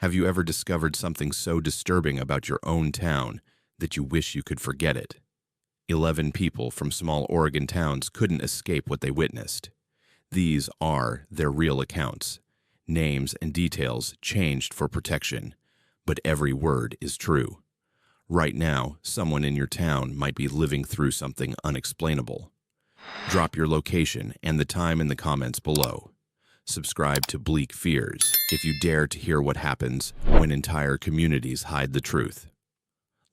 Have you ever discovered something so disturbing about your own town that you wish you could forget it? 11 people from small Oregon towns couldn't escape what they witnessed. These are their real accounts. Names and details changed for protection, but every word is true. Right now, someone in your town might be living through something unexplainable. Drop your location and the time in the comments below. Subscribe to Bleak Fears if you dare to hear what happens when entire communities hide the truth.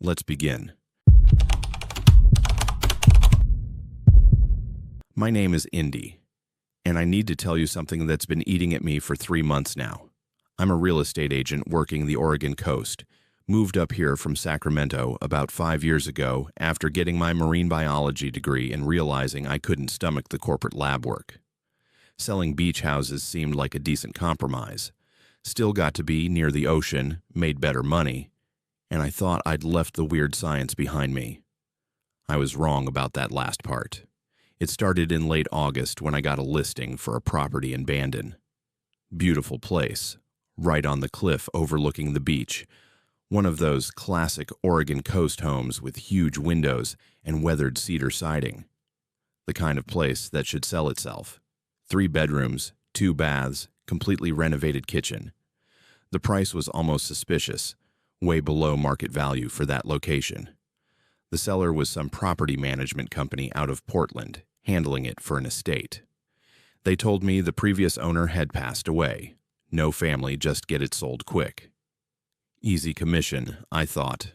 Let's begin. My name is Indy, and I need to tell you something that's been eating at me for 3 months now. I'm a real estate agent working the Oregon coast. Moved up here from Sacramento about 5 years ago after getting my marine biology degree and realizing I couldn't stomach the corporate lab work. Selling beach houses seemed like a decent compromise. Still got to be near the ocean, made better money, and I thought I'd left the weird science behind me. I was wrong about that last part. It started in late August when I got a listing for a property in Bandon. Beautiful place, right on the cliff overlooking the beach. One of those classic Oregon coast homes with huge windows and weathered cedar siding. The kind of place that should sell itself. 3 bedrooms, 2 baths, completely renovated kitchen. The price was almost suspicious, way below market value for that location. The seller was some property management company out of Portland, handling it for an estate. They told me the previous owner had passed away. No family, just get it sold quick. Easy commission, I thought.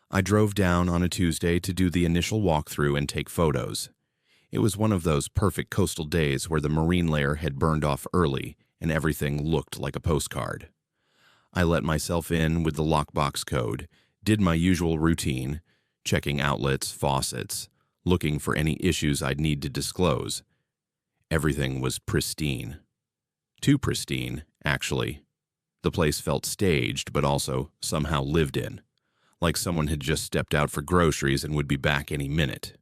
I drove down on a Tuesday to do the initial walkthrough and take photos. It was one of those perfect coastal days where the marine layer had burned off early and everything looked like a postcard. I let myself in with the lockbox code, did my usual routine, checking outlets, faucets, looking for any issues I'd need to disclose. Everything was pristine. Too pristine, actually. The place felt staged, but also somehow lived in, like someone had just stepped out for groceries and would be back any minute.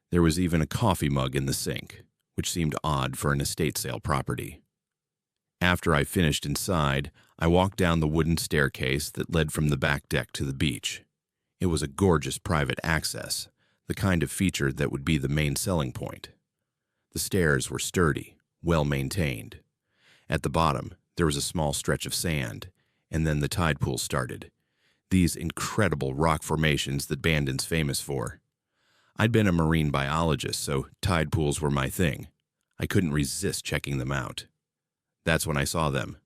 There was even a coffee mug in the sink, which seemed odd for an estate sale property. After I finished inside, I walked down the wooden staircase that led from the back deck to the beach. It was a gorgeous private access, the kind of feature that would be the main selling point. The stairs were sturdy, well-maintained. At the bottom, there was a small stretch of sand, and then the tide pool started. These incredible rock formations that Bandon's famous for. I'd been a marine biologist, so tide pools were my thing. I couldn't resist checking them out. That's when I saw them.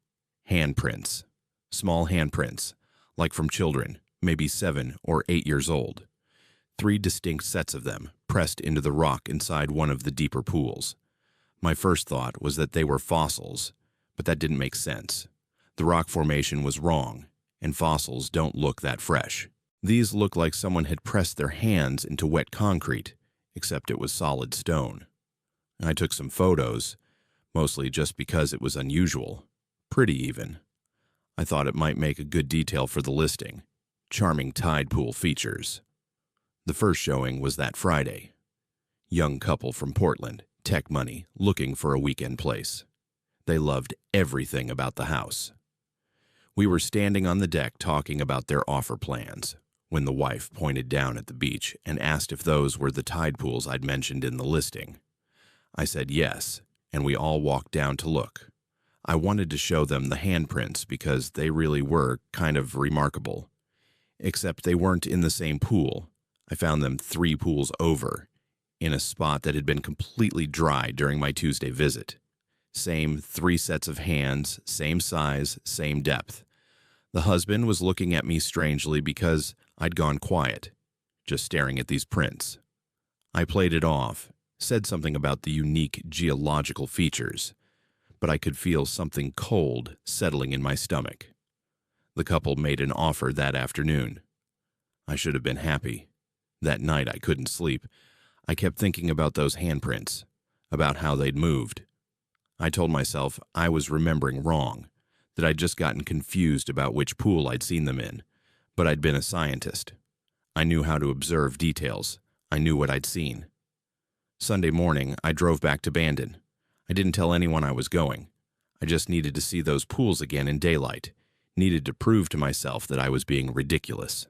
Handprints. Small handprints, like from children, maybe 7 or 8 years old. 3 distinct sets of them, pressed into the rock inside one of the deeper pools. My first thought was that they were fossils, but that didn't make sense. The rock formation was wrong, and fossils don't look that fresh. These looked like someone had pressed their hands into wet concrete, except it was solid stone. I took some photos, mostly just because it was unusual. Pretty even. I thought it might make a good detail for the listing. Charming tide pool features. The first showing was that Friday. Young couple from Portland, tech money, looking for a weekend place. They loved everything about the house. We were standing on the deck talking about their offer plans when the wife pointed down at the beach and asked if those were the tide pools I'd mentioned in the listing. I said yes, and we all walked down to look. I wanted to show them the handprints because they really were kind of remarkable. Except they weren't in the same pool. I found them 3 pools over, in a spot that had been completely dry during my Tuesday visit. Same 3 sets of hands, same size, same depth. The husband was looking at me strangely because I'd gone quiet, just staring at these prints. I played it off, said something about the unique geological features, but I could feel something cold settling in my stomach. The couple made an offer that afternoon. I should have been happy. That night I couldn't sleep. I kept thinking about those handprints, about how they'd moved. I told myself I was remembering wrong, that I'd just gotten confused about which pool I'd seen them in, but I'd been a scientist. I knew how to observe details. I knew what I'd seen. Sunday morning, I drove back to Bandon. I didn't tell anyone I was going. I just needed to see those pools again in daylight. Needed to prove to myself that I was being ridiculous.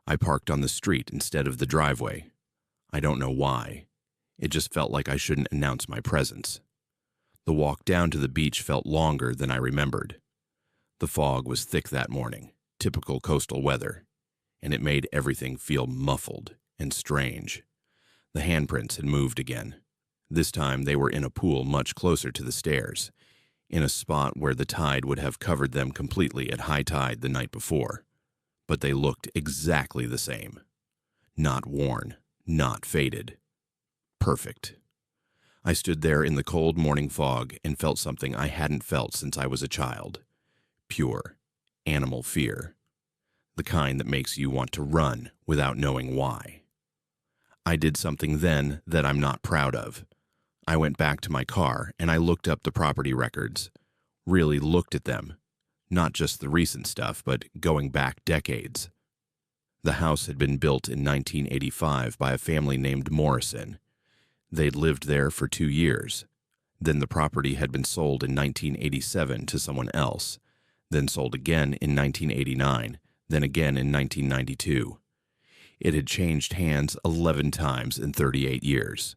I parked on the street instead of the driveway. I don't know why. It just felt like I shouldn't announce my presence. The walk down to the beach felt longer than I remembered. The fog was thick that morning, typical coastal weather, and it made everything feel muffled and strange. The handprints had moved again. This time they were in a pool much closer to the stairs, in a spot where the tide would have covered them completely at high tide the night before. But they looked exactly the same. Not worn, not faded. Perfect. I stood there in the cold morning fog and felt something I hadn't felt since I was a child. Pure, animal fear. The kind that makes you want to run without knowing why. I did something then that I'm not proud of. I went back to my car and I looked up the property records. Really looked at them. Not just the recent stuff, but going back decades. The house had been built in 1985 by a family named Morrison. They'd lived there for 2 years. Then the property had been sold in 1987 to someone else, then sold again in 1989, then again in 1992. It had changed hands 11 times in 38 years.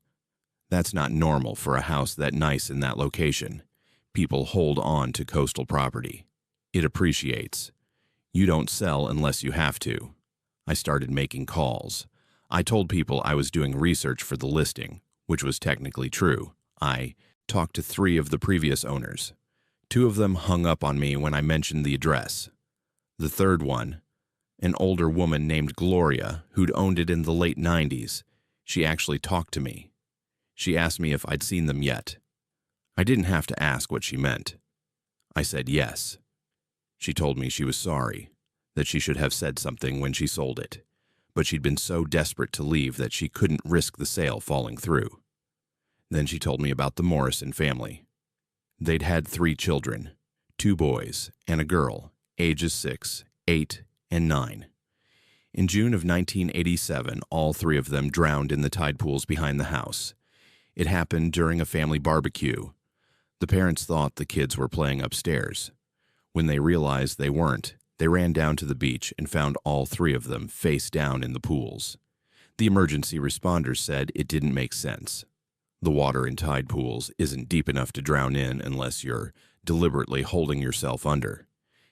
That's not normal for a house that nice in that location. People hold on to coastal property. It appreciates. You don't sell unless you have to. I started making calls. I told people I was doing research for the listing, which was technically true. I talked to 3 of the previous owners. 2 of them hung up on me when I mentioned the address. The third one, an older woman named Gloria, who'd owned it in the late 90s, she actually talked to me. She asked me if I'd seen them yet. I didn't have to ask what she meant. I said yes. She told me she was sorry, that she should have said something when she sold it, but she'd been so desperate to leave that she couldn't risk the sale falling through. Then she told me about the Morrison family. They'd had 3 children, 2 boys and a girl, ages 6, 8, and 9. In June of 1987, all 3 of them drowned in the tide pools behind the house. It happened during a family barbecue. The parents thought the kids were playing upstairs. When they realized they weren't, they ran down to the beach and found all 3 of them face down in the pools. The emergency responders said it didn't make sense. The water in tide pools isn't deep enough to drown in unless you're deliberately holding yourself under,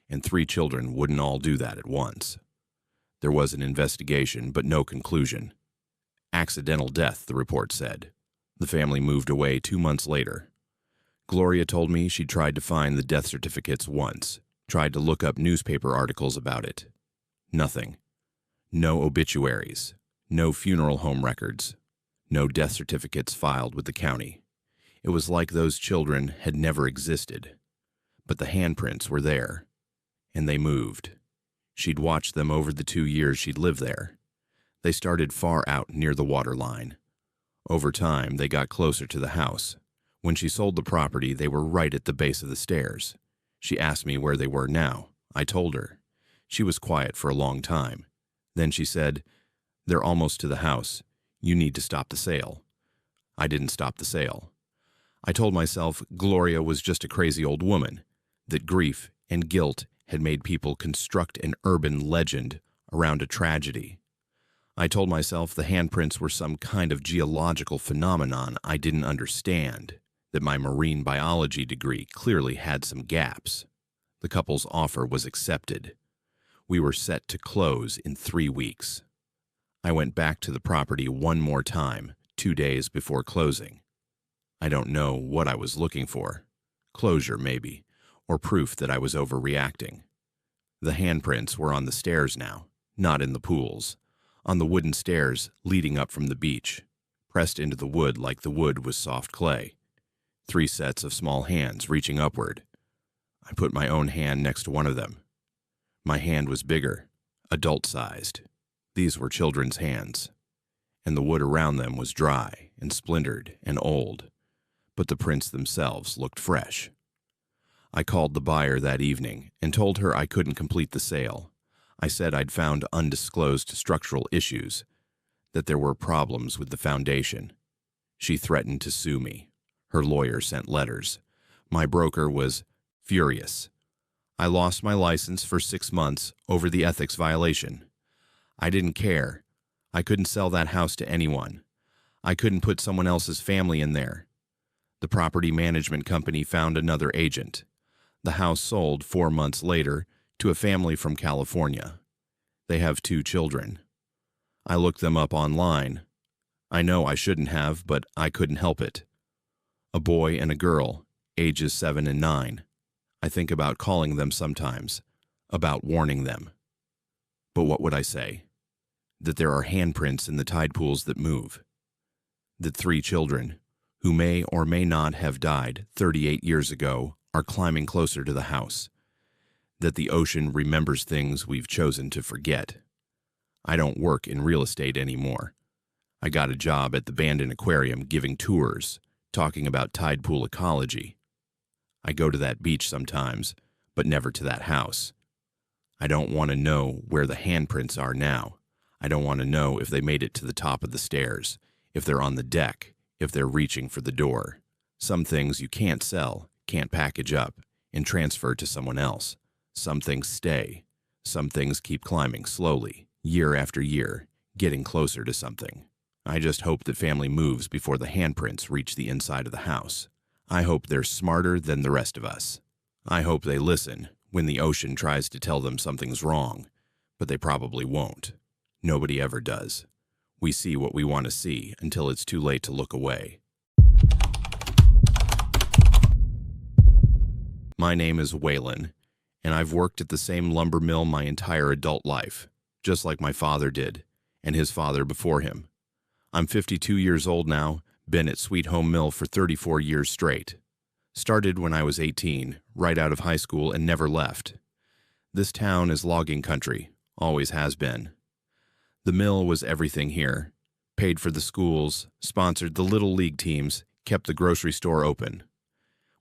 and 3 children wouldn't all do that at once. There was an investigation, but no conclusion. Accidental death, the report said. The family moved away 2 months later. Gloria told me she tried to find the death certificates once, tried to look up newspaper articles about it. Nothing. No obituaries, no funeral home records, no death certificates filed with the county. It was like those children had never existed. But the handprints were there, and they moved. She'd watched them over the 2 years she'd lived there. They started far out near the water line. Over time, they got closer to the house. When she sold the property, they were right at the base of the stairs. She asked me where they were now. I told her. She was quiet for a long time. Then she said, "They're almost to the house. You need to stop the sale." I didn't stop the sale. I told myself Gloria was just a crazy old woman, that grief and guilt had made people construct an urban legend around a tragedy. I told myself the handprints were some kind of geological phenomenon I didn't understand, that my marine biology degree clearly had some gaps. The couple's offer was accepted. We were set to close in 3 weeks. I went back to the property one more time, 2 days before closing. I don't know what I was looking for. Closure, maybe, or proof that I was overreacting. The handprints were on the stairs now, not in the pools. On the wooden stairs leading up from the beach, pressed into the wood like the wood was soft clay. 3 sets of small hands reaching upward. I put my own hand next to one of them. My hand was bigger, adult-sized. These were children's hands, and the wood around them was dry and splintered and old, but the prints themselves looked fresh. I called the buyer that evening and told her I couldn't complete the sale. I said I'd found undisclosed structural issues, that there were problems with the foundation. She threatened to sue me. Her lawyer sent letters. My broker was furious. I lost my license for 6 months over the ethics violation. I didn't care. I couldn't sell that house to anyone. I couldn't put someone else's family in there. The property management company found another agent. The house sold 4 months later to a family from California. They have 2 children. I looked them up online. I know I shouldn't have, but I couldn't help it. A boy and a girl, ages 7 and 9. I think about calling them sometimes, about warning them. But what would I say? That there are handprints in the tide pools that move. That 3 children, who may or may not have died 38 years ago, are climbing closer to the house. That the ocean remembers things we've chosen to forget. I don't work in real estate anymore. I got a job at the Bandon Aquarium giving tours, talking about tide pool ecology. I go to that beach sometimes, but never to that house. I don't want to know where the handprints are now. I don't want to know if they made it to the top of the stairs, if they're on the deck, if they're reaching for the door. Some things you can't sell, can't package up, and transfer to someone else. Some things stay. Some things keep climbing slowly, year after year, getting closer to something. I just hope that family moves before the handprints reach the inside of the house. I hope they're smarter than the rest of us. I hope they listen when the ocean tries to tell them something's wrong, but they probably won't. Nobody ever does. We see what we want to see until it's too late to look away. My name is Waylon, and I've worked at the same lumber mill my entire adult life, just like my father did, and his father before him. I'm 52 years old now, been at Sweet Home Mill for 34 years straight. Started when I was 18, right out of high school, and never left. This town is logging country, always has been. The mill was everything here. Paid for the schools, sponsored the little league teams, kept the grocery store open.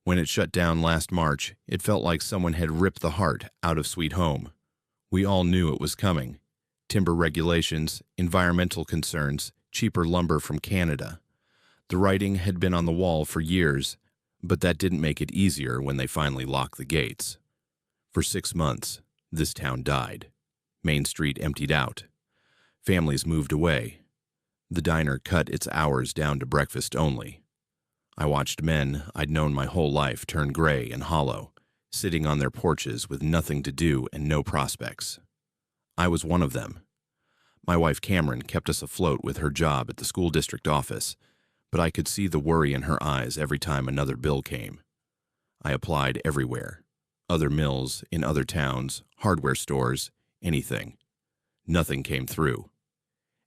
When it shut down last March, it felt like someone had ripped the heart out of Sweet Home. We all knew it was coming. Timber regulations, environmental concerns, cheaper lumber from Canada. The writing had been on the wall for years, but that didn't make it easier when they finally locked the gates. For 6 months, this town died. Main Street emptied out. Families moved away. The diner cut its hours down to breakfast only. I watched men I'd known my whole life turn gray and hollow, sitting on their porches with nothing to do and no prospects. I was one of them. My wife Cameron kept us afloat with her job at the school district office, but I could see the worry in her eyes every time another bill came. I applied everywhere. Other mills, in other towns, hardware stores, anything. Nothing came through.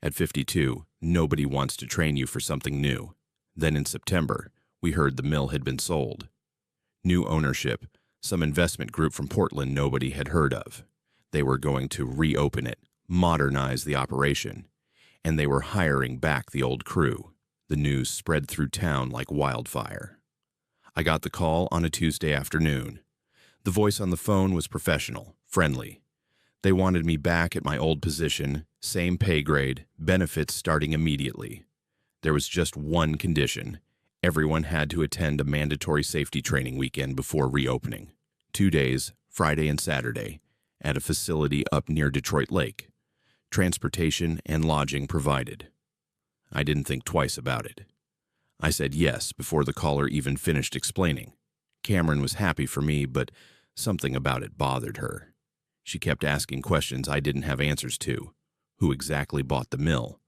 At 52, nobody wants to train you for something new. Then in September, we heard the mill had been sold. New ownership, some investment group from Portland nobody had heard of. They were going to reopen it, modernize the operation, and they were hiring back the old crew. The news spread through town like wildfire. I got the call on a Tuesday afternoon. The voice on the phone was professional, friendly. They wanted me back at my old position, same pay grade, benefits starting immediately. There was just one condition. Everyone had to attend a mandatory safety training weekend before reopening. 2 days, Friday and Saturday, at a facility up near Detroit Lake. Transportation and lodging provided. I didn't think twice about it. I said yes before the caller even finished explaining. Cameron was happy for me, but something about it bothered her. She kept asking questions I didn't have answers to. Who exactly bought the mill?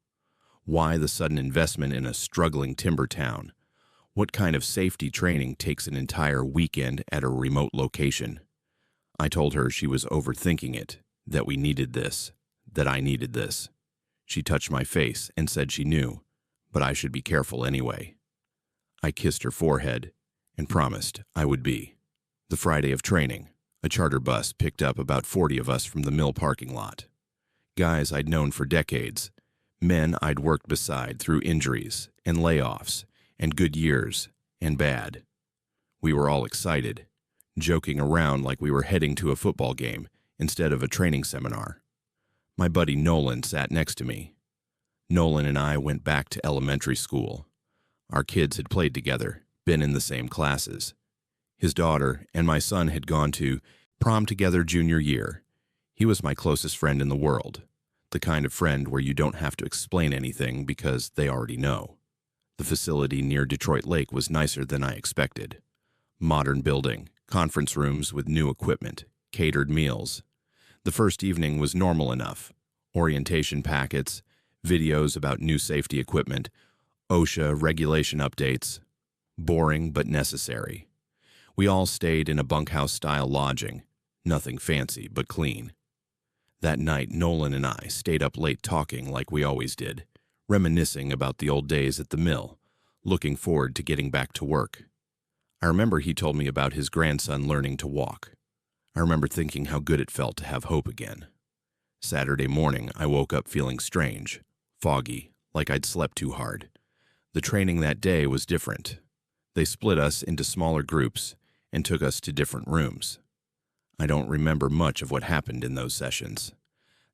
Why the sudden investment in a struggling timber town? What kind of safety training takes an entire weekend at a remote location? I told her she was overthinking it, that we needed this, that I needed this. She touched my face and said she knew, but I should be careful anyway. I kissed her forehead and promised I would be. The Friday of training, a charter bus picked up about 40 of us from the mill parking lot. Guys I'd known for decades, men I'd worked beside through injuries and layoffs and good years and bad. We were all excited, joking around like we were heading to a football game instead of a training seminar. My buddy Nolan sat next to me. Nolan and I went back to elementary school. Our kids had played together, been in the same classes. His daughter and my son had gone to Prom together junior year. He was my closest friend in the world, the kind of friend where you don't have to explain anything because they already know. The facility near Detroit Lake was nicer than I expected. Modern building, conference rooms with new equipment, catered meals. The first evening was normal enough. Orientation packets, videos about new safety equipment, OSHA regulation updates. Boring but necessary. We all stayed in a bunkhouse-style lodging. Nothing fancy but clean. That night, Nolan and I stayed up late talking like we always did, reminiscing about the old days at the mill, looking forward to getting back to work. I remember he told me about his grandson learning to walk. I remember thinking how good it felt to have hope again. Saturday morning, I woke up feeling strange, foggy, like I'd slept too hard. The training that day was different. They split us into smaller groups and took us to different rooms. I don't remember much of what happened in those sessions.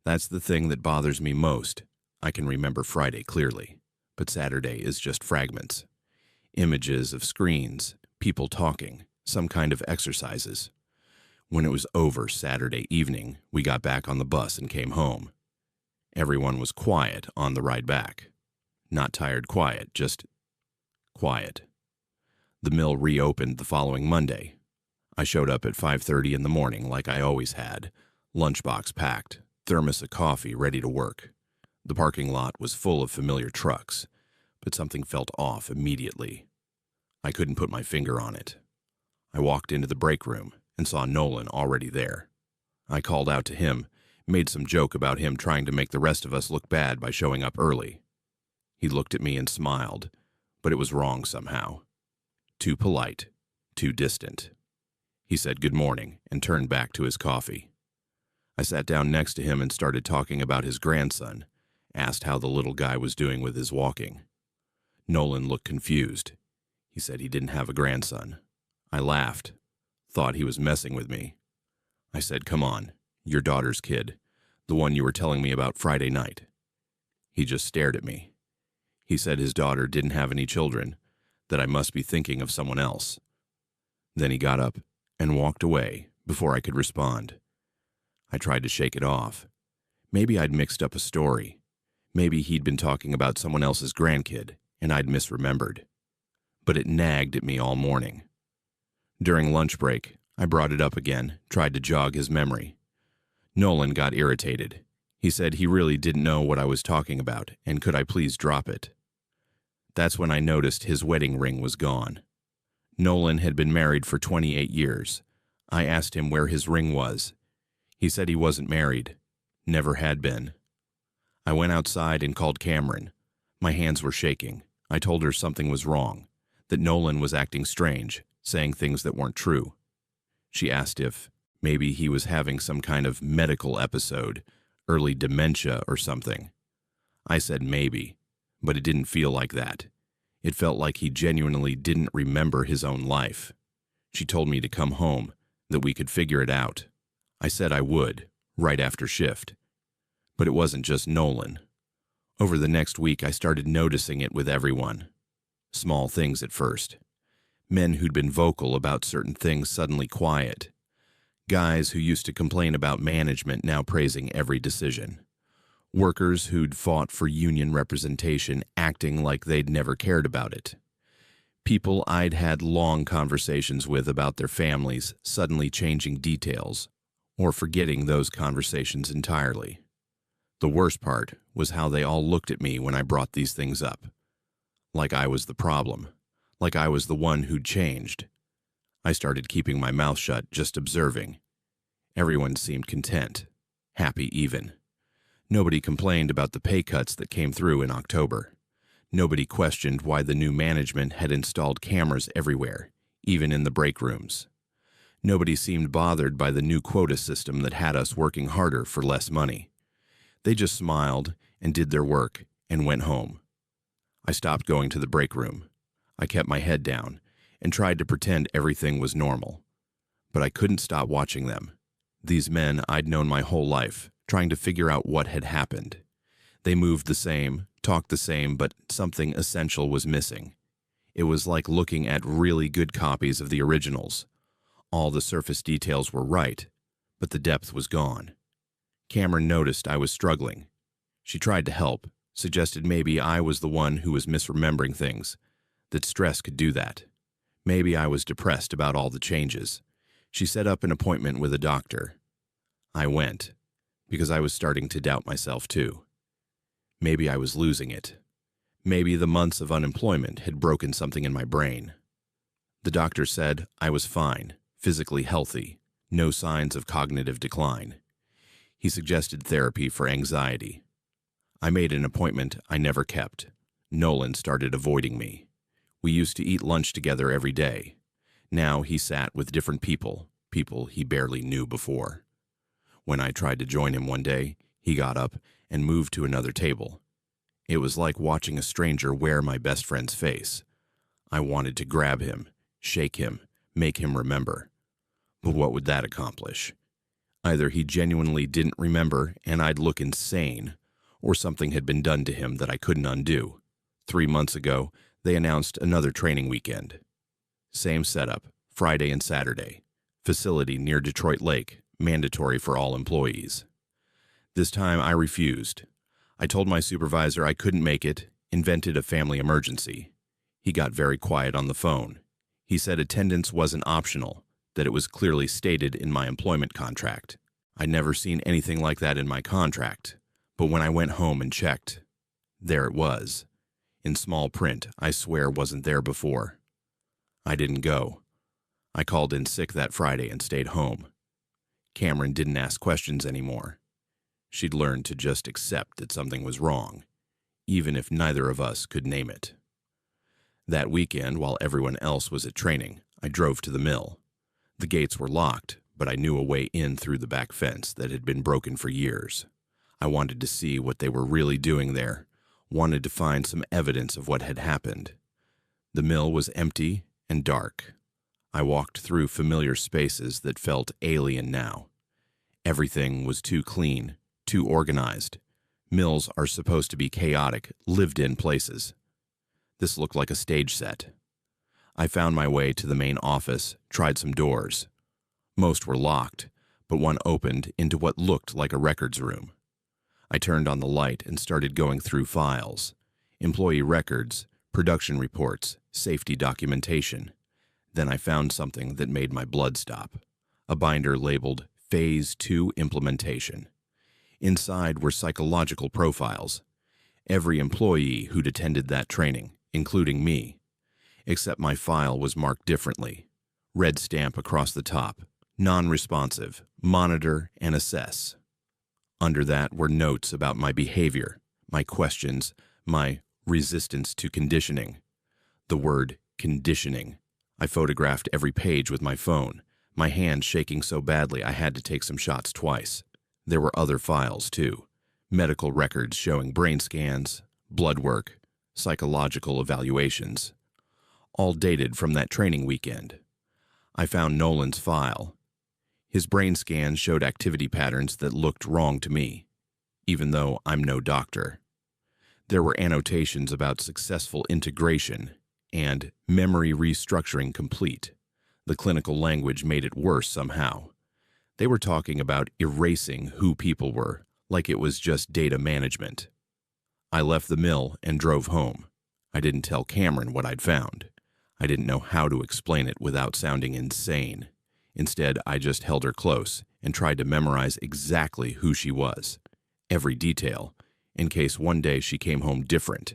That's the thing that bothers me most. I can remember Friday clearly, but Saturday is just fragments. Images of screens, people talking, some kind of exercises. When it was over Saturday evening, we got back on the bus and came home. Everyone was quiet on the ride back. Not tired quiet, just quiet. The mill reopened the following Monday. I showed up at 5:30 in the morning like I always had, lunchbox packed, thermos of coffee ready to work. The parking lot was full of familiar trucks, but something felt off immediately. I couldn't put my finger on it. I walked into the break room and saw Nolan already there. I called out to him, made some joke about him trying to make the rest of us look bad by showing up early. He looked at me and smiled, but it was wrong somehow. Too polite, too distant. He said good morning and turned back to his coffee. I sat down next to him and started talking about his grandson, asked how the little guy was doing with his walking. Nolan looked confused. He said he didn't have a grandson. I laughed, thought he was messing with me. I said, come on, your daughter's kid, the one you were telling me about Friday night. He just stared at me. He said his daughter didn't have any children, that I must be thinking of someone else. Then he got up and walked away before I could respond. I tried to shake it off. Maybe I'd mixed up a story. Maybe he'd been talking about someone else's grandkid, and I'd misremembered. But it nagged at me all morning. During lunch break, I brought it up again, tried to jog his memory. Nolan got irritated. He said he really didn't know what I was talking about, and could I please drop it? That's when I noticed his wedding ring was gone. Nolan had been married for 28 years. I asked him where his ring was. He said he wasn't married. Never had been. I went outside and called Cameron. My hands were shaking. I told her something was wrong, that Nolan was acting strange, saying things that weren't true. She asked if maybe he was having some kind of medical episode, early dementia or something. I said maybe, but it didn't feel like that. It felt like he genuinely didn't remember his own life. She told me to come home, that we could figure it out. I said I would, right after shift. But it wasn't just Nolan. Over the next week, I started noticing it with everyone. Small things at first. Men who'd been vocal about certain things suddenly quiet. Guys who used to complain about management now praising every decision. Workers who'd fought for union representation acting like they'd never cared about it. People I'd had long conversations with about their families suddenly changing details, or forgetting those conversations entirely. The worst part was how they all looked at me when I brought these things up. Like I was the problem, like I was the one who'd changed. I started keeping my mouth shut, just observing. Everyone seemed content, happy even. Nobody complained about the pay cuts that came through in October. Nobody questioned why the new management had installed cameras everywhere, even in the break rooms. Nobody seemed bothered by the new quota system that had us working harder for less money. They just smiled and did their work and went home. I stopped going to the break room. I kept my head down and tried to pretend everything was normal. But I couldn't stop watching them. These men I'd known my whole life, trying to figure out what had happened. They moved the same, talked the same, but something essential was missing. It was like looking at really good copies of the originals. All the surface details were right, but the depth was gone. Cameron noticed I was struggling. She tried to help, suggested maybe I was the one who was misremembering things, that stress could do that. Maybe I was depressed about all the changes. She set up an appointment with a doctor. I went, because I was starting to doubt myself too. Maybe I was losing it. Maybe the months of unemployment had broken something in my brain. The doctor said I was fine, physically healthy, no signs of cognitive decline. He suggested therapy for anxiety. I made an appointment I never kept. Nolan started avoiding me. We used to eat lunch together every day. Now he sat with different people he barely knew before. When I tried to join him one day, he got up and moved to another table. It was like watching a stranger wear my best friend's face. I wanted to grab him, shake him, make him remember. But what would that accomplish? Either he genuinely didn't remember and I'd look insane, or something had been done to him that I couldn't undo. 3 months ago, they announced another training weekend. Same setup, Friday and Saturday. Facility near Detroit Lake, mandatory for all employees. This time I refused. I told my supervisor I couldn't make it, invented a family emergency. He got very quiet on the phone. He said attendance wasn't optional, that it was clearly stated in my employment contract. I'd never seen anything like that in my contract, but when I went home and checked, there it was. In small print, I swear wasn't there before. I didn't go. I called in sick that Friday and stayed home. Cameron didn't ask questions anymore. She'd learned to just accept that something was wrong, even if neither of us could name it. That weekend, while everyone else was at training, I drove to the mill. The gates were locked, but I knew a way in through the back fence that had been broken for years. I wanted to see what they were really doing there, wanted to find some evidence of what had happened. The mill was empty and dark. I walked through familiar spaces that felt alien now. Everything was too clean, too organized. Mills are supposed to be chaotic, lived-in places. This looked like a stage set. I found my way to the main office, tried some doors. Most were locked, but one opened into what looked like a records room. I turned on the light and started going through files. Employee records, production reports, safety documentation. Then I found something that made my blood stop. A binder labeled Phase 2 Implementation. Inside were psychological profiles. Every employee who'd attended that training, including me. Except my file was marked differently. Red stamp across the top. Non-responsive. Monitor and assess. Under that were notes about my behavior, my questions, my resistance to conditioning. The word conditioning. I photographed every page with my phone, my hand shaking so badly I had to take some shots twice. There were other files, too. Medical records showing brain scans, blood work, psychological evaluations. All dated from that training weekend. I found Nolan's file. His brain scans showed activity patterns that looked wrong to me, even though I'm no doctor. There were annotations about successful integration and memory restructuring complete. The clinical language made it worse somehow. They were talking about erasing who people were, like it was just data management. I left the mill and drove home. I didn't tell Cameron what I'd found. I didn't know how to explain it without sounding insane. Instead, I just held her close and tried to memorize exactly who she was, every detail, in case one day she came home different,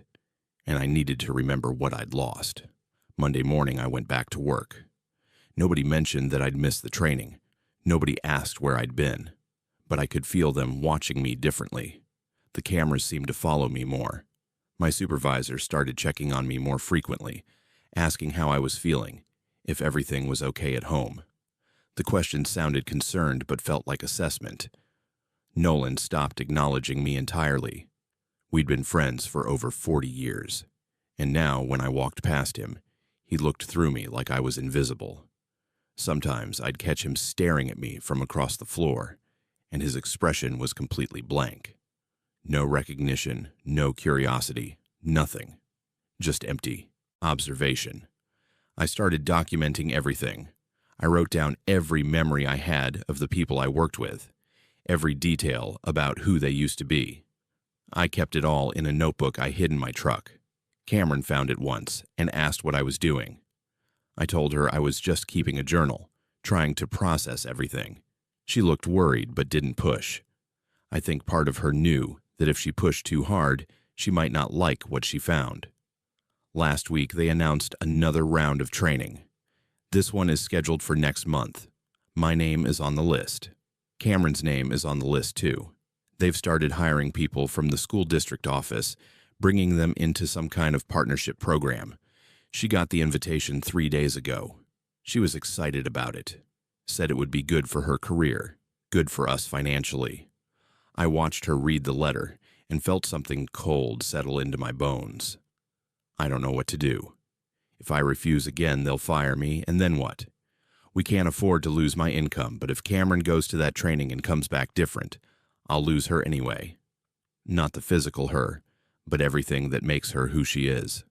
and I needed to remember what I'd lost. Monday morning, I went back to work. Nobody mentioned that I'd missed the training. Nobody asked where I'd been, but I could feel them watching me differently. The cameras seemed to follow me more. My supervisor started checking on me more frequently, asking how I was feeling, if everything was okay at home. The questions sounded concerned but felt like assessment. Nolan stopped acknowledging me entirely. We'd been friends for over 40 years, and now when I walked past him, he looked through me like I was invisible. Sometimes I'd catch him staring at me from across the floor, and his expression was completely blank. No recognition, no curiosity, nothing. Just empty observation. I started documenting everything. I wrote down every memory I had of the people I worked with, every detail about who they used to be. I kept it all in a notebook I hid in my truck. Cameron found it once and asked what I was doing. I told her I was just keeping a journal, trying to process everything. She looked worried but didn't push. I think part of her knew that if she pushed too hard, she might not like what she found. Last week, they announced another round of training. This one is scheduled for next month. My name is on the list. Cameron's name is on the list too. They've started hiring people from the school district office, bringing them into some kind of partnership program. She got the invitation 3 days ago. She was excited about it. Said it would be good for her career, good for us financially. I watched her read the letter and felt something cold settle into my bones. I don't know what to do. If I refuse again, they'll fire me, and then what? We can't afford to lose my income, but if Cameron goes to that training and comes back different, I'll lose her anyway. Not the physical her, but everything that makes her who she is.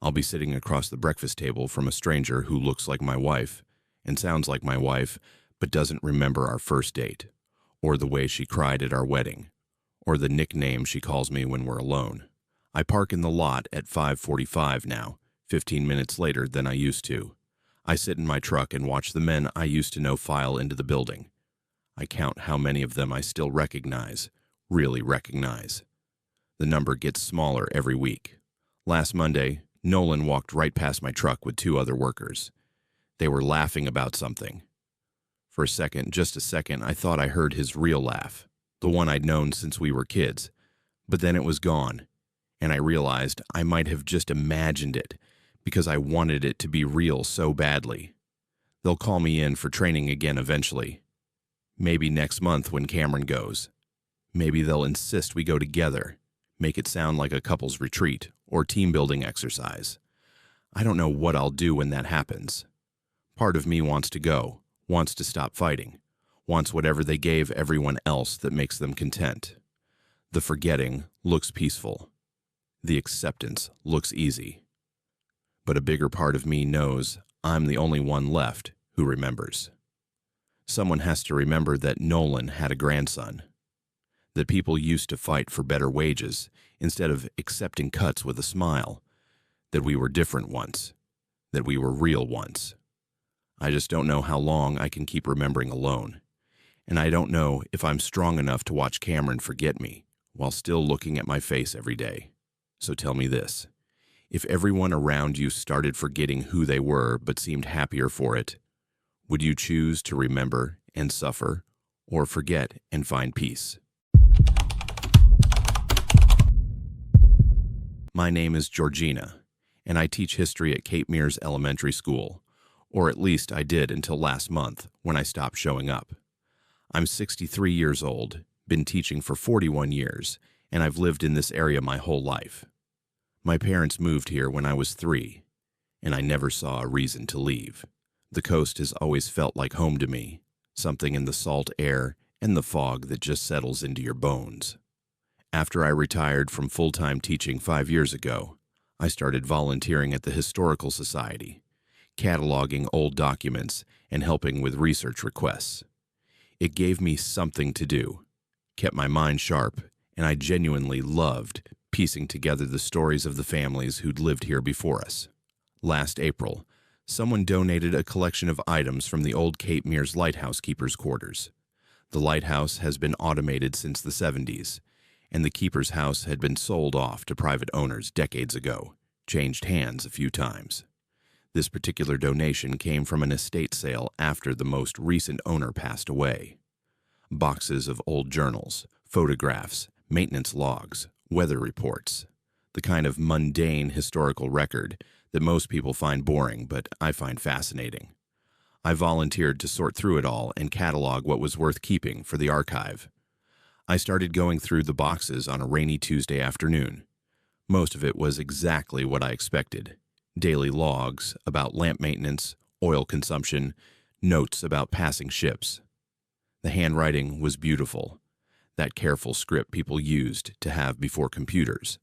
I'll be sitting across the breakfast table from a stranger who looks like my wife and sounds like my wife, but doesn't remember our first date, or the way she cried at our wedding, or the nickname she calls me when we're alone. I park in the lot at 5:45 now, 15 minutes later than I used to. I sit in my truck and watch the men I used to know file into the building. I count how many of them I still recognize, really recognize. The number gets smaller every week. Last Monday, Nolan walked right past my truck with 2 other workers. They were laughing about something. For a second, just a second, I thought I heard his real laugh, the one I'd known since we were kids. But then it was gone, and I realized I might have just imagined it because I wanted it to be real so badly. They'll call me in for training again eventually. Maybe next month when Cameron goes. Maybe they'll insist we go together, make it sound like a couple's retreat or team-building exercise. I don't know what I'll do when that happens. Part of me wants to go, wants to stop fighting, wants whatever they gave everyone else that makes them content. The forgetting looks peaceful. The acceptance looks easy. But a bigger part of me knows I'm the only one left who remembers. Someone has to remember that Nolan had a grandson, that people used to fight for better wages instead of accepting cuts with a smile, that we were different once, that we were real once. I just don't know how long I can keep remembering alone, and I don't know if I'm strong enough to watch Cameron forget me while still looking at my face every day. So tell me this. If everyone around you started forgetting who they were but seemed happier for it, would you choose to remember and suffer, or forget and find peace? My name is Georgina, and I teach history at Cape Meares Elementary School, or at least I did until last month when I stopped showing up. I'm 63 years old, been teaching for 41 years, and I've lived in this area my whole life. My parents moved here when I was 3, and I never saw a reason to leave. The coast has always felt like home to me, something in the salt air and the fog that just settles into your bones. After I retired from full-time teaching 5 years ago, I started volunteering at the Historical Society, cataloging old documents and helping with research requests. It gave me something to do, kept my mind sharp, and I genuinely loved piecing together the stories of the families who'd lived here before us. Last April, someone donated a collection of items from the old Cape Meares Lighthouse keepers' quarters. The lighthouse has been automated since the 70s, and the keeper's house had been sold off to private owners decades ago, changed hands a few times. This particular donation came from an estate sale after the most recent owner passed away. Boxes of old journals, photographs, maintenance logs, weather reports, the kind of mundane historical record that most people find boring, but I find fascinating. I volunteered to sort through it all and catalog what was worth keeping for the archive. I started going through the boxes on a rainy Tuesday afternoon. Most of it was exactly what I expected. Daily logs about lamp maintenance, oil consumption, notes about passing ships. The handwriting was beautiful, that careful script people used to have before computers.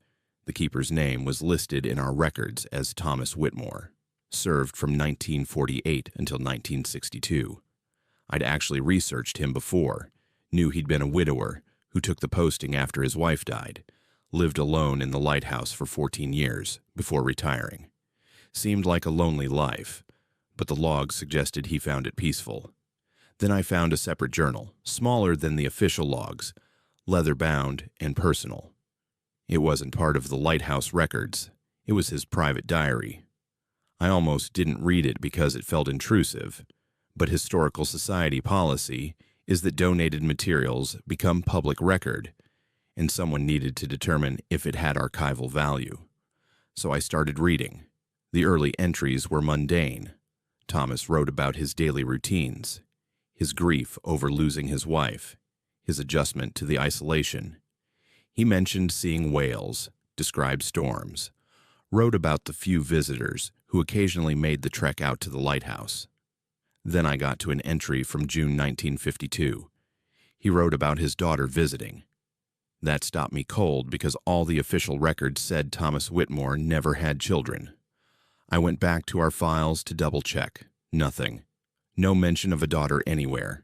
The keeper's name was listed in our records as Thomas Whitmore. served from 1948 until 1962. I'd actually researched him before, knew he'd been a widower who took the posting after his wife died, lived alone in the Lighthouse for 14 years before retiring. Seemed like a lonely life, but the logs suggested he found it peaceful. Then I found a separate journal, smaller than the official logs, leather-bound and personal. It wasn't part of the Lighthouse records. It was his private diary. I almost didn't read it because it felt intrusive, but Historical Society policy is that donated materials become public record, and someone needed to determine if it had archival value. So I started reading. The early entries were mundane. Thomas wrote about his daily routines, his grief over losing his wife, his adjustment to the isolation. He mentioned seeing whales, described storms, wrote about the few visitors who occasionally made the trek out to the lighthouse. Then I got to an entry from June 1952. He wrote about his daughter visiting. That stopped me cold because all the official records said Thomas Whitmore never had children. I went back to our files to double-check. Nothing. No mention of a daughter anywhere.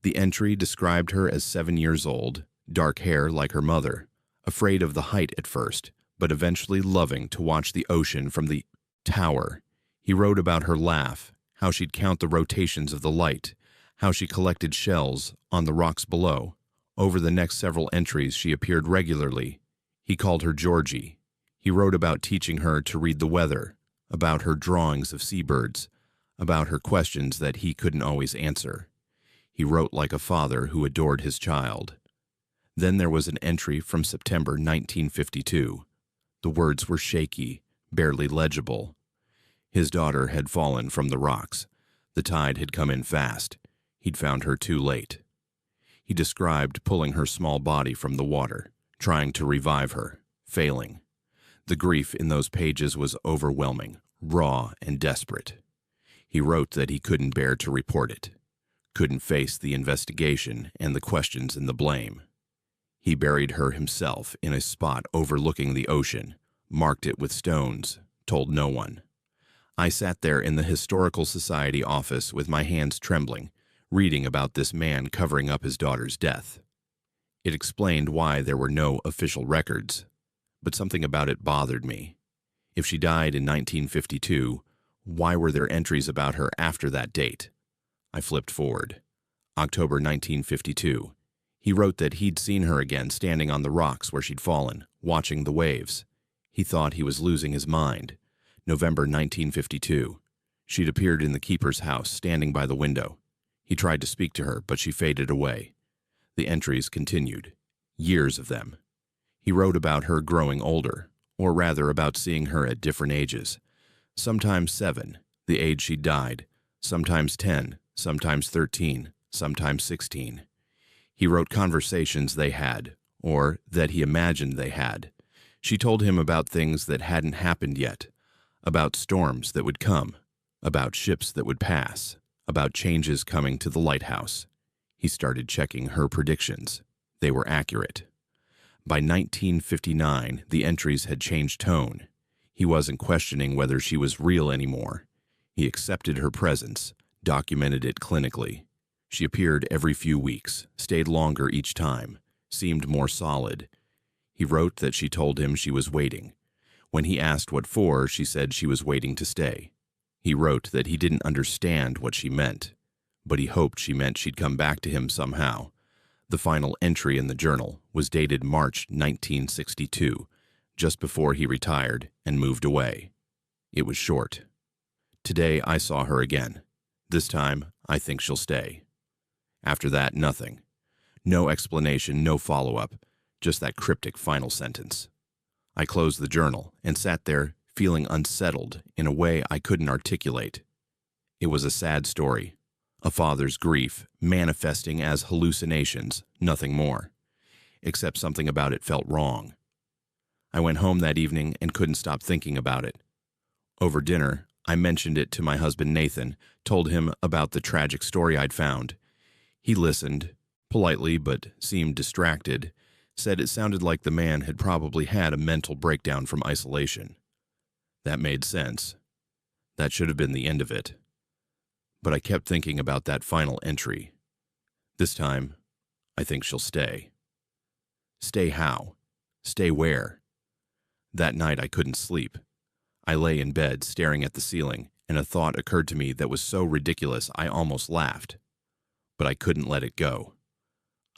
The entry described her as 7 years old, dark hair like her mother, afraid of the height at first, but eventually loving to watch the ocean from the tower. He wrote about her laugh, how she'd count the rotations of the light, how she collected shells on the rocks below. Over the next several entries, she appeared regularly. He called her Georgie. He wrote about teaching her to read the weather, about her drawings of seabirds, about her questions that he couldn't always answer. He wrote like a father who adored his child. Then there was an entry from September 1952. The words were shaky, barely legible. His daughter had fallen from the rocks. The tide had come in fast. He'd found her too late. He described pulling her small body from the water, trying to revive her, failing. The grief in those pages was overwhelming, raw and desperate. He wrote that he couldn't bear to report it, couldn't face the investigation and the questions and the blame. He buried her himself in a spot overlooking the ocean, marked it with stones, told no one. I sat there in the Historical Society office with my hands trembling, reading about this man covering up his daughter's death. It explained why there were no official records, but something about it bothered me. If she died in 1952, why were there entries about her after that date? I flipped forward. October 1952. He wrote that he'd seen her again standing on the rocks where she'd fallen, watching the waves. He thought he was losing his mind. November 1952. She'd appeared in the keeper's house, standing by the window. He tried to speak to her, but she faded away. The entries continued. Years of them. He wrote about her growing older, or rather about seeing her at different ages. Sometimes 7, the age she died, sometimes 10, sometimes 13, sometimes 16. He wrote conversations they had, or that he imagined they had. She told him about things that hadn't happened yet, about storms that would come, about ships that would pass, about changes coming to the lighthouse. He started checking her predictions. They were accurate. By 1959, the entries had changed tone. He wasn't questioning whether she was real anymore. He accepted her presence, documented it clinically. She appeared every few weeks, stayed longer each time, seemed more solid. He wrote that she told him she was waiting. When he asked what for, she said she was waiting to stay. He wrote that he didn't understand what she meant, but he hoped she meant she'd come back to him somehow. The final entry in the journal was dated March 1962, just before he retired and moved away. It was short. Today I saw her again. This time, I think she'll stay. After that, nothing. No explanation, no follow-up, just that cryptic final sentence. I closed the journal and sat there feeling unsettled in a way I couldn't articulate. It was a sad story. A father's grief manifesting as hallucinations, nothing more. Except something about it felt wrong. I went home that evening and couldn't stop thinking about it. Over dinner, I mentioned it to my husband Nathan, told him about the tragic story I'd found. He listened, politely but seemed distracted, said it sounded like the man had probably had a mental breakdown from isolation. That made sense. That should have been the end of it. But I kept thinking about that final entry. This time, I think she'll stay. Stay how? Stay where? That night I couldn't sleep. I lay in bed staring at the ceiling, and a thought occurred to me that was so ridiculous I almost laughed. But I couldn't let it go.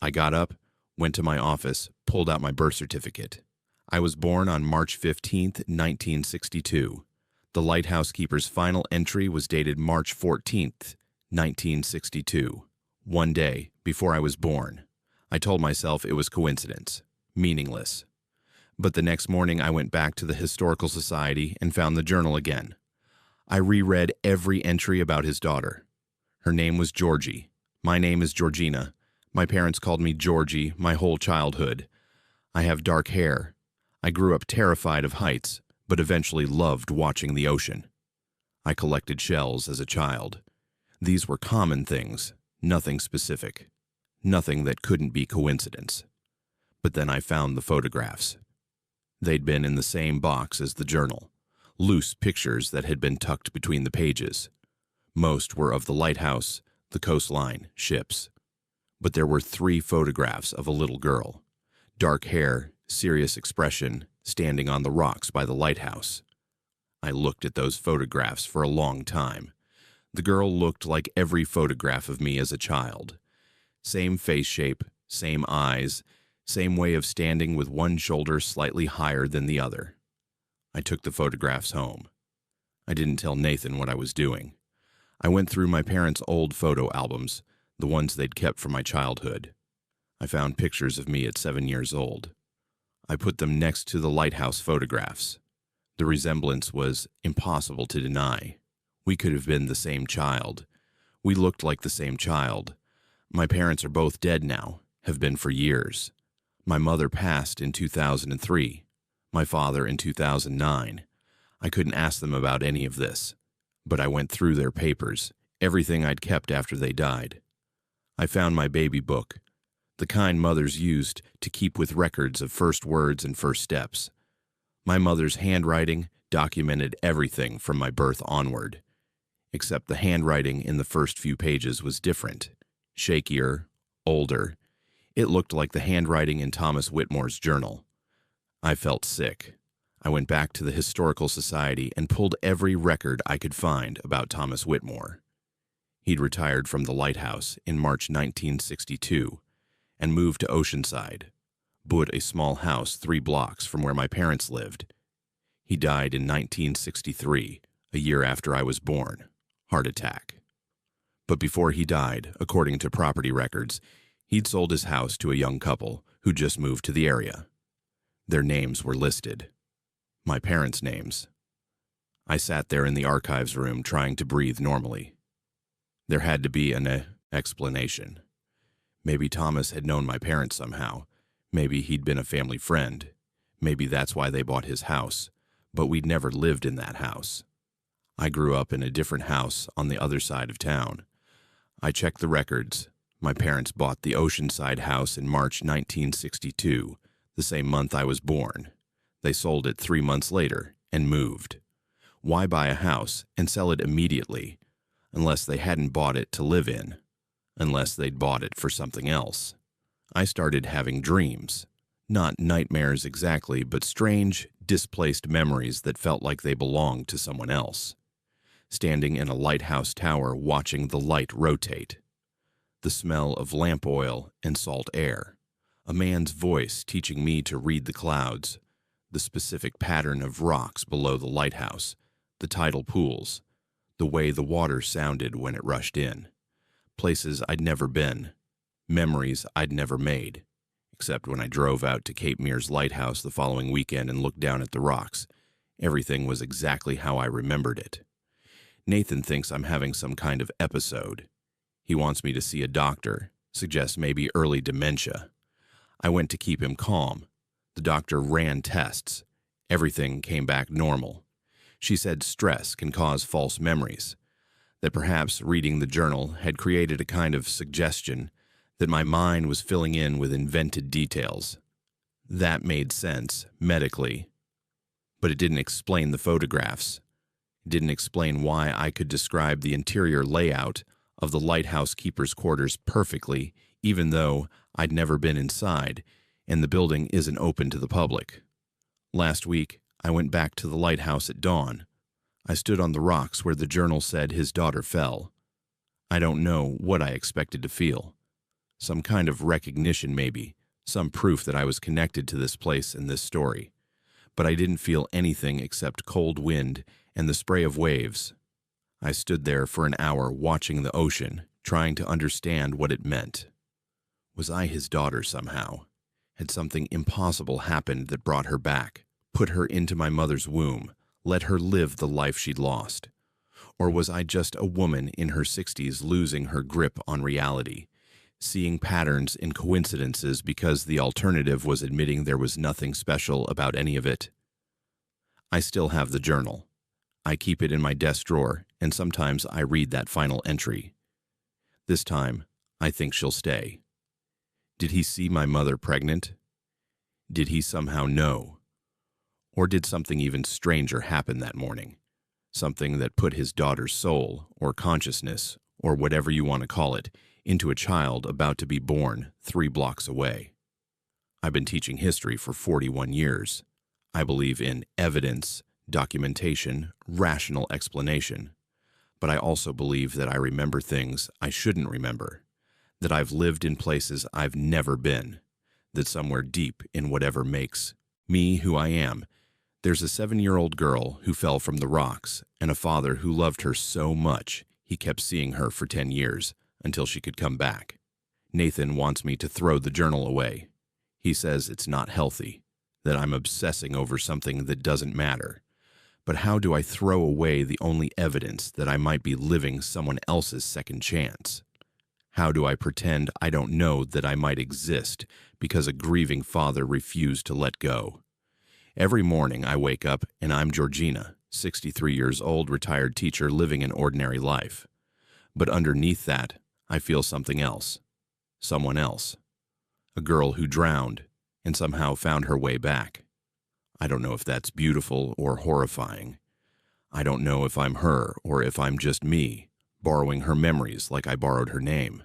I got up, went to my office, pulled out my birth certificate. I was born on March 15th, 1962. The lighthouse keeper's final entry was dated March 14th, 1962. One day before I was born. I told myself it was coincidence, meaningless. But the next morning I went back to the Historical Society and found the journal again. I reread every entry about his daughter. Her name was Georgie. My name is Georgina. My parents called me Georgie my whole childhood. I have dark hair. I grew up terrified of heights, but eventually loved watching the ocean. I collected shells as a child. These were common things, nothing specific, nothing that couldn't be coincidence. But then I found the photographs. They'd been in the same box as the journal, loose pictures that had been tucked between the pages. Most were of the lighthouse, the coastline, ships. But there were 3 photographs of a little girl, dark hair, serious expression, standing on the rocks by the lighthouse. I looked at those photographs for a long time. The girl looked like every photograph of me as a child. Same face shape, same eyes, same way of standing with one shoulder slightly higher than the other. I took the photographs home. I didn't tell Nathan what I was doing. I went through my parents' old photo albums, the ones they'd kept from my childhood. I found pictures of me at 7 years old. I put them next to the lighthouse photographs. The resemblance was impossible to deny. We could have been the same child. We looked like the same child. My parents are both dead now, have been for years. My mother passed in 2003. My father in 2009. I couldn't ask them about any of this, but I went through their papers, everything I'd kept after they died. I found my baby book, the kind mothers used to keep with records of first words and first steps. My mother's handwriting documented everything from my birth onward, except the handwriting in the first few pages was different, shakier, older. It looked like the handwriting in Thomas Whitmore's journal. I felt sick. I went back to the Historical Society and pulled every record I could find about Thomas Whitmore. He'd retired from the Lighthouse in March 1962 and moved to Oceanside, bought a small house 3 blocks from where my parents lived. He died in 1963, a year after I was born, heart attack. But before he died, according to property records, he'd sold his house to a young couple who just moved to the area. Their names were listed. My parents' names. I sat there in the archives room trying to breathe normally. There had to be an explanation. Maybe Thomas had known my parents somehow. Maybe he'd been a family friend. Maybe that's why they bought his house. But we'd never lived in that house. I grew up in a different house on the other side of town. I checked the records. My parents bought the Oceanside house in March 1962, the same month I was born. They sold it 3 months later and moved. Why buy a house and sell it immediately, unless they hadn't bought it to live in, unless they'd bought it for something else? I started having dreams. Not nightmares exactly, but strange, displaced memories that felt like they belonged to someone else. Standing in a lighthouse tower watching the light rotate. The smell of lamp oil and salt air. A man's voice teaching me to read the clouds. The specific pattern of rocks below the lighthouse. The tidal pools. The way the water sounded when it rushed in. Places I'd never been. Memories I'd never made. Except when I drove out to Cape Meares Lighthouse the following weekend and looked down at the rocks. Everything was exactly how I remembered it. Nathan thinks I'm having some kind of episode. He wants me to see a doctor, suggests maybe early dementia. I went to keep him calm. The doctor ran tests. Everything came back normal. She said stress can cause false memories, that perhaps reading the journal had created a kind of suggestion that my mind was filling in with invented details. That made sense, medically, but it didn't explain the photographs. didn't explain why I could describe the interior layout of the lighthouse keeper's quarters perfectly, even though I'd never been inside, and the building isn't open to the public. Last week, I went back to the lighthouse at dawn. I stood on the rocks where the journal said his daughter fell. I don't know what I expected to feel. Some kind of recognition, maybe, some proof that I was connected to this place and this story. But I didn't feel anything except cold wind and the spray of waves. I stood there for an hour watching the ocean, trying to understand what it meant. Was I his daughter somehow? Had something impossible happened that brought her back, put her into my mother's womb, let her live the life she'd lost? Or was I just a woman in her 60s losing her grip on reality, seeing patterns in coincidences because the alternative was admitting there was nothing special about any of it? I still have the journal. I keep it in my desk drawer, and sometimes I read that final entry. This time, I think she'll stay. Did he see my mother pregnant? Did he somehow know? Or did something even stranger happen that morning? Something that put his daughter's soul, or consciousness, or whatever you want to call it, into a child about to be born 3 blocks away. I've been teaching history for 41 years. I believe in evidence, documentation, rational explanation. But I also believe that I remember things I shouldn't remember, that I've lived in places I've never been, that somewhere deep in whatever makes me who I am, there's a 7-year-old girl who fell from the rocks and a father who loved her so much he kept seeing her for 10 years until she could come back. Nathan wants me to throw the journal away. He says it's not healthy, that I'm obsessing over something that doesn't matter. But how do I throw away the only evidence that I might be living someone else's second chance? How do I pretend I don't know that I might exist because a grieving father refused to let go? Every morning I wake up and I'm Georgina, 63 years old, retired teacher living an ordinary life. But underneath that, I feel something else. Someone else. A girl who drowned and somehow found her way back. I don't know if that's beautiful or horrifying. I don't know if I'm her or if I'm just me, borrowing her memories like I borrowed her name.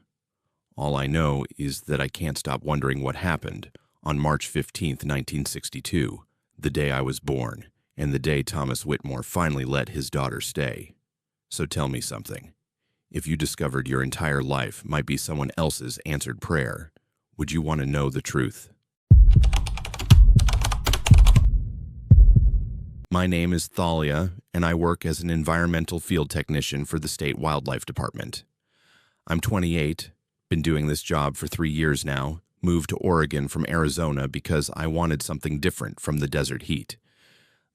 All I know is that I can't stop wondering what happened on March 15th, 1962, the day I was born, and the day Thomas Whitmore finally let his daughter stay. So tell me something. If you discovered your entire life might be someone else's answered prayer, would you want to know the truth? My name is Thalia, and I work as an environmental field technician for the State Wildlife Department. I'm 28, been doing this job for 3 years now, moved to Oregon from Arizona because I wanted something different from the desert heat.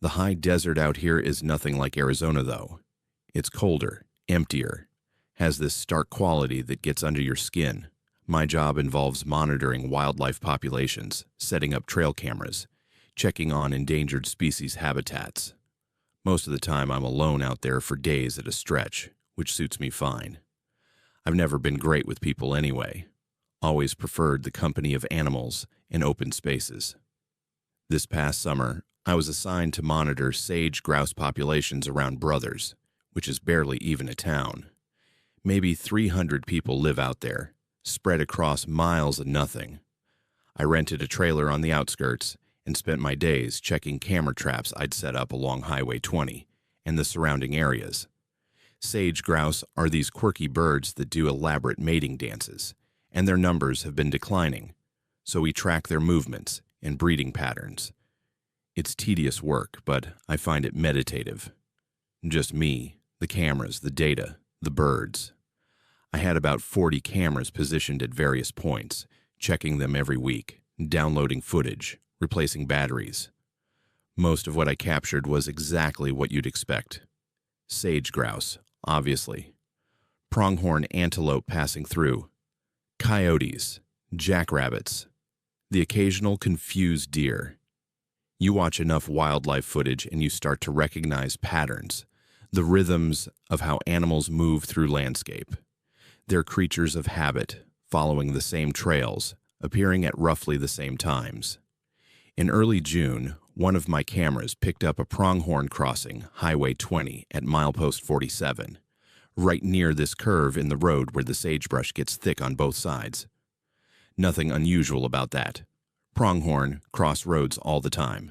The high desert out here is nothing like Arizona, though. It's colder, emptier, has this stark quality that gets under your skin. My job involves monitoring wildlife populations, setting up trail cameras, checking on endangered species habitats. Most of the time I'm alone out there for days at a stretch, which suits me fine. I've never been great with people anyway. Always preferred the company of animals and open spaces. This past summer, I was assigned to monitor sage grouse populations around Brothers, which is barely even a town. Maybe 300 people live out there, spread across miles of nothing. I rented a trailer on the outskirts and spent my days checking camera traps I'd set up along Highway 20 and the surrounding areas. Sage grouse are these quirky birds that do elaborate mating dances, and their numbers have been declining, so we track their movements and breeding patterns. It's tedious work, but I find it meditative. Just me, the cameras, the data, the birds. I had about 40 cameras positioned at various points, checking them every week, downloading footage, replacing batteries. Most of what I captured was exactly what you'd expect. Sage grouse, obviously. Pronghorn antelope passing through. Coyotes, jackrabbits, the occasional confused deer. You watch enough wildlife footage and you start to recognize patterns, the rhythms of how animals move through landscape. They're creatures of habit, following the same trails, appearing at roughly the same times. In early June, One of my cameras picked up a pronghorn crossing Highway 20 at milepost 47, right near this curve in the road where the sagebrush gets thick on both sides. Nothing unusual about that. Pronghorn cross roads all the time.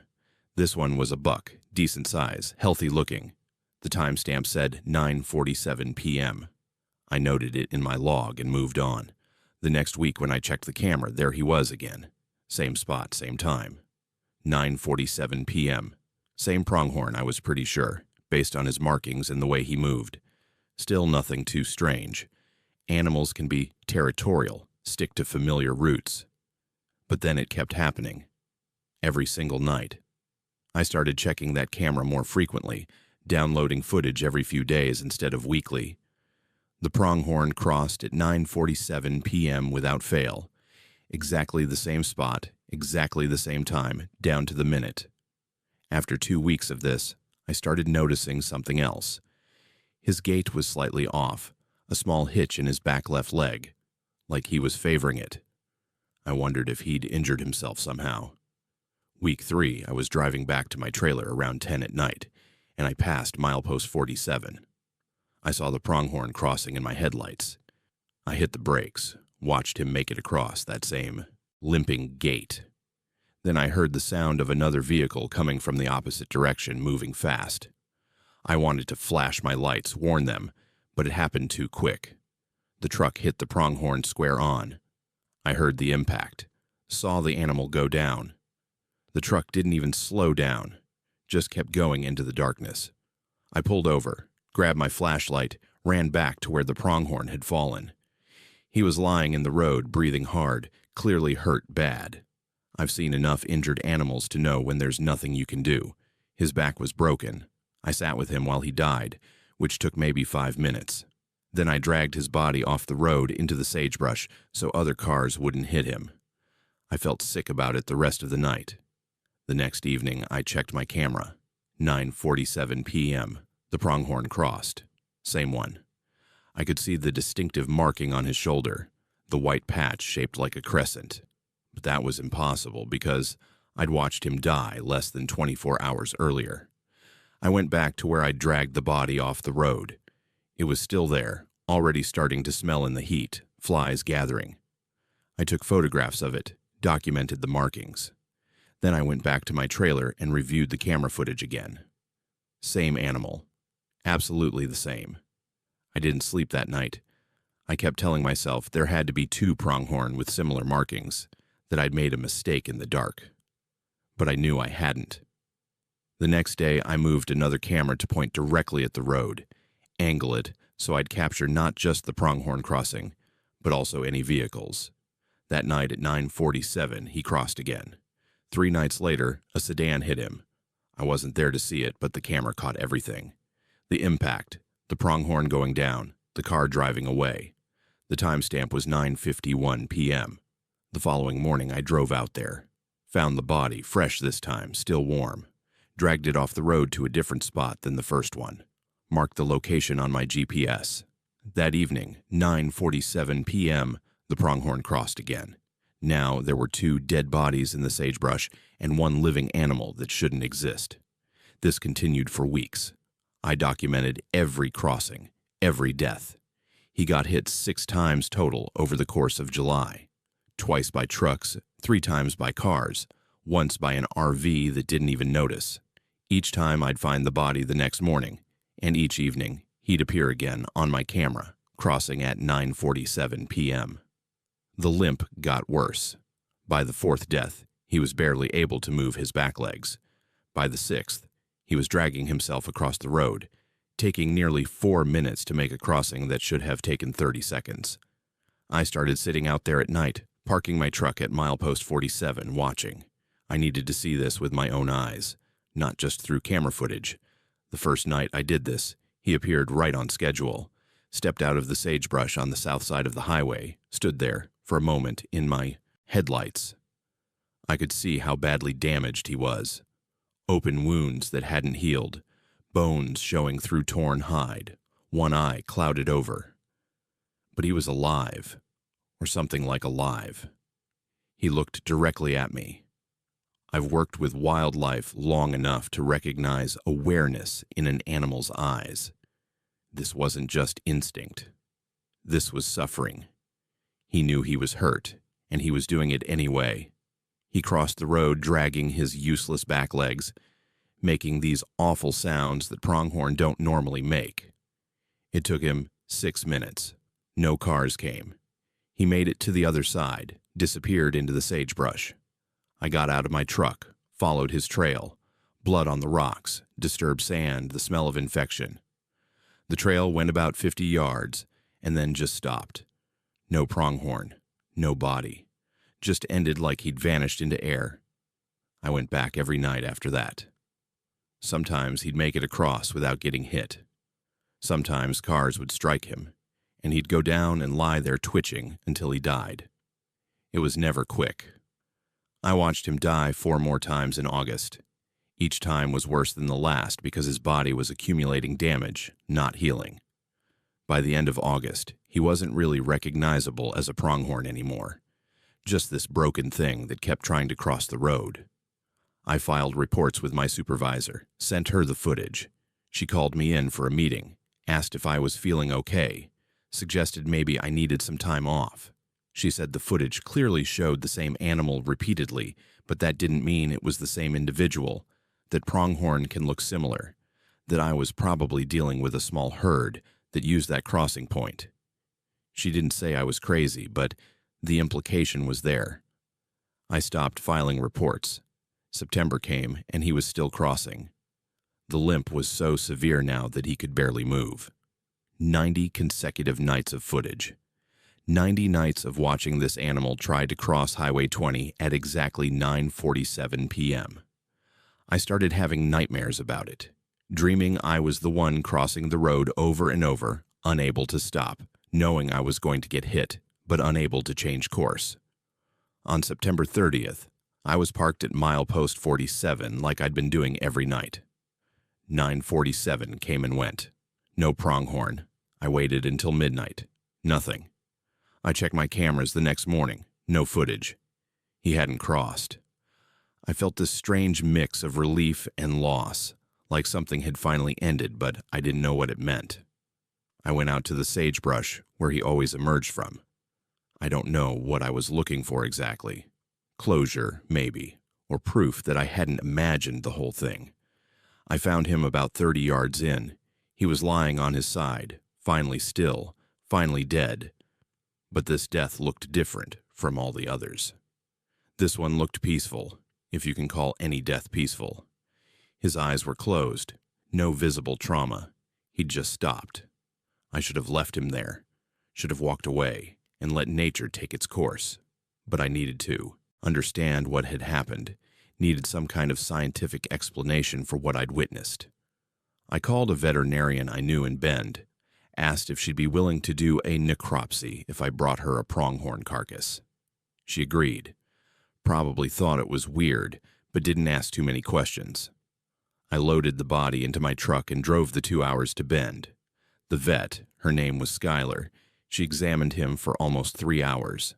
This one was a buck, decent size, healthy looking. The timestamp said 9:47 p.m. I noted it in my log and moved on. The next week when I checked the camera, there he was again. Same spot, same time. 9:47 p.m. Same pronghorn, I was pretty sure, based on his markings and the way he moved. Still nothing too strange. Animals can be territorial, stick to familiar routes. But then it kept happening. Every single night. I started checking that camera more frequently, downloading footage every few days instead of weekly. The pronghorn crossed at 9:47 p.m. without fail. Exactly the same spot, exactly the same time, down to the minute. After 2 weeks of this, I started noticing something else. His gait was slightly off, a small hitch in his back left leg, like he was favoring it. I wondered if he'd injured himself somehow. Week 3, I was driving back to my trailer around 10 at night, and I passed milepost 47. I saw the pronghorn crossing in my headlights. I hit the brakes, watched him make it across that same limping gait. Then I heard the sound of another vehicle coming from the opposite direction, moving fast. I wanted to flash my lights, warn them, but it happened too quick. The truck hit the pronghorn square on. I heard the impact, saw the animal go down. The truck didn't even slow down, just kept going into the darkness. I pulled over, grabbed my flashlight, ran back to where the pronghorn had fallen. He was lying in the road, breathing hard, clearly hurt bad. I've seen enough injured animals to know when there's nothing you can do. His back was broken. I sat with him while he died, which took maybe 5 minutes. Then I dragged his body off the road into the sagebrush so other cars wouldn't hit him. I felt sick about it the rest of the night. The next evening, I checked my camera. 9:47 p.m. The pronghorn crossed. Same one. I could see the distinctive marking on his shoulder, the white patch shaped like a crescent. But that was impossible because I'd watched him die less than 24 hours earlier. I went back to where I'd dragged the body off the road. It was still there, already starting to smell in the heat, flies gathering. I took photographs of it, documented the markings. Then I went back to my trailer and reviewed the camera footage again. Same animal. Absolutely the same. I didn't sleep that night. I kept telling myself there had to be 2 pronghorn with similar markings, that I'd made a mistake in the dark. But I knew I hadn't. The next day, I moved another camera to point directly at the road, angle it so I'd capture not just the pronghorn crossing, but also any vehicles. That night at 9:47, he crossed again. 3 nights later, a sedan hit him. I wasn't there to see it, but the camera caught everything. The impact, the pronghorn going down, the car driving away. The timestamp was 9:51 p.m. The following morning, I drove out there. Found the body, fresh this time, still warm. Dragged it off the road to a different spot than the first one. Marked the location on my GPS. That evening, 9:47 p.m., the pronghorn crossed again. Now there were 2 dead bodies in the sagebrush and 1 living animal that shouldn't exist. This continued for weeks. I documented every crossing, every death. He got hit 6 times total over the course of July. Twice by trucks, 3 times by cars, once by an RV that didn't even notice. Each time I'd find the body the next morning, and each evening he'd appear again on my camera, crossing at 9:47 p.m. The limp got worse. By the 4th death, he was barely able to move his back legs. By the 6th, he was dragging himself across the road, taking nearly 4 minutes to make a crossing that should have taken 30 seconds. I started sitting out there at night, parking my truck at milepost 47, watching. I needed to see this with my own eyes, not just through camera footage. The first night I did this, he appeared right on schedule, stepped out of the sagebrush on the south side of the highway, stood there for a moment in my headlights. I could see how badly damaged he was. Open wounds that hadn't healed, bones showing through torn hide, one eye clouded over. But he was alive, or something like alive. He looked directly at me. I've worked with wildlife long enough to recognize awareness in an animal's eyes. This wasn't just instinct. This was suffering. He knew he was hurt, and he was doing it anyway. He crossed the road dragging his useless back legs, making these awful sounds that pronghorn don't normally make. It took him 6 minutes. No cars came. He made it to the other side, disappeared into the sagebrush. I got out of my truck, followed his trail. Blood on the rocks, disturbed sand, the smell of infection. The trail went about 50 yards, and then just stopped. No pronghorn, no body. Just ended like he'd vanished into air. I went back every night after that. Sometimes he'd make it across without getting hit. Sometimes cars would strike him, and he'd go down and lie there twitching until he died. It was never quick. I watched him die 4 more times in August. Each time was worse than the last because his body was accumulating damage, not healing. By the end of August, he wasn't really recognizable as a pronghorn anymore. Just this broken thing that kept trying to cross the road. I filed reports with my supervisor, sent her the footage. She called me in for a meeting, asked if I was feeling okay, suggested maybe I needed some time off. She said the footage clearly showed the same animal repeatedly, but that didn't mean it was the same individual, that pronghorn can look similar, that I was probably dealing with a small herd that used that crossing point. She didn't say I was crazy, but the implication was there. I stopped filing reports. September came, and he was still crossing. The limp was so severe now that he could barely move. 90 consecutive nights of footage. 90 nights of watching this animal try to cross Highway 20 at exactly 9:47 p.m. I started having nightmares about it, dreaming I was the one crossing the road over and over, unable to stop, knowing I was going to get hit, but unable to change course. On September 30th, I was parked at milepost 47 like I'd been doing every night. 9:47 came and went. No pronghorn. I waited until midnight. Nothing. I checked my cameras the next morning. No footage. He hadn't crossed. I felt this strange mix of relief and loss, like something had finally ended, but I didn't know what it meant. I went out to the sagebrush, where he always emerged from. I don't know what I was looking for exactly. Closure, maybe, or proof that I hadn't imagined the whole thing. I found him about 30 yards in. He was lying on his side, finally still, finally dead. But this death looked different from all the others. This one looked peaceful, if you can call any death peaceful. His eyes were closed, no visible trauma. He'd just stopped. I should have left him there, should have walked away, and let nature take its course. But I needed to understand what had happened, needed some kind of scientific explanation for what I'd witnessed. I called a veterinarian I knew in Bend, asked if she'd be willing to do a necropsy if I brought her a pronghorn carcass. She agreed. Probably thought it was weird, but didn't ask too many questions. I loaded the body into my truck and drove the 2 hours to Bend. The vet, her name was Skylar, she examined him for almost 3 hours.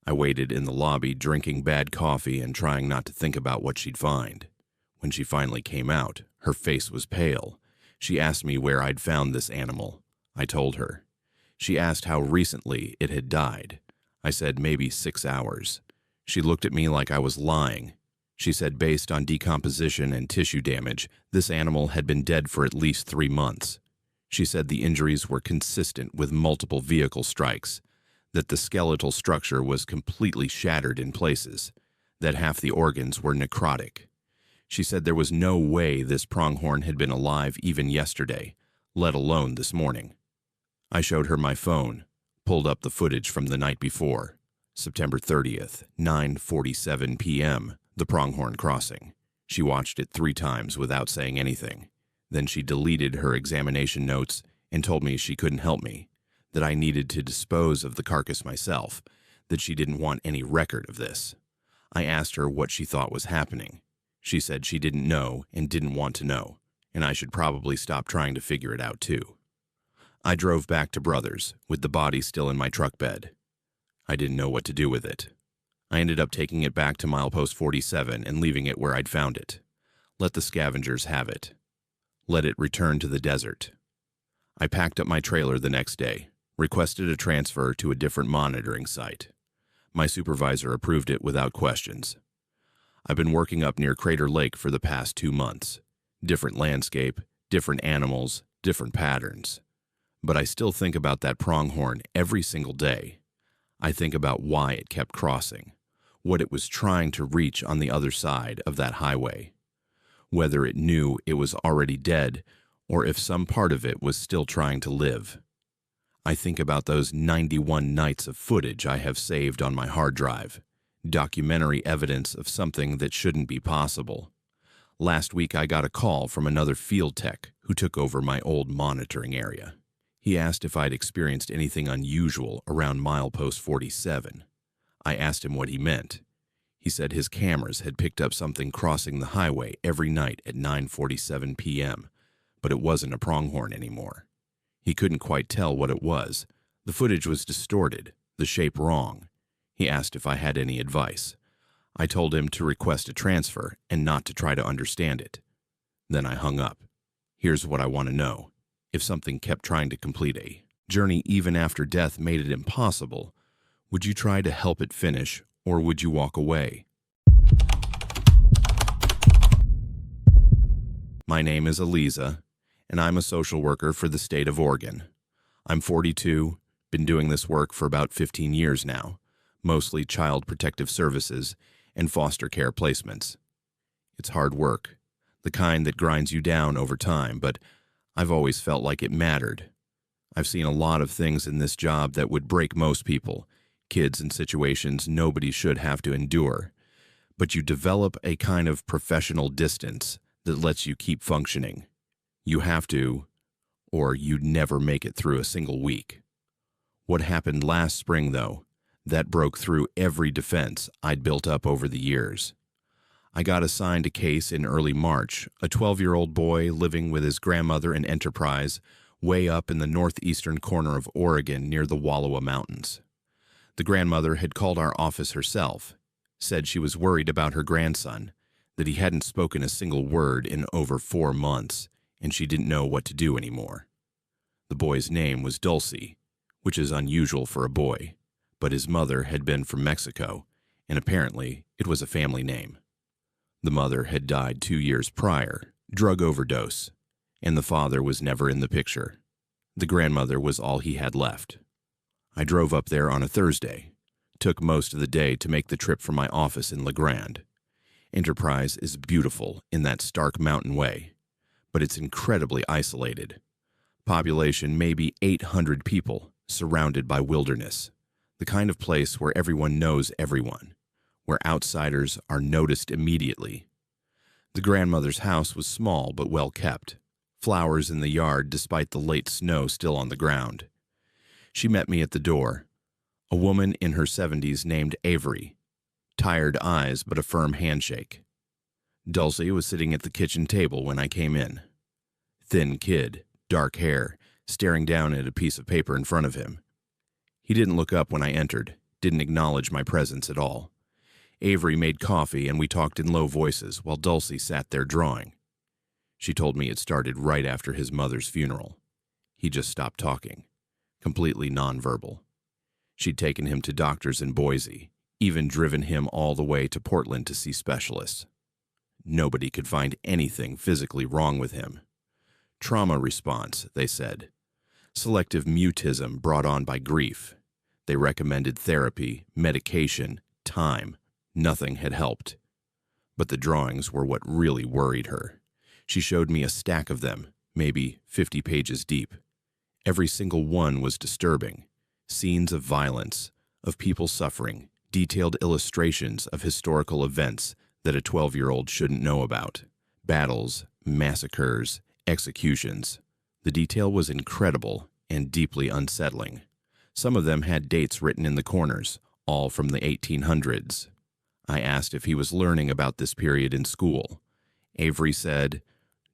I waited in the lobby drinking bad coffee and trying not to think about what she'd find. When she finally came out, her face was pale. She asked me where I'd found this animal. I told her. She asked how recently it had died. I said maybe 6 hours. She looked at me like I was lying. She said based on decomposition and tissue damage, this animal had been dead for at least 3 months. She said the injuries were consistent with multiple vehicle strikes, that the skeletal structure was completely shattered in places, that half the organs were necrotic. She said there was no way this pronghorn had been alive even yesterday, let alone this morning. I showed her my phone, pulled up the footage from the night before, September 30th, 9:47 p.m., the pronghorn crossing. She watched it 3 times without saying anything. Then she deleted her examination notes and told me she couldn't help me, that I needed to dispose of the carcass myself, that she didn't want any record of this. I asked her what she thought was happening. She said she didn't know and didn't want to know, and I should probably stop trying to figure it out too. I drove back to Brothers, with the body still in my truck bed. I didn't know what to do with it. I ended up taking it back to milepost 47 and leaving it where I'd found it. Let the scavengers have it. Let it return to the desert. I packed up my trailer the next day, requested a transfer to a different monitoring site. My supervisor approved it without questions. I've been working up near Crater Lake for the past 2 months. Different landscape, different animals, different patterns. But I still think about that pronghorn every single day. I think about why it kept crossing, what it was trying to reach on the other side of that highway. Whether it knew it was already dead or if some part of it was still trying to live. I think about those 91 nights of footage I have saved on my hard drive, documentary evidence of something that shouldn't be possible. Last week I got a call from another field tech who took over my old monitoring area. He asked if I'd experienced anything unusual around milepost 47. I asked him what he meant. He said his cameras had picked up something crossing the highway every night at 9:47 p.m., but it wasn't a pronghorn anymore. He couldn't quite tell what it was. The footage was distorted, the shape wrong. He asked if I had any advice. I told him to request a transfer and not to try to understand it. Then I hung up. Here's what I want to know. If something kept trying to complete a journey even after death made it impossible, would you try to help it finish, or would you walk away? My name is Eliza, and I'm a social worker for the state of Oregon. I'm 42, been doing this work for about 15 years now, mostly child protective services and foster care placements. It's hard work, the kind that grinds you down over time, but I've always felt like it mattered. I've seen a lot of things in this job that would break most people, kids in situations nobody should have to endure. But you develop a kind of professional distance that lets you keep functioning. You have to, or you'd never make it through a single week. What happened last spring, though, that broke through every defense I'd built up over the years. I got assigned a case in early March, a 12-year-old boy living with his grandmother in Enterprise, way up in the northeastern corner of Oregon near the Wallowa Mountains. The grandmother had called our office herself, said she was worried about her grandson, that he hadn't spoken a single word in over 4 months, and she didn't know what to do anymore. The boy's name was Dulcie, which is unusual for a boy, but his mother had been from Mexico, and apparently it was a family name. The mother had died 2 years prior, drug overdose, and the father was never in the picture. The grandmother was all he had left. I drove up there on a Thursday, took most of the day to make the trip from my office in La Grande. Enterprise is beautiful in that stark mountain way, but it's incredibly isolated. Population maybe 800 people, surrounded by wilderness, the kind of place where everyone knows everyone, where outsiders are noticed immediately. The grandmother's house was small but well kept, flowers in the yard despite the late snow still on the ground. She met me at the door, a woman in her 70s named Avery, tired eyes but a firm handshake. Dulcie was sitting at the kitchen table when I came in. Thin kid, dark hair, staring down at a piece of paper in front of him. He didn't look up when I entered, didn't acknowledge my presence at all. Avery made coffee and we talked in low voices while Dulcie sat there drawing. She told me it started right after his mother's funeral. He just stopped talking, completely nonverbal. She'd taken him to doctors in Boise, even driven him all the way to Portland to see specialists. Nobody could find anything physically wrong with him. Trauma response, they said. Selective mutism brought on by grief. They recommended therapy, medication, time. Nothing had helped. But the drawings were what really worried her. She showed me a stack of them, maybe 50 pages deep. Every single one was disturbing. Scenes of violence, of people suffering, detailed illustrations of historical events that a 12-year-old shouldn't know about. Battles, massacres, executions. The detail was incredible and deeply unsettling. Some of them had dates written in the corners, all from the 1800s. I asked if he was learning about this period in school. Avery said,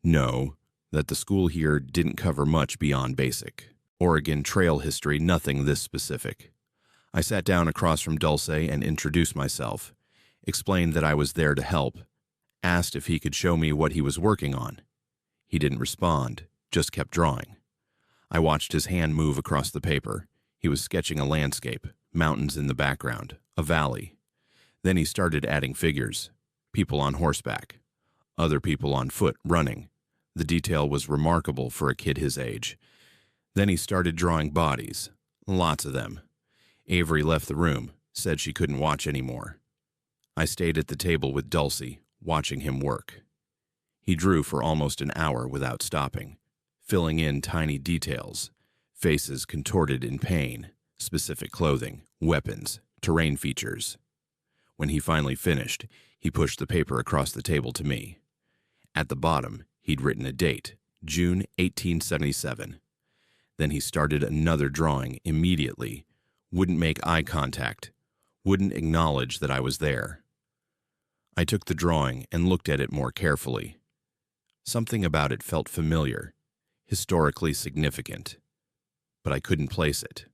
no, that the school here didn't cover much beyond basic. Oregon Trail history, nothing this specific. I sat down across from Dulce and introduced myself, explained that I was there to help, asked if he could show me what he was working on. He didn't respond, just kept drawing. I watched his hand move across the paper. He was sketching a landscape, mountains in the background, a valley. Then he started adding figures, people on horseback, other people on foot running. The detail was remarkable for a kid his age. Then he started drawing bodies, lots of them. Avery left the room, said she couldn't watch anymore. I stayed at the table with Dulce, watching him work. He drew for almost an hour without stopping, filling in tiny details, faces contorted in pain, specific clothing, weapons, terrain features. When he finally finished, he pushed the paper across the table to me. At the bottom, he'd written a date, June 1877. Then he started another drawing immediately, wouldn't make eye contact, wouldn't acknowledge that I was there. I took the drawing and looked at it more carefully. Something about it felt familiar, historically significant, but I couldn't place it.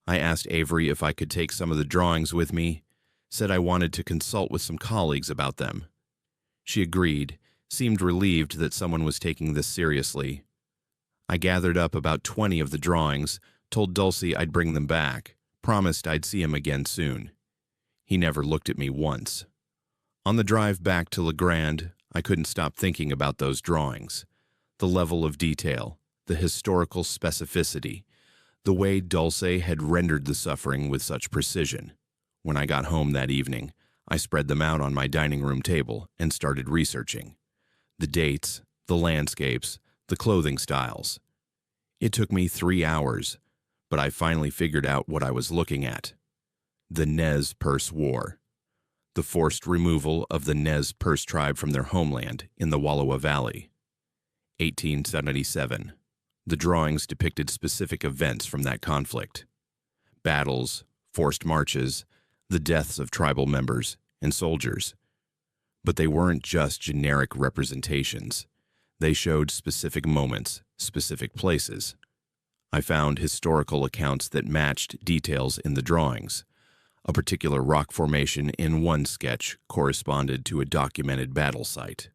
I asked Avery if I could take some of the drawings with me, said I wanted to consult with some colleagues about them. She agreed, seemed relieved that someone was taking this seriously. I gathered up about 20 of the drawings, told Dulce I'd bring them back, promised I'd see him again soon. He never looked at me once. On the drive back to La Grande, I couldn't stop thinking about those drawings. The level of detail, the historical specificity, the way Dulce had rendered the suffering with such precision. When I got home that evening, I spread them out on my dining room table and started researching. The dates, the landscapes, the clothing styles. It took me 3 hours, but I finally figured out what I was looking at. The Nez Perce War. The forced removal of the Nez Perce tribe from their homeland in the Wallowa Valley. 1877. The drawings depicted specific events from that conflict. Battles, forced marches, the deaths of tribal members and soldiers. But they weren't just generic representations. They showed specific moments, specific places. I found historical accounts that matched details in the drawings. A particular rock formation in one sketch corresponded to a documented battle site.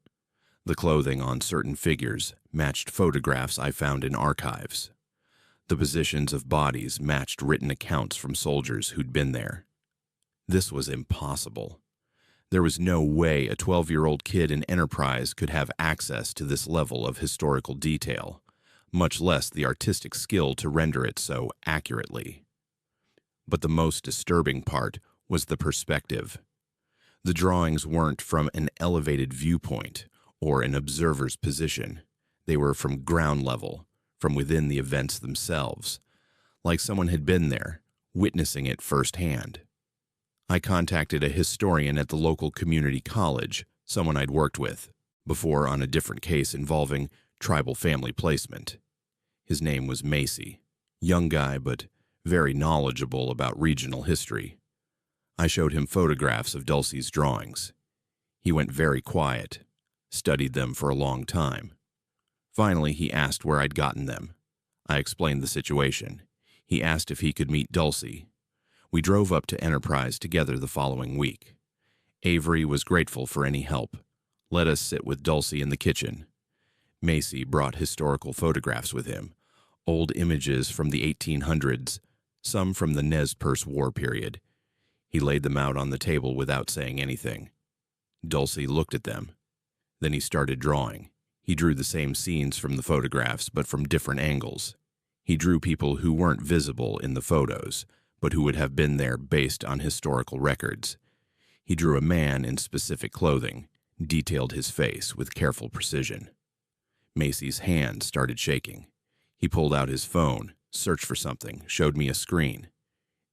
The clothing on certain figures matched photographs I found in archives. The positions of bodies matched written accounts from soldiers who'd been there. This was impossible. There was no way a 12-year-old kid in Enterprise could have access to this level of historical detail, much less the artistic skill to render it so accurately. But the most disturbing part was the perspective. The drawings weren't from an elevated viewpoint or an observer's position. They were from ground level, from within the events themselves, like someone had been there, witnessing it firsthand. I contacted a historian at the local community college, someone I'd worked with, before on a different case involving tribal family placement. His name was Macy, young guy but very knowledgeable about regional history. I showed him photographs of Dulce's drawings. He went very quiet, studied them for a long time. Finally, he asked where I'd gotten them. I explained the situation. He asked if he could meet Dulce. We drove up to Enterprise together the following week. Avery was grateful for any help. Let us sit with Dulce in the kitchen. Macy brought historical photographs with him, old images from the 1800s, some from the Nez Perce War period. He laid them out on the table without saying anything. Dulce looked at them. Then he started drawing. He drew the same scenes from the photographs, but from different angles. He drew people who weren't visible in the photos, but who would have been there based on historical records. He drew a man in specific clothing, detailed his face with careful precision. Macy's hand started shaking. He pulled out his phone, searched for something, showed me a screen.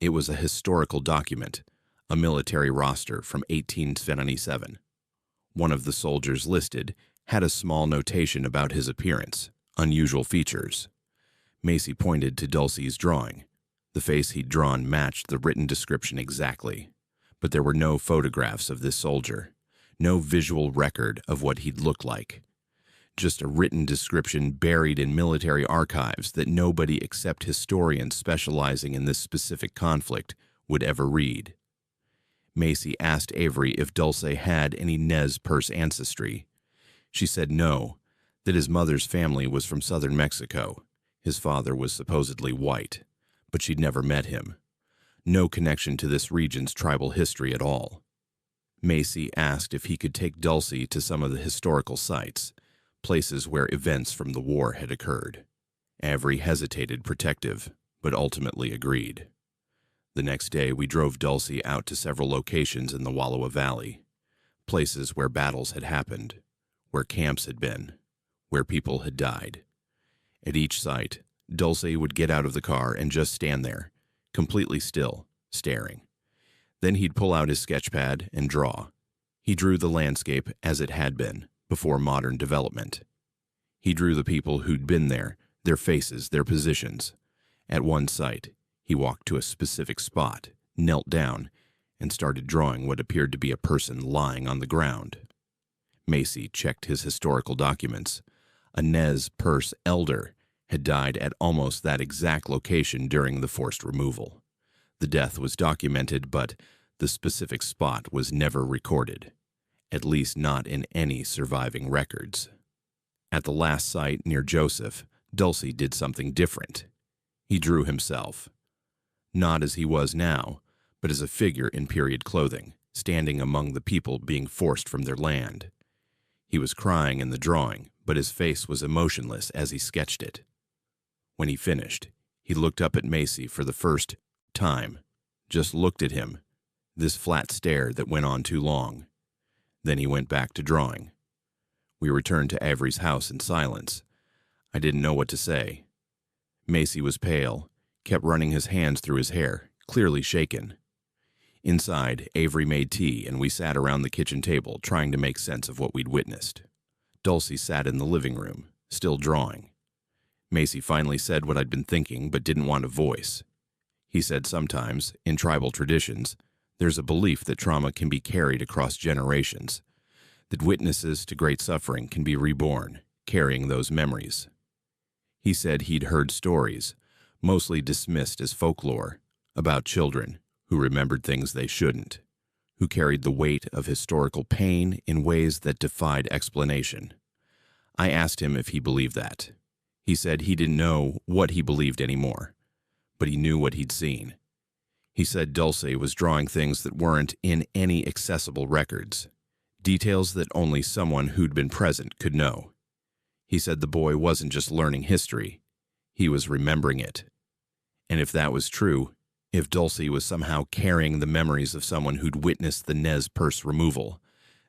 It was a historical document, a military roster from 1877. One of the soldiers listed had a small notation about his appearance, unusual features. Macy pointed to Dulce's drawing. The face he'd drawn matched the written description exactly, but there were no photographs of this soldier, no visual record of what he'd looked like. just a written description buried in military archives that nobody except historians specializing in this specific conflict would ever read. Macy asked Avery if Dulce had any Nez Perce ancestry. She said no, that his mother's family was from southern Mexico. His father was supposedly white, but she'd never met him. No connection to this region's tribal history at all. Macy asked if he could take Dulce to some of the historical sites, places where events from the war had occurred. Avery hesitated, protective, but ultimately agreed. The next day, we drove Dulce out to several locations in the Wallowa Valley, places where battles had happened, where camps had been, where people had died. At each site, Dulce would get out of the car and just stand there, completely still, staring. Then he'd pull out his sketch pad and draw. He drew the landscape as it had been, before modern development. He drew the people who'd been there, their faces, their positions. At one site, he walked to a specific spot, knelt down, and started drawing what appeared to be a person lying on the ground. Macy checked his historical documents. A Nez Perce elder had died at almost that exact location during the forced removal. The death was documented, but the specific spot was never recorded, at least not in any surviving records. At the last site near Joseph, Dulce did something different. He drew himself. Not as he was now, but as a figure in period clothing, standing among the people being forced from their land. He was crying in the drawing, but his face was emotionless as he sketched it. When he finished, he looked up at Macy for the first time, just looked at him, this flat stare that went on too long. Then he went back to drawing. We returned to Avery's house in silence. I didn't know what to say. Macy was pale, kept running his hands through his hair, clearly shaken. Inside, Avery made tea and we sat around the kitchen table trying to make sense of what we'd witnessed. Dulce sat in the living room, still drawing. Macy finally said what I'd been thinking but didn't want to voice. He said sometimes, in tribal traditions, there's a belief that trauma can be carried across generations, that witnesses to great suffering can be reborn, carrying those memories. He said he'd heard stories, mostly dismissed as folklore, about children who remembered things they shouldn't, who carried the weight of historical pain in ways that defied explanation. I asked him if he believed that. He said he didn't know what he believed anymore, but he knew what he'd seen. He said Dulce was drawing things that weren't in any accessible records, details that only someone who'd been present could know. He said the boy wasn't just learning history, he was remembering it. And if that was true, if Dulce was somehow carrying the memories of someone who'd witnessed the Nez Perce removal,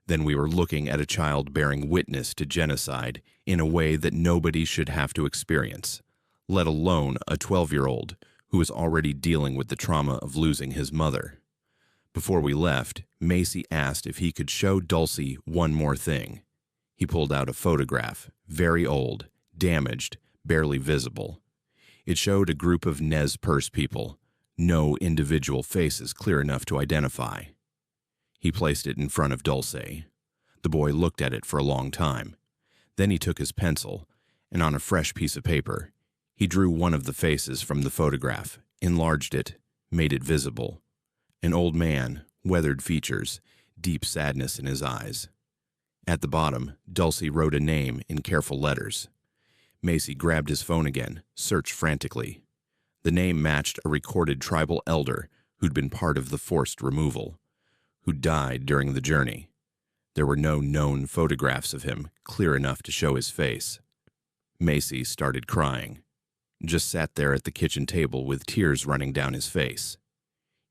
then we were looking at a child bearing witness to genocide in a way that nobody should have to experience, let alone a 12-year-old who was already dealing with the trauma of losing his mother. Before we left, Macy asked if he could show Dulce one more thing. He pulled out a photograph, very old, damaged, barely visible. It showed a group of Nez Perce people, no individual faces clear enough to identify. He placed it in front of Dulce. The boy looked at it for a long time. Then he took his pencil, and on a fresh piece of paper, he drew one of the faces from the photograph, enlarged it, made it visible. An old man, weathered features, deep sadness in his eyes. At the bottom, Dulce wrote a name in careful letters. Macy grabbed his phone again, searched frantically. The name matched a recorded tribal elder who'd been part of the forced removal, who died during the journey. There were no known photographs of him clear enough to show his face. Macy started crying, just sat there at the kitchen table with tears running down his face.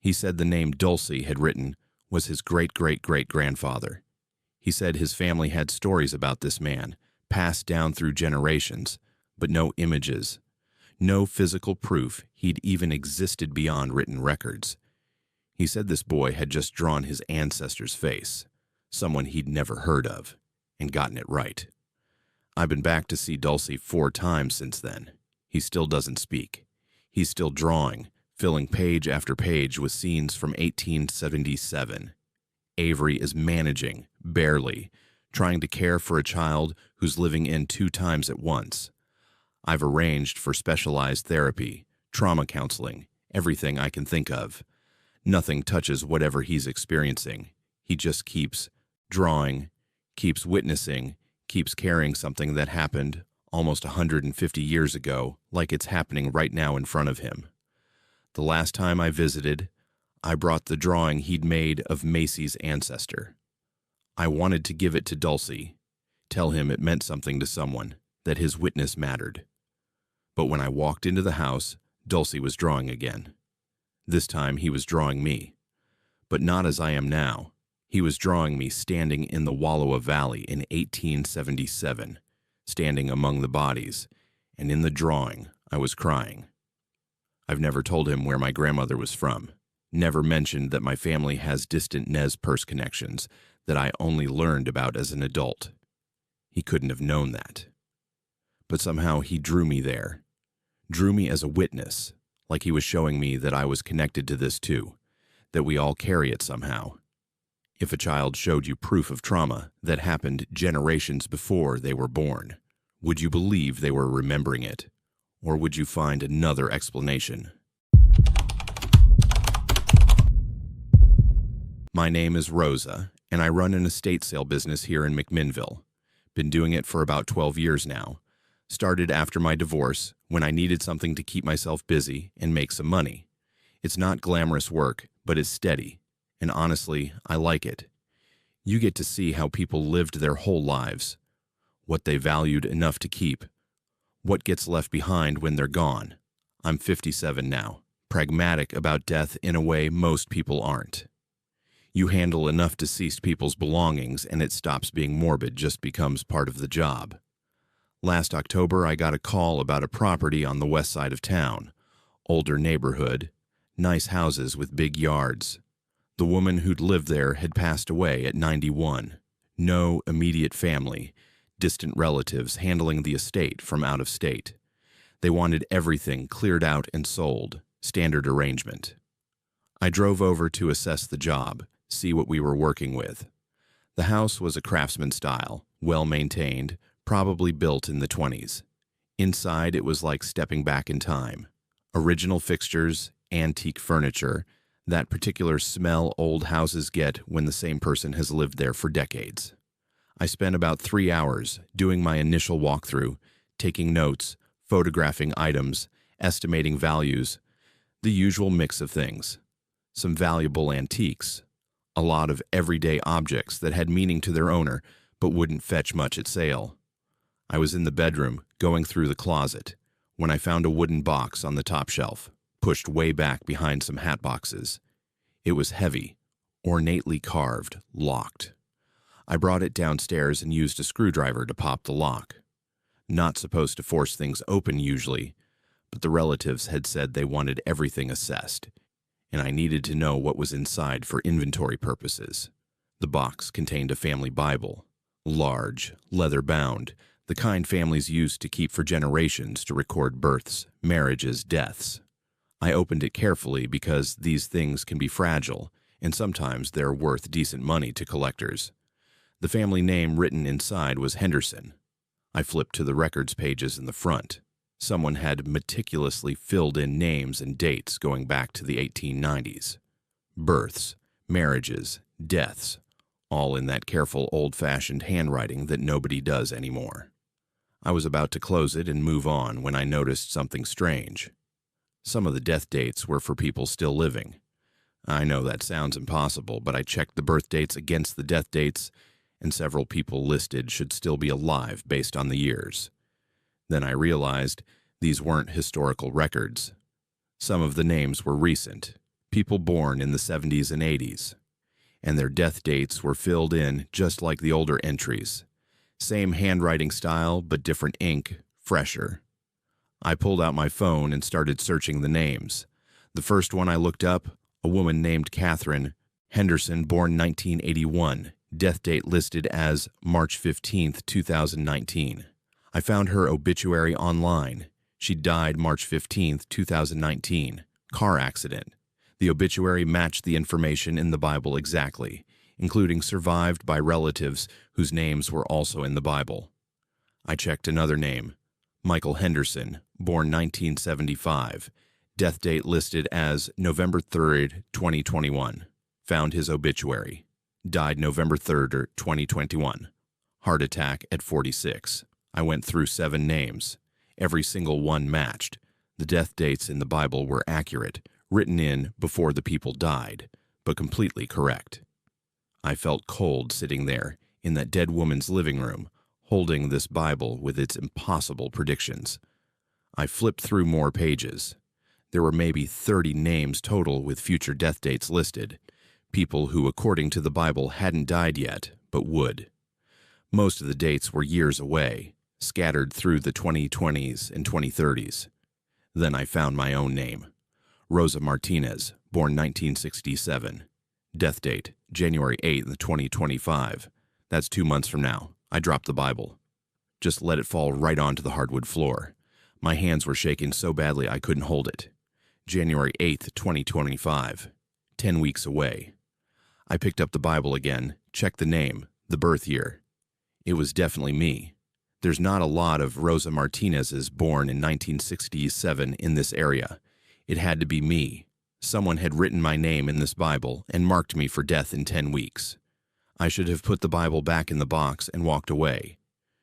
He said the name Dulce had written was his great-great-great-grandfather. He said his family had stories about this man, passed down through generations, but no images, no physical proof he'd even existed beyond written records. He said this boy had just drawn his ancestor's face, someone he'd never heard of, and gotten it right. I've been back to see Dulce 4 times since then. He still doesn't speak. He's still drawing, filling page after page with scenes from 1877. Avery is managing, barely, trying to care for a child who's living in 2 times at once. I've arranged for specialized therapy, trauma counseling, everything I can think of. Nothing touches whatever he's experiencing. He just keeps drawing, keeps witnessing, keeps carrying something that happened almost 150 years ago, like it's happening right now in front of him. The last time I visited, I brought the drawing he'd made of Macy's ancestor. I wanted to give it to Dulcie, tell him it meant something to someone, that his witness mattered. But when I walked into the house, Dulcie was drawing again. This time he was drawing me, but not as I am now. He was drawing me standing in the Wallowa Valley in 1877, standing among the bodies, and in the drawing I was crying. I've never told him where my grandmother was from, never mentioned that my family has distant Nez Perce connections that I only learned about as an adult. He couldn't have known that. But somehow he drew me there, drew me as a witness, like he was showing me that I was connected to this too, that we all carry it somehow. If a child showed you proof of trauma that happened generations before they were born, would you believe they were remembering it, or would you find another explanation? My name is Rosa, and I run an estate sale business here in McMinnville. Been doing it for about 12 years now. Started after my divorce, when I needed something to keep myself busy and make some money. It's not glamorous work, but it's steady. And honestly, I like it. You get to see how people lived their whole lives, what they valued enough to keep, what gets left behind when they're gone. I'm 57 now, pragmatic about death in a way most people aren't. You handle enough deceased people's belongings and it stops being morbid, just becomes part of the job. Last October, I got a call about a property on the west side of town. Older neighborhood, nice houses with big yards. The woman who'd lived there had passed away at 91. No immediate family, distant relatives handling the estate from out of state. They wanted everything cleared out and sold, standard arrangement. I drove over to assess the job, see what we were working with. The house was a craftsman style, well-maintained, probably built in the 20s. Inside, it was like stepping back in time. Original fixtures, antique furniture, that particular smell old houses get when the same person has lived there for decades. I spent about 3 hours doing my initial walkthrough, taking notes, photographing items, estimating values, the usual mix of things. Some valuable antiques, a lot of everyday objects that had meaning to their owner but wouldn't fetch much at sale. I was in the bedroom, going through the closet, when I found a wooden box on the top shelf, pushed way back behind some hat boxes. It was heavy, ornately carved, locked. I brought it downstairs and used a screwdriver to pop the lock. Not supposed to force things open usually, but the relatives had said they wanted everything assessed, and I needed to know what was inside for inventory purposes. The box contained a family Bible, large, leather-bound, the kind families used to keep for generations to record births, marriages, deaths. I opened it carefully because these things can be fragile, and sometimes they're worth decent money to collectors. The family name written inside was Henderson. I flipped to the records pages in the front. Someone had meticulously filled in names and dates going back to the 1890s. Births, marriages, deaths, all in that careful old-fashioned handwriting that nobody does anymore. I was about to close it and move on when I noticed something strange. Some of the death dates were for people still living. I know that sounds impossible, but I checked the birth dates against the death dates, and several people listed should still be alive based on the years. Then I realized these weren't historical records. Some of the names were recent, people born in the 70s and 80s, and their death dates were filled in just like the older entries. Same handwriting style, but different ink, fresher. I pulled out my phone and started searching the names. The first one I looked up, a woman named Catherine Henderson, born 1981, death date listed as March 15, 2019. I found her obituary online. She died March 15, 2019. Car accident. The obituary matched the information in the Bible exactly. including survived by relatives whose names were also in the Bible. I checked another name, Michael Henderson, born 1975, death date listed as November 3rd, 2021. Found his obituary. Died November 3rd, 2021. Heart attack at 46. I went through 7 names. Every single one matched. The death dates in the Bible were accurate, written in before the people died, but completely correct. I felt cold sitting there in that dead woman's living room, holding this Bible with its impossible predictions. I flipped through more pages. There were maybe 30 names total with future death dates listed, people who, according to the Bible, hadn't died yet, but would. Most of the dates were years away, scattered through the 2020s and 2030s. Then I found my own name. Rosa Martinez, born 1967. Death date, January 8th, 2025. That's 2 months from now. I dropped the Bible. Just let it fall right onto the hardwood floor. My hands were shaking so badly I couldn't hold it. January 8th, 2025. 10 weeks away. I picked up the Bible again, checked the name, the birth year. It was definitely me. There's not a lot of Rosa Martinez's born in 1967 in this area. It had to be me. Someone had written my name in this Bible and marked me for death in 10 weeks. I should have put the Bible back in the box and walked away.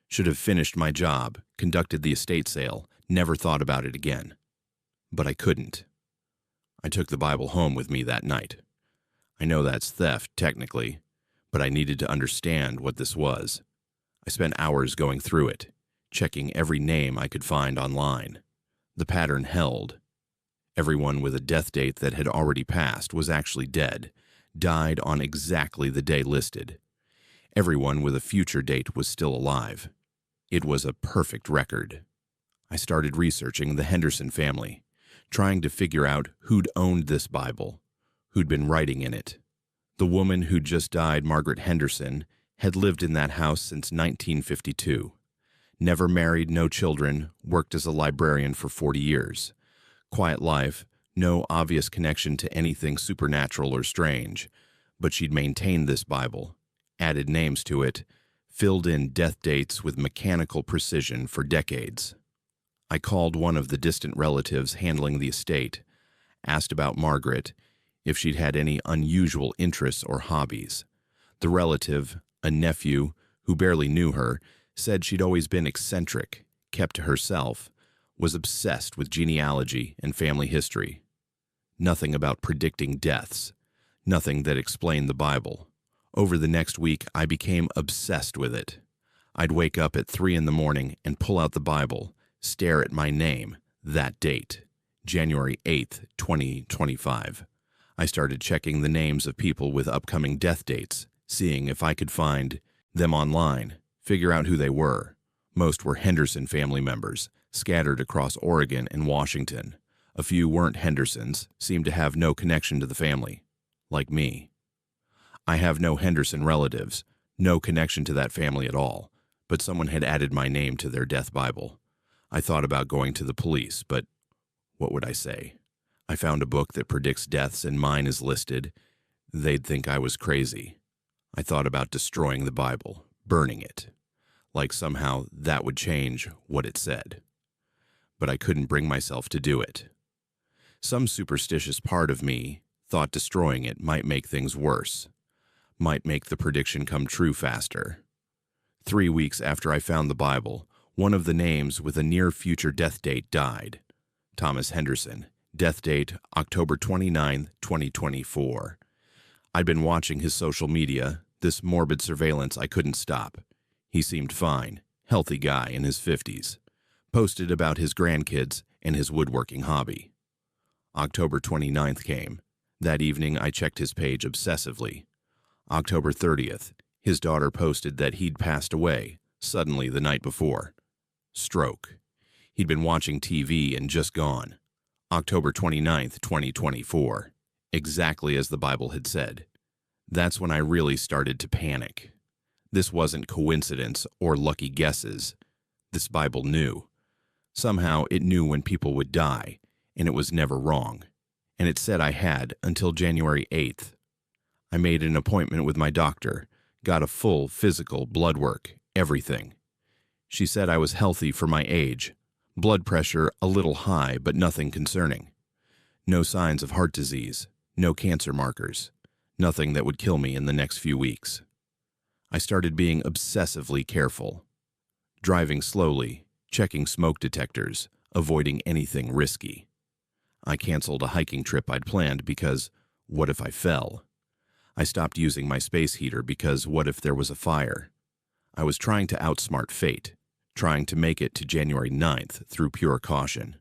Should have finished my job, conducted the estate sale, never thought about it again. But I couldn't. I took the Bible home with me that night. I know that's theft, technically, but I needed to understand what this was. I spent hours going through it, checking every name I could find online. The pattern held. Everyone with a death date that had already passed was actually dead, died on exactly the day listed. Everyone with a future date was still alive. It was a perfect record. I started researching the Henderson family, trying to figure out who'd owned this Bible, who'd been writing in it. The woman who'd just died, Margaret Henderson, had lived in that house since 1952. Never married, no children, worked as a librarian for 40 years. Quiet life, no obvious connection to anything supernatural or strange, but she'd maintained this Bible, added names to it, filled in death dates with mechanical precision for decades. I called one of the distant relatives handling the estate, asked about Margaret, if she'd had any unusual interests or hobbies. The relative, a nephew who barely knew her, said she'd always been eccentric, kept to herself, was obsessed with genealogy and family history. Nothing about predicting deaths, nothing that explained the Bible. Over the next week, I became obsessed with it. I'd wake up at 3 a.m. and pull out the Bible, stare at my name, that date, January 8th, 2025. I started checking the names of people with upcoming death dates, seeing if I could find them online, figure out who they were. Most were Henderson family members, scattered across Oregon and Washington. A few weren't Hendersons, seemed to have no connection to the family, like me. I have no Henderson relatives, no connection to that family at all, but someone had added my name to their death Bible. I thought about going to the police, but what would I say? I found a book that predicts deaths and mine is listed. They'd think I was crazy. I thought about destroying the Bible, burning it, like somehow that would change what it said. But I couldn't bring myself to do it. Some superstitious part of me thought destroying it might make things worse, might make the prediction come true faster. 3 weeks after I found the Bible, one of the names with a near-future death date died. Thomas Henderson, death date October 29, 2024. I'd been watching his social media, this morbid surveillance I couldn't stop. He seemed fine, healthy guy in his 50s. Posted about his grandkids and his woodworking hobby. October 29th came. That evening I checked his page obsessively. October 30th, his daughter posted that he'd passed away, suddenly the night before. Stroke. He'd been watching TV and just gone. October 29th, 2024. Exactly as the Bible had said. That's when I really started to panic. This wasn't coincidence or lucky guesses. This Bible knew. Somehow it knew when people would die, and it was never wrong. And it said I had until January 8th. I made an appointment with my doctor, got a full physical, blood work, everything. She said I was healthy for my age, blood pressure a little high but nothing concerning. No signs of heart disease, no cancer markers, nothing that would kill me in the next few weeks. I started being obsessively careful, driving slowly, checking smoke detectors, avoiding anything risky. I canceled a hiking trip I'd planned because what if I fell? I stopped using my space heater because what if there was a fire? I was trying to outsmart fate, trying to make it to January 9th through pure caution.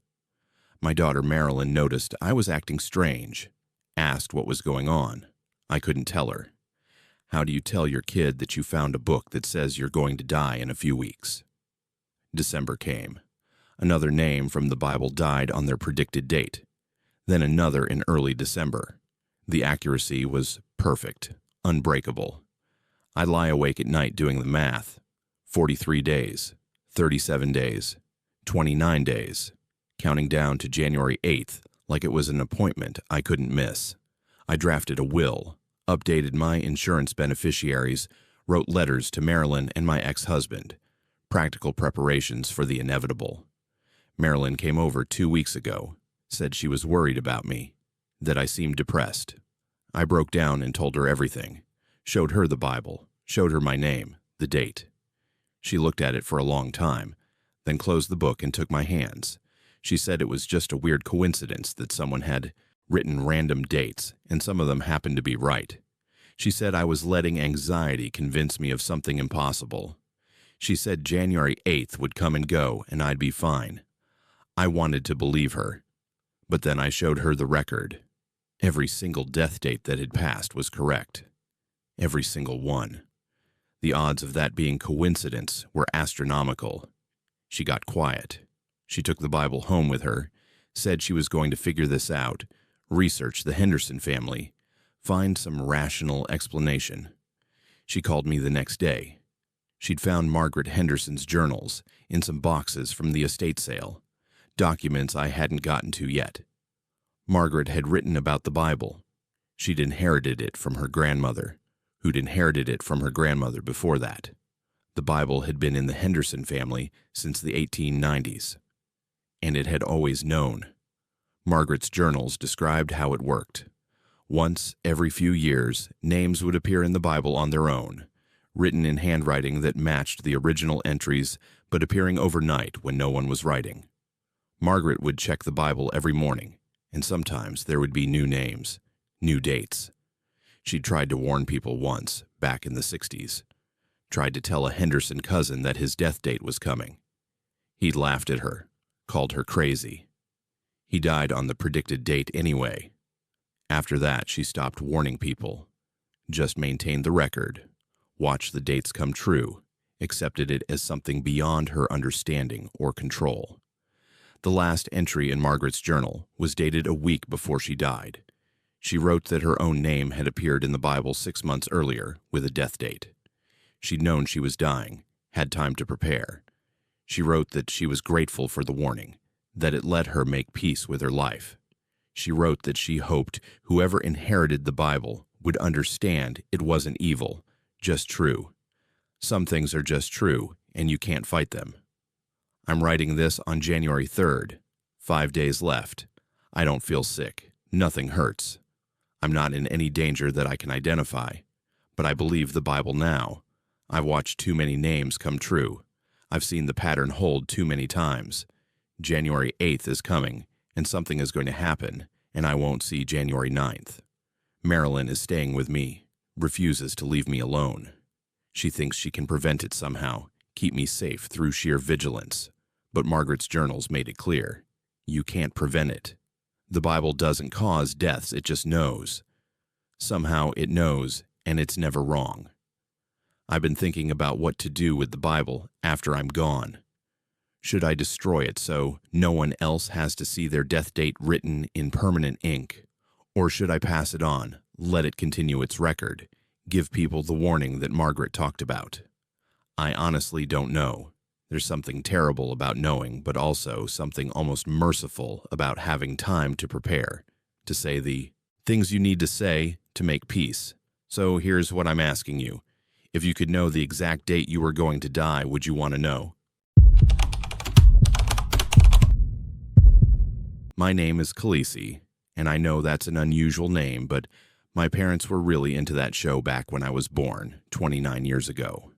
My daughter Marilyn noticed I was acting strange, asked what was going on. I couldn't tell her. How do you tell your kid that you found a book that says you're going to die in a few weeks? December came. Another name from the Bible died on their predicted date. Then another in early December. The accuracy was perfect, unbreakable. I lie awake at night doing the math. 43 days, 37 days, 29 days, counting down to January 8th like it was an appointment I couldn't miss. I drafted a will, updated my insurance beneficiaries, wrote letters to Marilyn and my ex-husband, practical preparations for the inevitable. Marilyn came over 2 weeks ago, said she was worried about me, that I seemed depressed. I broke down and told her everything, showed her the Bible, showed her my name, the date. She looked at it for a long time, then closed the book and took my hands. She said it was just a weird coincidence that someone had written random dates, and some of them happened to be right. She said I was letting anxiety convince me of something impossible. She said January 8th would come and go, and I'd be fine. I wanted to believe her, but then I showed her the record. Every single death date that had passed was correct. Every single one. The odds of that being coincidence were astronomical. She got quiet. She took the Bible home with her, said she was going to figure this out, research the Henderson family, find some rational explanation. She called me the next day. She'd found Margaret Henderson's journals in some boxes from the estate sale, documents I hadn't gotten to yet. Margaret had written about the Bible. She'd inherited it from her grandmother, who'd inherited it from her grandmother before that. The Bible had been in the Henderson family since the 1890s, and it had always known. Margaret's journals described how it worked. Once every few years, names would appear in the Bible on their own, written in handwriting that matched the original entries, but appearing overnight when no one was writing. Margaret would check the Bible every morning, and sometimes there would be new names, new dates. She'd tried to warn people once, back in the 60s. Tried to tell a Henderson cousin that his death date was coming. He'd laughed at her, called her crazy. He died on the predicted date anyway. After that, she stopped warning people, just maintained the record, watched the dates come true, accepted it as something beyond her understanding or control. The last entry in Margaret's journal was dated a week before she died. She wrote that her own name had appeared in the Bible 6 months earlier with a death date. She'd known she was dying, had time to prepare. She wrote that she was grateful for the warning, that it let her make peace with her life. She wrote that she hoped whoever inherited the Bible would understand it wasn't evil, just true. Some things are just true, and you can't fight them. I'm writing this on January 3rd. 5 days left. I don't feel sick. Nothing hurts. I'm not in any danger that I can identify, but I believe the Bible now. I've watched too many names come true. I've seen the pattern hold too many times. January 8th is coming, and something is going to happen, and I won't see January 9th. Marilyn is staying with me, refuses to leave me alone. She thinks she can prevent it somehow, keep me safe through sheer vigilance. But Margaret's journals made it clear. You can't prevent it. The Bible doesn't cause deaths, it just knows. Somehow it knows, and it's never wrong. I've been thinking about what to do with the Bible after I'm gone. Should I destroy it so no one else has to see their death date written in permanent ink? Or should I pass it on, let it continue its record, give people the warning that Margaret talked about? I honestly don't know. There's something terrible about knowing, but also something almost merciful about having time to prepare, to say the things you need to say to make peace, So here's what I'm asking you. If you could know the exact date you were going to die, would you want to know? My name is Khaleesi, and I know that's an unusual name, but my parents were really into that show back when I was born, 29 years ago.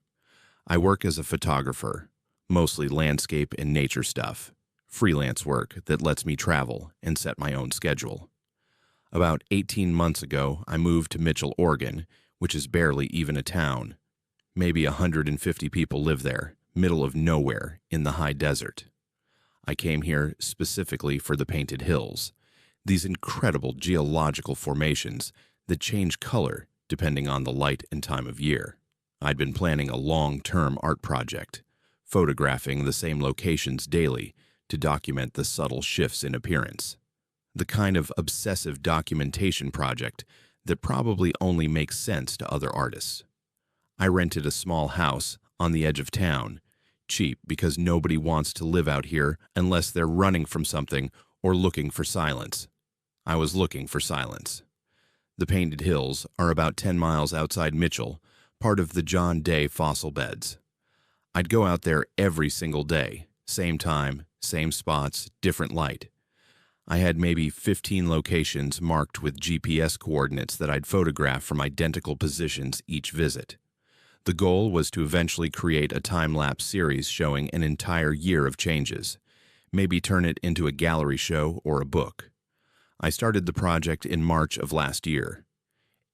I work as a photographer, mostly landscape and nature stuff, freelance work that lets me travel and set my own schedule. About 18 months ago, I moved to Mitchell, Oregon, which is barely even a town. Maybe 150 people live there, middle of nowhere, in the high desert. I came here specifically for the Painted Hills, these incredible geological formations that change color depending on the light and time of year. I'd been planning a long-term art project, photographing the same locations daily to document the subtle shifts in appearance. The kind of obsessive documentation project that probably only makes sense to other artists. I rented a small house on the edge of town, cheap because nobody wants to live out here unless they're running from something or looking for silence. I was looking for silence. The Painted Hills are about 10 miles outside Mitchell, part of the John Day fossil beds. I'd go out there every single day, same time, same spots, different light. I had maybe 15 locations marked with GPS coordinates that I'd photograph from identical positions each visit. The goal was to eventually create a time-lapse series showing an entire year of changes, maybe turn it into a gallery show or a book. I started the project in March of last year.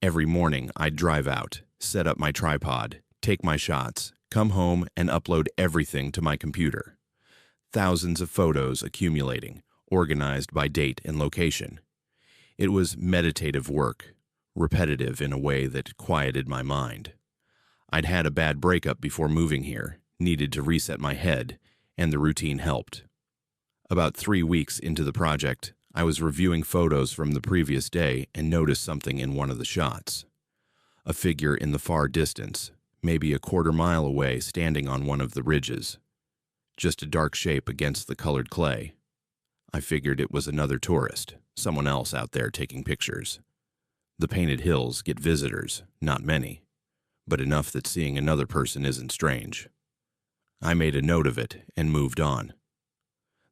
Every morning, I'd drive out, set up my tripod, take my shots, come home, and upload everything to my computer. Thousands of photos accumulating, organized by date and location. It was meditative work, repetitive in a way that quieted my mind. I'd had a bad breakup before moving here, needed to reset my head, and the routine helped. About 3 weeks into the project, I was reviewing photos from the previous day and noticed something in one of the shots. A figure in the far distance, maybe a quarter-mile away, standing on one of the ridges. Just a dark shape against the colored clay. I figured it was another tourist, someone else out there taking pictures. The Painted Hills get visitors, not many, but enough that seeing another person isn't strange. I made a note of it and moved on.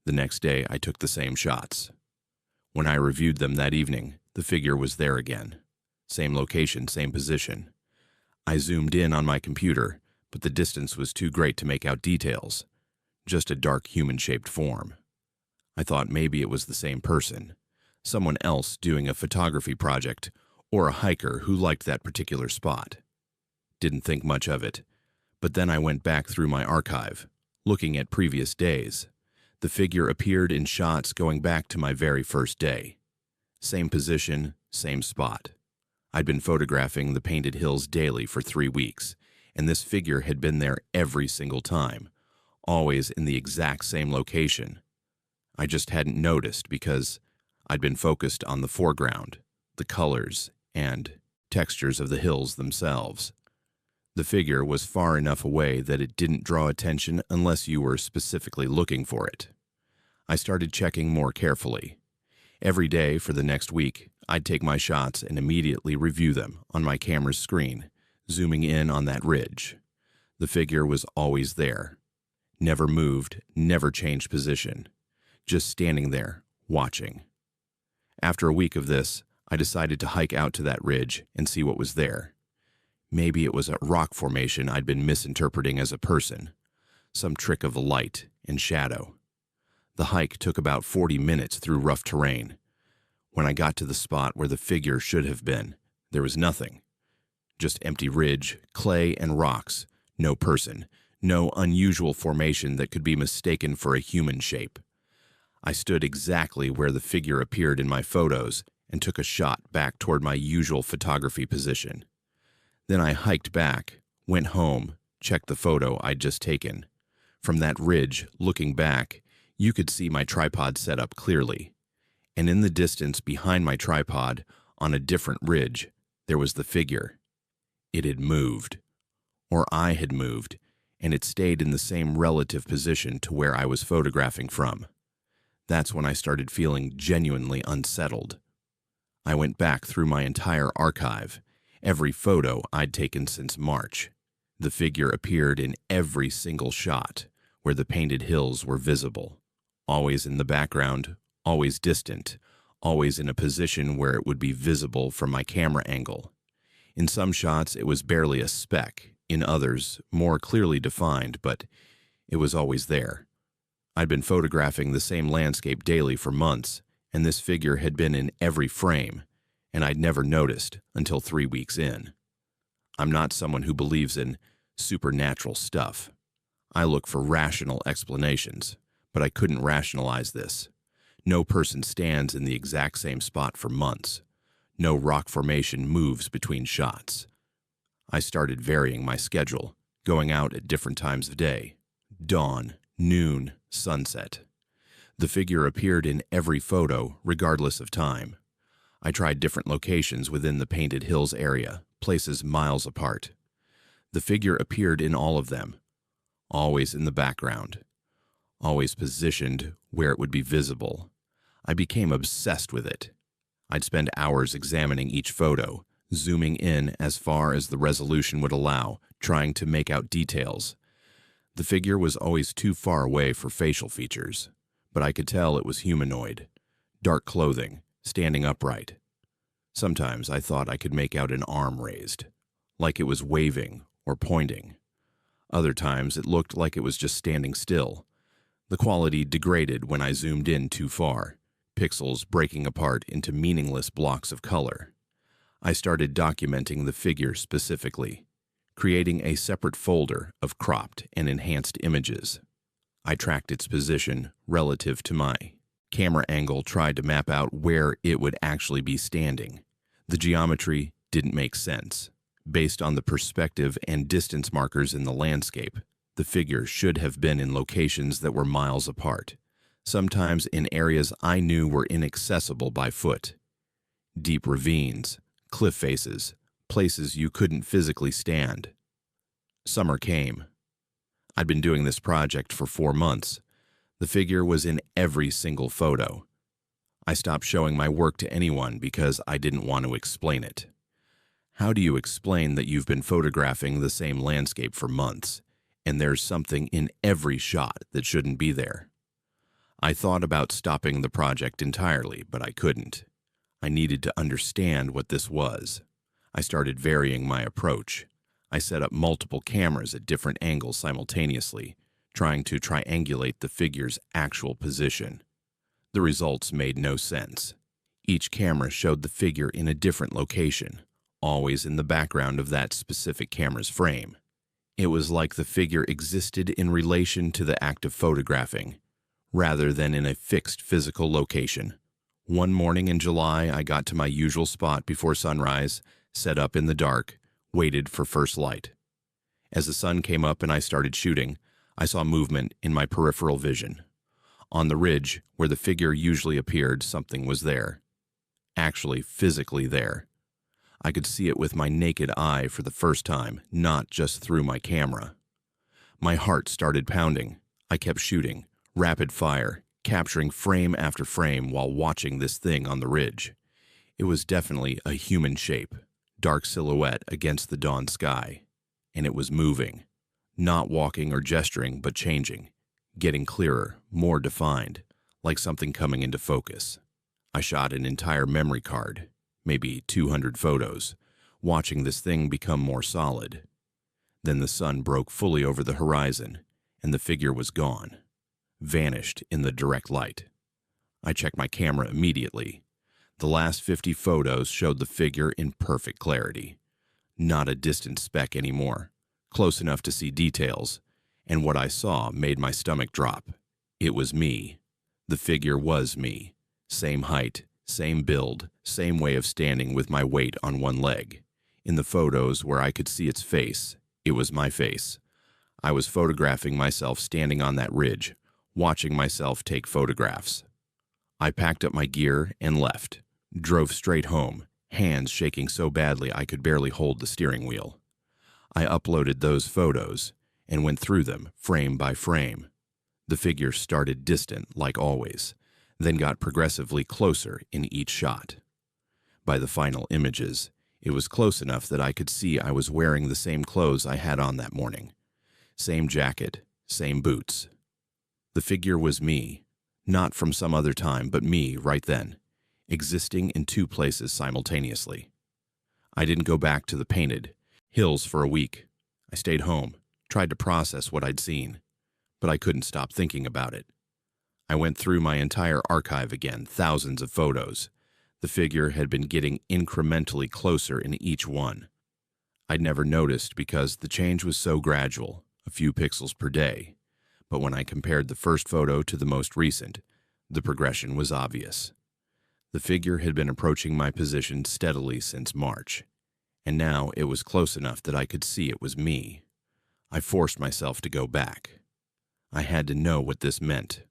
The next day, I took the same shots. When I reviewed them that evening, the figure was there again. Same location, same position. I zoomed in on my computer, but the distance was too great to make out details. Just a dark human-shaped form. I thought maybe it was the same person, someone else doing a photography project, or a hiker who liked that particular spot. Didn't think much of it, but then I went back through my archive, looking at previous days. The figure appeared in shots going back to my very first day. Same position, same spot. I'd been photographing the Painted Hills daily for 3 weeks, and this figure had been there every single time, always in the exact same location. I just hadn't noticed because I'd been focused on the foreground, the colors, and textures of the hills themselves. The figure was far enough away that it didn't draw attention unless you were specifically looking for it. I started checking more carefully. Every day for the next week, I'd take my shots and immediately review them on my camera's screen, zooming in on that ridge. The figure was always there. Never moved, never changed position. Just standing there, watching. After a week of this, I decided to hike out to that ridge and see what was there. Maybe it was a rock formation I'd been misinterpreting as a person, some trick of the light and shadow. The hike took about 40 minutes through rough terrain. When I got to the spot where the figure should have been, there was nothing. Just empty ridge, clay, and rocks. No person, no unusual formation that could be mistaken for a human shape. I stood exactly where the figure appeared in my photos and took a shot back toward my usual photography position. Then I hiked back, went home, checked the photo I'd just taken. From that ridge, looking back, you could see my tripod set up clearly. And in the distance behind my tripod, on a different ridge, there was the figure. It had moved. Or I had moved, and it stayed in the same relative position to where I was photographing from. That's when I started feeling genuinely unsettled. I went back through my entire archive, every photo I'd taken since March. The figure appeared in every single shot where the painted hills were visible, always in the background, always distant, always in a position where it would be visible from my camera angle. In some shots, it was barely a speck. In others, more clearly defined, but it was always there. I'd been photographing the same landscape daily for months, and this figure had been in every frame, and I'd never noticed until 3 weeks in. I'm not someone who believes in supernatural stuff. I look for rational explanations, but I couldn't rationalize this. No person stands in the exact same spot for months. No rock formation moves between shots. I started varying my schedule, going out at different times of day. Dawn, noon, sunset. The figure appeared in every photo, regardless of time. I tried different locations within the Painted Hills area, places miles apart. The figure appeared in all of them, always in the background, always positioned where it would be visible. I became obsessed with it. I'd spend hours examining each photo, zooming in as far as the resolution would allow, trying to make out details. The figure was always too far away for facial features, but I could tell it was humanoid. Dark clothing, standing upright. Sometimes I thought I could make out an arm raised, like it was waving or pointing. Other times it looked like it was just standing still. The quality degraded when I zoomed in too far, pixels breaking apart into meaningless blocks of color. I started documenting the figure specifically, creating a separate folder of cropped and enhanced images. I tracked its position relative to my camera angle, tried to map out where it would actually be standing. The geometry didn't make sense. Based on the perspective and distance markers in the landscape, the figure should have been in locations that were miles apart, sometimes in areas I knew were inaccessible by foot. Deep ravines, cliff faces, places you couldn't physically stand. Summer came. I'd been doing this project for 4 months. The figure was in every single photo. I stopped showing my work to anyone because I didn't want to explain it. How do you explain that you've been photographing the same landscape for months, and there's something in every shot that shouldn't be there? I thought about stopping the project entirely, but I couldn't. I needed to understand what this was. I started varying my approach. I set up multiple cameras at different angles simultaneously, trying to triangulate the figure's actual position. The results made no sense. Each camera showed the figure in a different location, always in the background of that specific camera's frame. It was like the figure existed in relation to the act of photographing, rather than in a fixed physical location. One morning in July, I got to my usual spot before sunrise, set up in the dark, waited for first light. As the sun came up and I started shooting, I saw movement in my peripheral vision. On the ridge, where the figure usually appeared, something was there. Actually, physically there. I could see it with my naked eye for the first time, not just through my camera. My heart started pounding. I kept shooting, rapid fire, capturing frame after frame while watching this thing on the ridge. It was definitely a human shape, dark silhouette against the dawn sky, and it was moving, not walking or gesturing, but changing, getting clearer, more defined, like something coming into focus. I shot an entire memory card, maybe 200 photos, watching this thing become more solid. Then the sun broke fully over the horizon, and the figure was gone, vanished in the direct light. I checked my camera immediately. The last 50 photos showed the figure in perfect clarity. Not a distant speck anymore, close enough to see details, and what I saw made my stomach drop. It was me. The figure was me. Same height, same build, same way of standing with my weight on one leg. In the photos where I could see its face, it was my face. I was photographing myself standing on that ridge, watching myself take photographs. I packed up my gear and left, drove straight home, hands shaking so badly I could barely hold the steering wheel. I uploaded those photos and went through them frame by frame. The figure started distant, like always, then got progressively closer in each shot. By the final images, It was close enough that I could see I was wearing the same clothes I had on that morning. Same jacket, same boots. The figure was me, not from some other time, but me right then, existing in two places simultaneously. I didn't go back to the painted hills for a week. I stayed home, tried to process what I'd seen, but I couldn't stop thinking about it. I went through my entire archive again, thousands of photos. The figure had been getting incrementally closer in each one. I'd never noticed because the change was so gradual, a few pixels per day. But when I compared the first photo to the most recent, the progression was obvious. The figure had been approaching my position steadily since March, and now it was close enough that I could see it was me. I forced myself to go back. I had to know what this meant.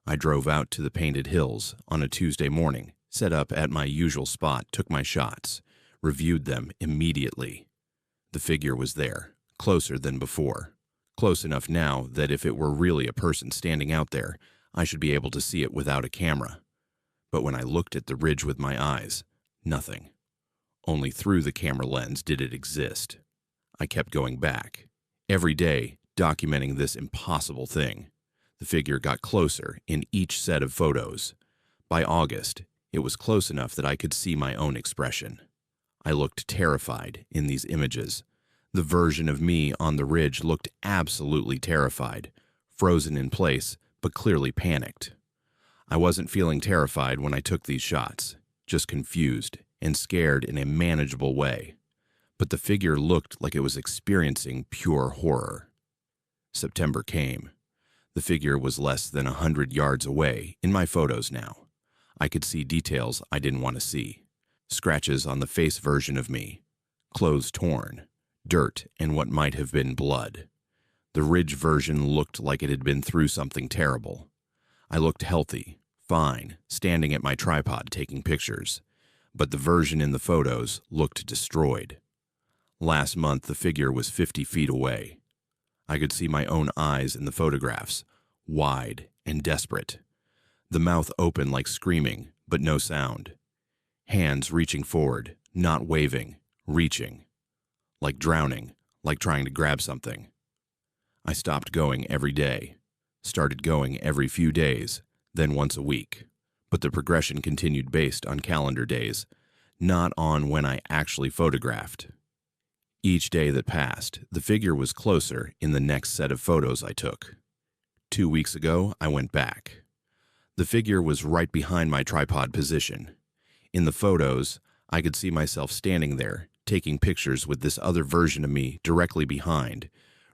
I drove out to the Painted Hills on a Tuesday morning, set up at my usual spot, took my shots, reviewed them immediately. The figure was there, closer than before. Close enough now that if it were really a person standing out there, I should be able to see it without a camera. But when I looked at the ridge with my eyes, nothing. Only through the camera lens did it exist. I kept going back, every day documenting this impossible thing. The figure got closer in each set of photos. By August, it was close enough that I could see my own expression. I looked terrified in these images. The version of me on the ridge looked absolutely terrified, frozen in place, but clearly panicked. I wasn't feeling terrified when I took these shots, just confused and scared in a manageable way. But the figure looked like it was experiencing pure horror. September came. The figure was less than 100 yards away in my photos now. I could see details I didn't want to see. Scratches on the face version of me, clothes torn, dirt and what might have been blood. The ridge version looked like it had been through something terrible. I looked healthy, fine, standing at my tripod taking pictures, but the version in the photos looked destroyed. Last month, the figure was 50 feet away. I could see my own eyes in the photographs, wide and desperate. The mouth open like screaming, but no sound. Hands reaching forward, not waving, reaching. Like drowning, like trying to grab something. I stopped going every day, started going every few days, then once a week. But the progression continued based on calendar days, not on when I actually photographed. Each day that passed, the figure was closer in the next set of photos I took. 2 weeks ago, I went back. The figure was right behind my tripod position. In the photos, I could see myself standing there, taking pictures with this other version of me directly behind,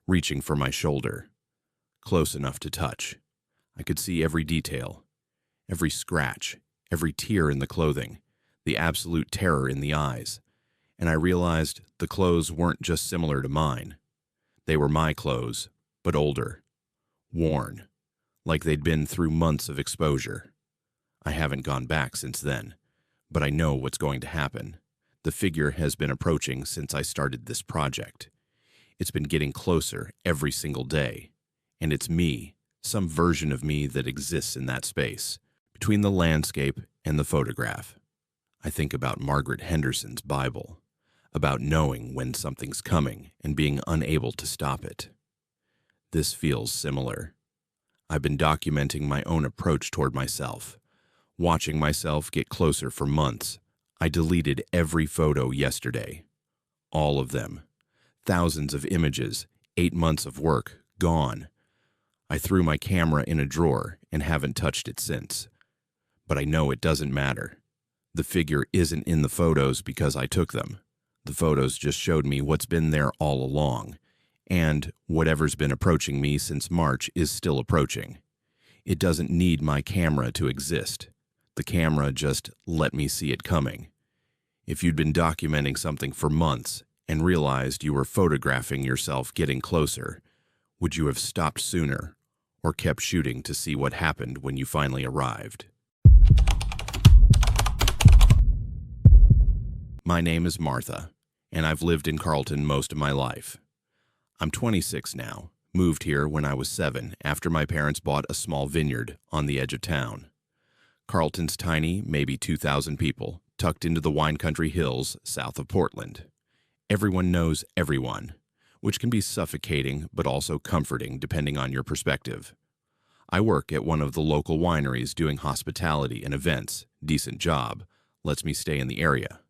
reaching for my shoulder. Close enough to touch. I could see every detail, every scratch, every tear in the clothing, the absolute terror in the eyes. And I realized the clothes weren't just similar to mine. They were my clothes, but older, worn, like they'd been through months of exposure. I haven't gone back since then, but I know what's going to happen. The figure has been approaching since I started this project. It's been getting closer every single day, and it's me, some version of me that exists in that space, between the landscape and the photograph. I think about Margaret Henderson's Bible, about knowing when something's coming and being unable to stop it. This feels similar. I've been documenting my own approach toward myself, watching myself get closer for months. I deleted every photo yesterday. All of them. Thousands of images, 8 months of work, gone. I threw my camera in a drawer and haven't touched it since. But I know it doesn't matter. The figure isn't in the photos because I took them. The photos just showed me what's been there all along, and whatever's been approaching me since March is still approaching. It doesn't need my camera to exist. The camera just let me see it coming. If you'd been documenting something for months and realized you were photographing yourself getting closer, would you have stopped sooner or kept shooting to see what happened when you finally arrived? My name is Martha, and I've lived in Carlton most of my life. I'm 26 now, moved here when I was 7 after my parents bought a small vineyard on the edge of town. Carlton's tiny, maybe 2,000 people, tucked into the wine country hills south of Portland. Everyone knows everyone, which can be suffocating but also comforting depending on your perspective. I work at one of the local wineries doing hospitality and events. Decent job. Lets me stay in the area.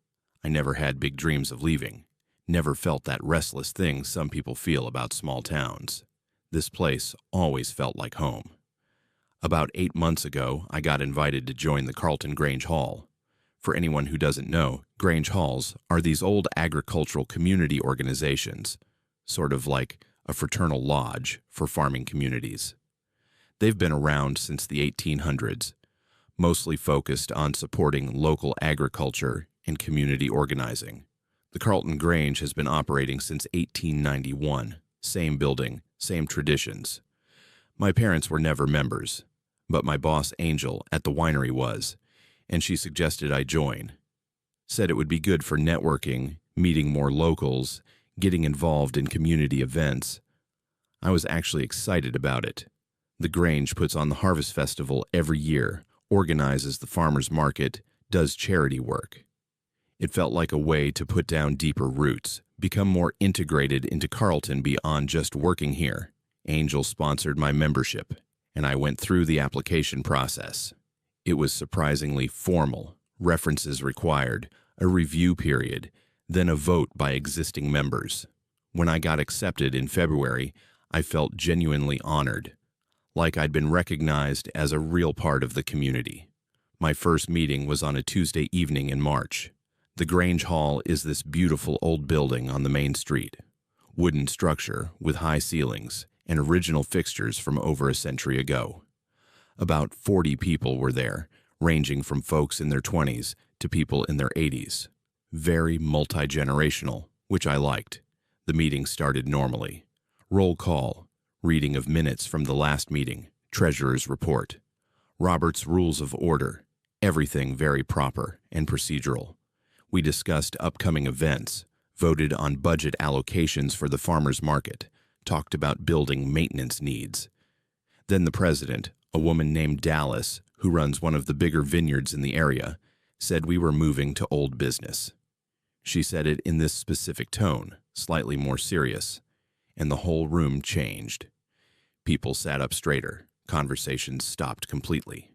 I never had big dreams of leaving. Never felt that restless thing some people feel about small towns. This place always felt like home. About 8 months ago, I got invited to join the Carlton Grange Hall. For anyone who doesn't know, Grange Halls are these old agricultural community organizations, sort of like a fraternal lodge for farming communities. They've been around since the 1800s, mostly focused on supporting local agriculture and community organizing. The Carlton Grange has been operating since 1891. Same building, same traditions. My parents were never members, but my boss Angel at the winery was, and she suggested I join. Said it would be good for networking, meeting more locals, getting involved in community events. I was actually excited about it. The Grange puts on the Harvest Festival every year, organizes the farmers market, does charity work. It felt like a way to put down deeper roots, become more integrated into Carlton beyond just working here. Angel sponsored my membership, and I went through the application process. It was surprisingly formal, references required, a review period, then a vote by existing members. When I got accepted in February, I felt genuinely honored, like I'd been recognized as a real part of the community. My first meeting was on a Tuesday evening in March. The Grange Hall is this beautiful old building on the main street. Wooden structure with high ceilings and original fixtures from over a century ago. About 40 people were there, ranging from folks in their 20s to people in their 80s. Very multi-generational, which I liked. The meeting started normally. Roll call, reading of minutes from the last meeting, treasurer's report, Robert's Rules of Order, everything very proper and procedural. We discussed upcoming events, voted on budget allocations for the farmers market, talked about building maintenance needs. Then the president, a woman named Dallas, who runs one of the bigger vineyards in the area, said we were moving to old business. She said it in this specific tone, slightly more serious, and the whole room changed. People sat up straighter. Conversations stopped completely.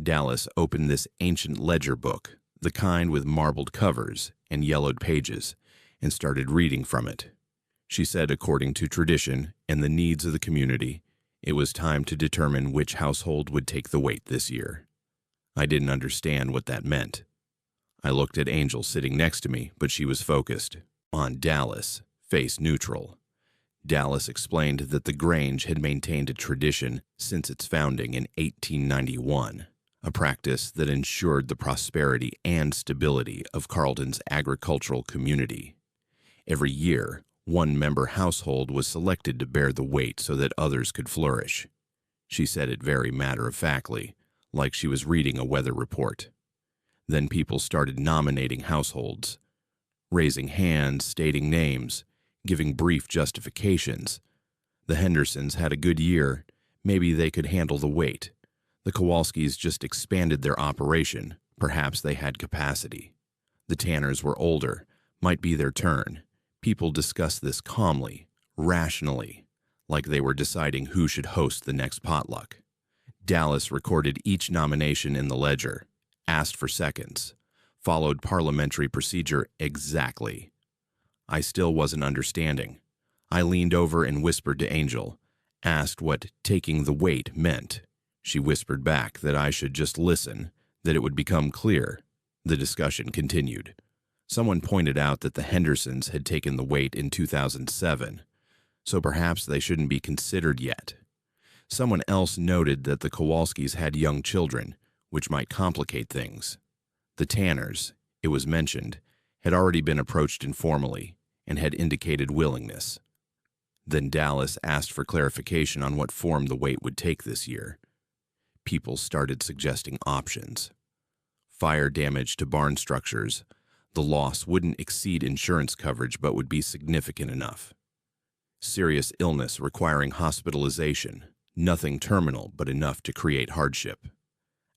Dallas opened this ancient ledger book, the kind with marbled covers and yellowed pages, and started reading from it. She said according to tradition and the needs of the community, it was time to determine which household would take the weight this year. I didn't understand what that meant. I looked at Angel sitting next to me, but she was focused on Dallas, face neutral. Dallas explained that the Grange had maintained a tradition since its founding in 1891, a practice that ensured the prosperity and stability of Carlton's agricultural community. Every year, one member household was selected to bear the weight so that others could flourish. She said it very matter-of-factly, like she was reading a weather report. Then people started nominating households, raising hands, stating names, giving brief justifications. The Hendersons had a good year. Maybe they could handle the weight. The Kowalskis just expanded their operation. Perhaps they had capacity. The Tanners were older. Might be their turn. People discussed this calmly, rationally, like they were deciding who should host the next potluck. Dallas recorded each nomination in the ledger, asked for seconds, followed parliamentary procedure exactly. I still wasn't understanding. I leaned over and whispered to Angel, asked what taking the weight meant. She whispered back that I should just listen, that it would become clear. The discussion continued. Someone pointed out that the Hendersons had taken the weight in 2007, so perhaps they shouldn't be considered yet. Someone else noted that the Kowalskis had young children, which might complicate things. The Tanners, it was mentioned, had already been approached informally and had indicated willingness. Then Dallas asked for clarification on what form the weight would take this year. People started suggesting options. Fire damage to barn structures. The loss wouldn't exceed insurance coverage but would be significant enough. Serious illness requiring hospitalization, nothing terminal but enough to create hardship.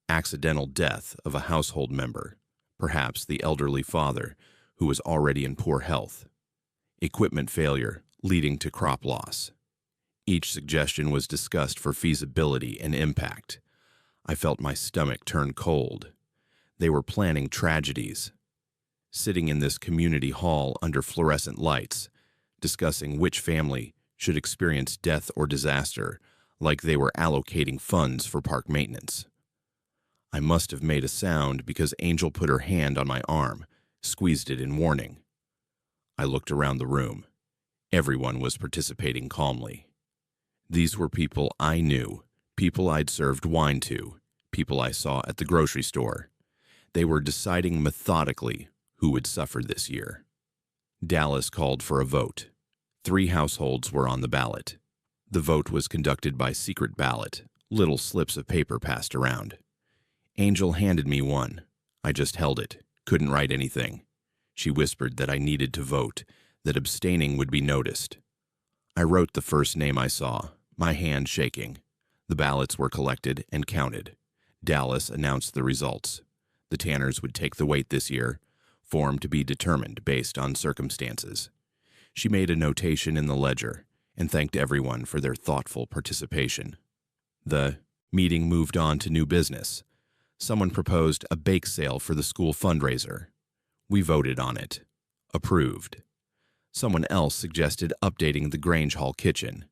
Accidental death of a household member, perhaps the elderly father, who was already in poor health. Equipment failure, leading to crop loss. Each suggestion was discussed for feasibility and impact. I felt my stomach turn cold. They were planning tragedies. Sitting in this community hall under fluorescent lights, discussing which family should experience death or disaster, like they were allocating funds for park maintenance. I must have made a sound because Angel put her hand on my arm, squeezed it in warning. I looked around the room. Everyone was participating calmly. These were people I knew, people I'd served wine to, people I saw at the grocery store. They were deciding methodically who would suffer this year. Dallas called for a vote. 3 households were on the ballot. The vote was conducted by secret ballot, little slips of paper passed around. Angel handed me one. I just held it, couldn't write anything. She whispered that I needed to vote, that abstaining would be noticed. I wrote the first name I saw, my hand shaking. The ballots were collected and counted. Dallas announced the results. The Tanners would take the weight this year, form to be determined based on circumstances. She made a notation in the ledger and thanked everyone for their thoughtful participation. The meeting moved on to new business. Someone proposed a bake sale for the school fundraiser. We voted on it. Approved. Someone else suggested updating the Grange Hall kitchen.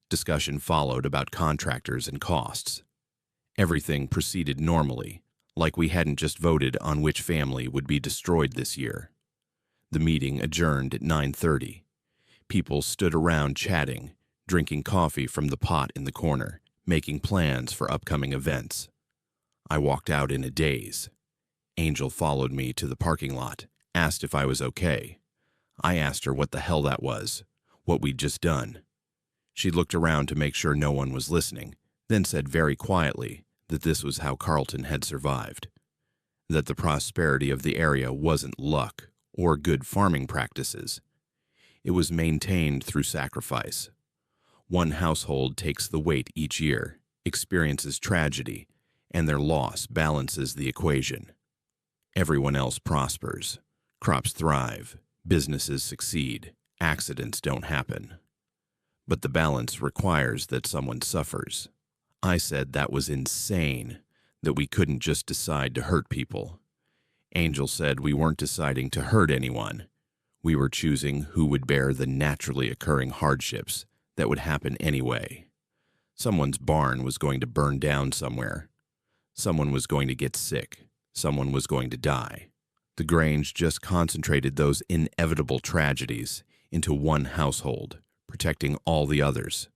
Discussion followed about contractors and costs. Everything proceeded normally, like we hadn't just voted on which family would be destroyed this year. The meeting adjourned at 9:30. People stood around chatting, drinking coffee from the pot in the corner, making plans for upcoming events. I walked out in a daze. Angel followed me to the parking lot, asked if I was okay. I asked her what the hell that was, what we'd just done. She looked around to make sure no one was listening, then said very quietly that this was how Carlton had survived, that the prosperity of the area wasn't luck or good farming practices. It was maintained through sacrifice. One household takes the weight each year, experiences tragedy, and their loss balances the equation. Everyone else prospers. Crops thrive. Businesses succeed. Accidents don't happen. But the balance requires that someone suffers. I said that was insane, that we couldn't just decide to hurt people. Angel said we weren't deciding to hurt anyone. We were choosing who would bear the naturally occurring hardships that would happen anyway. Someone's barn was going to burn down somewhere. Someone was going to get sick. Someone was going to die. The Grange just concentrated those inevitable tragedies into one household, protecting all the others.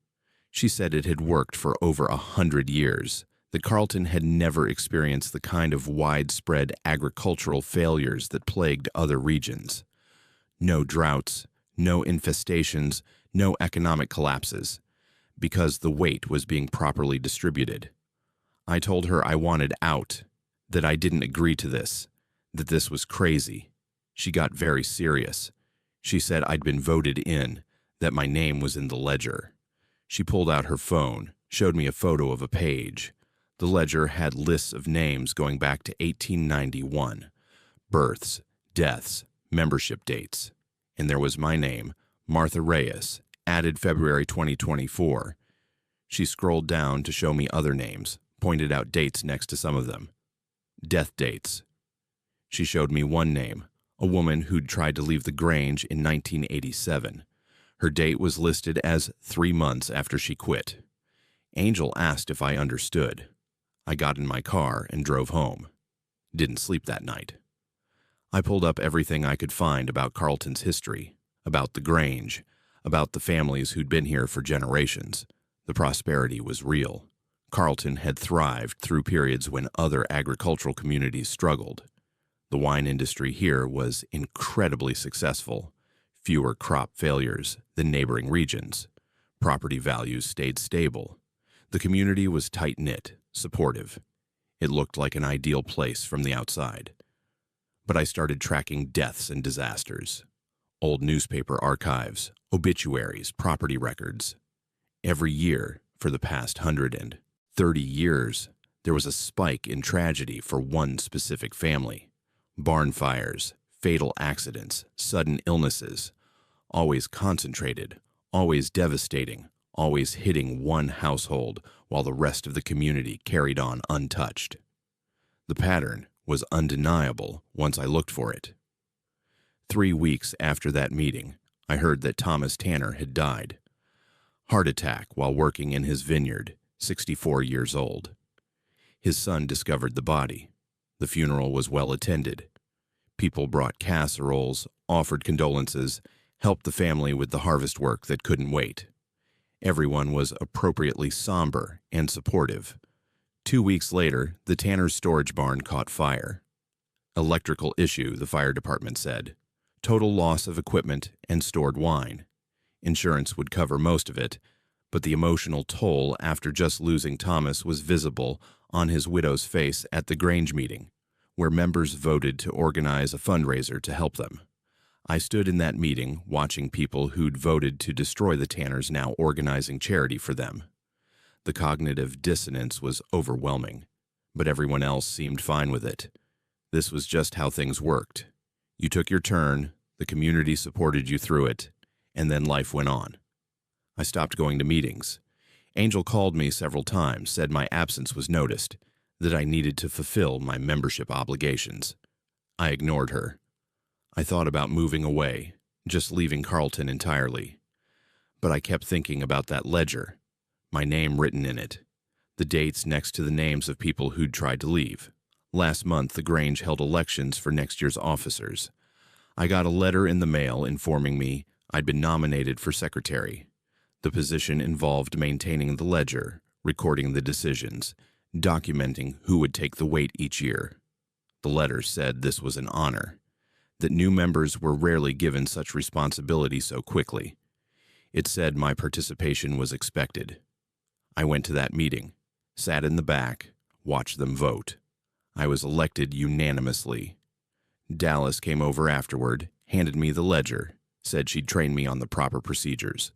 She said it had worked for over 100 years, that Carlton had never experienced the kind of widespread agricultural failures that plagued other regions. No droughts, no infestations, no economic collapses, because the weight was being properly distributed. I told her I wanted out, that I didn't agree to this, that this was crazy. She got very serious. She said I'd been voted in, that my name was in the ledger. She pulled out her phone, showed me a photo of a page. The ledger had lists of names going back to 1891, births, deaths, membership dates. And there was my name, Martha Reyes, added February 2024. She scrolled down to show me other names, pointed out dates next to some of them. Death dates. She showed me one name, a woman who'd tried to leave the Grange in 1987. Her date was listed as 3 months after she quit. Angel asked if I understood. I got in my car and drove home. Didn't sleep that night. I pulled up everything I could find about Carlton's history, about the Grange, about the families who'd been here for generations. The prosperity was real. Carlton had thrived through periods when other agricultural communities struggled. The wine industry here was incredibly successful. Fewer crop failures than neighboring regions. Property values stayed stable. The community was tight-knit, supportive. It looked like an ideal place from the outside. But I started tracking deaths and disasters. Old newspaper archives, obituaries, property records. Every year, for the past 130 years, there was a spike in tragedy for one specific family. Barn fires, fatal accidents, sudden illnesses, always concentrated, always devastating, always hitting one household while the rest of the community carried on untouched. The pattern was undeniable once I looked for it. 3 weeks after that meeting, I heard that Thomas Tanner had died. Heart attack while working in his vineyard, 64 years old. His son discovered the body. The funeral was well attended. People brought casseroles, offered condolences, helped the family with the harvest work that couldn't wait. Everyone was appropriately somber and supportive. 2 weeks later, the Tanner's storage barn caught fire. Electrical issue, the fire department said. Total loss of equipment and stored wine. Insurance would cover most of it, but the emotional toll after just losing Thomas was visible on his widow's face at the Grange meeting, where members voted to organize a fundraiser to help them. I stood in that meeting watching people who'd voted to destroy the Tanners now organizing charity for them. The cognitive dissonance was overwhelming, but everyone else seemed fine with it. This was just how things worked. You took your turn, the community supported you through it, and then life went on. I stopped going to meetings. Angel called me several times, said my absence was noticed, that I needed to fulfill my membership obligations. I ignored her. I thought about moving away, just leaving Carlton entirely. But I kept thinking about that ledger, my name written in it, the dates next to the names of people who'd tried to leave. Last month, the Grange held elections for next year's officers. I got a letter in the mail informing me I'd been nominated for secretary. The position involved maintaining the ledger, recording the decisions, documenting who would take the weight each year. The letter said this was an honor, that new members were rarely given such responsibility so quickly. It said my participation was expected. I went to that meeting, sat in the back, watched them vote. I was elected unanimously. Dallas came over afterward, handed me the ledger, said she'd train me on the proper procedures.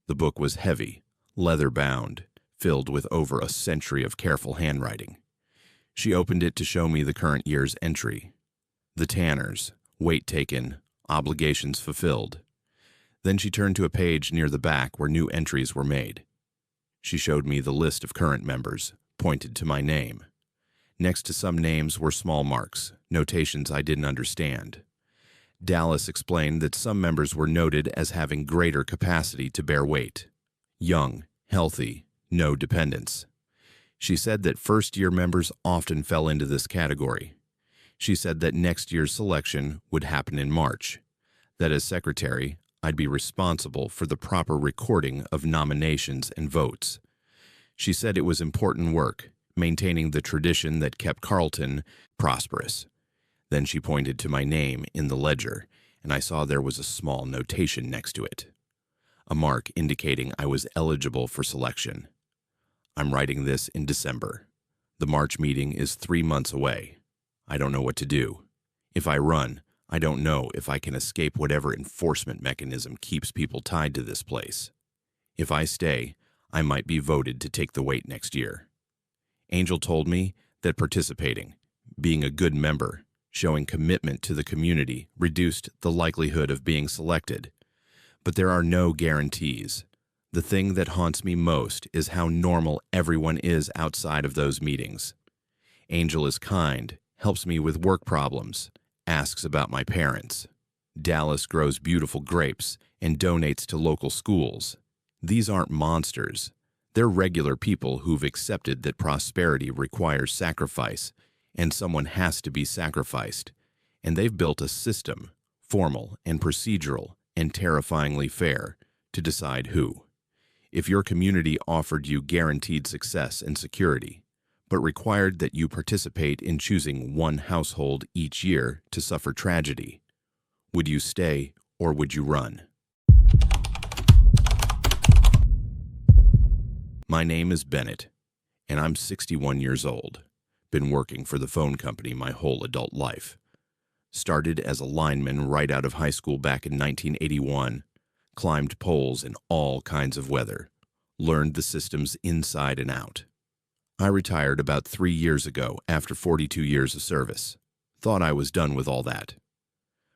The book was heavy, leather-bound, filled with over a century of careful handwriting. She opened it to show me the current year's entry. The Tanners, weight taken, obligations fulfilled. Then she turned to a page near the back where new entries were made. She showed me the list of current members, pointed to my name. Next to some names were small marks, notations I didn't understand. Dallas explained that some members were noted as having greater capacity to bear weight. Young, healthy, no dependents. She said that first-year members often fell into this category. She said that next year's selection would happen in March, that as secretary, I'd be responsible for the proper recording of nominations and votes. She said it was important work, maintaining the tradition that kept Carlton prosperous. Then she pointed to my name in the ledger, and I saw there was a small notation next to it, a mark indicating I was eligible for selection. I'm writing this in December. The March meeting is 3 months away. I don't know what to do. If I run, I don't know if I can escape whatever enforcement mechanism keeps people tied to this place. If I stay, I might be voted to take the weight next year. Angel told me that participating, being a good member, showing commitment to the community reduced the likelihood of being selected. But there are no guarantees. The thing that haunts me most is how normal everyone is outside of those meetings. Angel is kind, helps me with work problems, asks about my parents. Dallas grows beautiful grapes and donates to local schools. These aren't monsters. They're regular people who've accepted that prosperity requires sacrifice, and someone has to be sacrificed. And they've built a system, formal and procedural and terrifyingly fair, to decide who. If your community offered you guaranteed success and security, but required that you participate in choosing one household each year to suffer tragedy, would you stay or would you run? My name is Bennett, and I'm 61 years old. Been working for the phone company my whole adult life. Started as a lineman right out of high school back in 1981. Climbed poles in all kinds of weather. Learned the systems inside and out. I retired about 3 years ago after 42 years of service. Thought I was done with all that.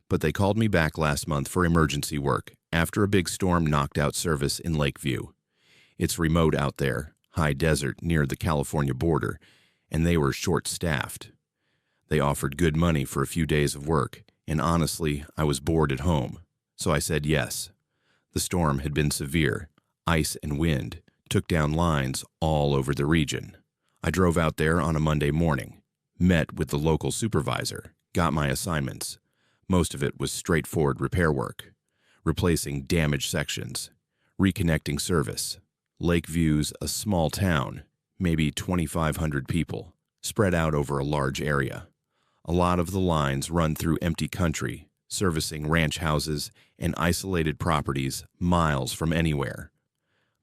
But they called me back last month for emergency work after a big storm knocked out service in Lakeview. It's remote out there, high desert near the California border, and they were short-staffed. They offered good money for a few days of work, and honestly, I was bored at home, so I said yes. The storm had been severe. Ice and wind took down lines all over the region. I drove out there on a Monday morning, met with the local supervisor, got my assignments. Most of it was straightforward repair work, replacing damaged sections, reconnecting service. Lakeview's a small town, maybe 2,500 people, spread out over a large area. A lot of the lines run through empty country, servicing ranch houses and isolated properties miles from anywhere.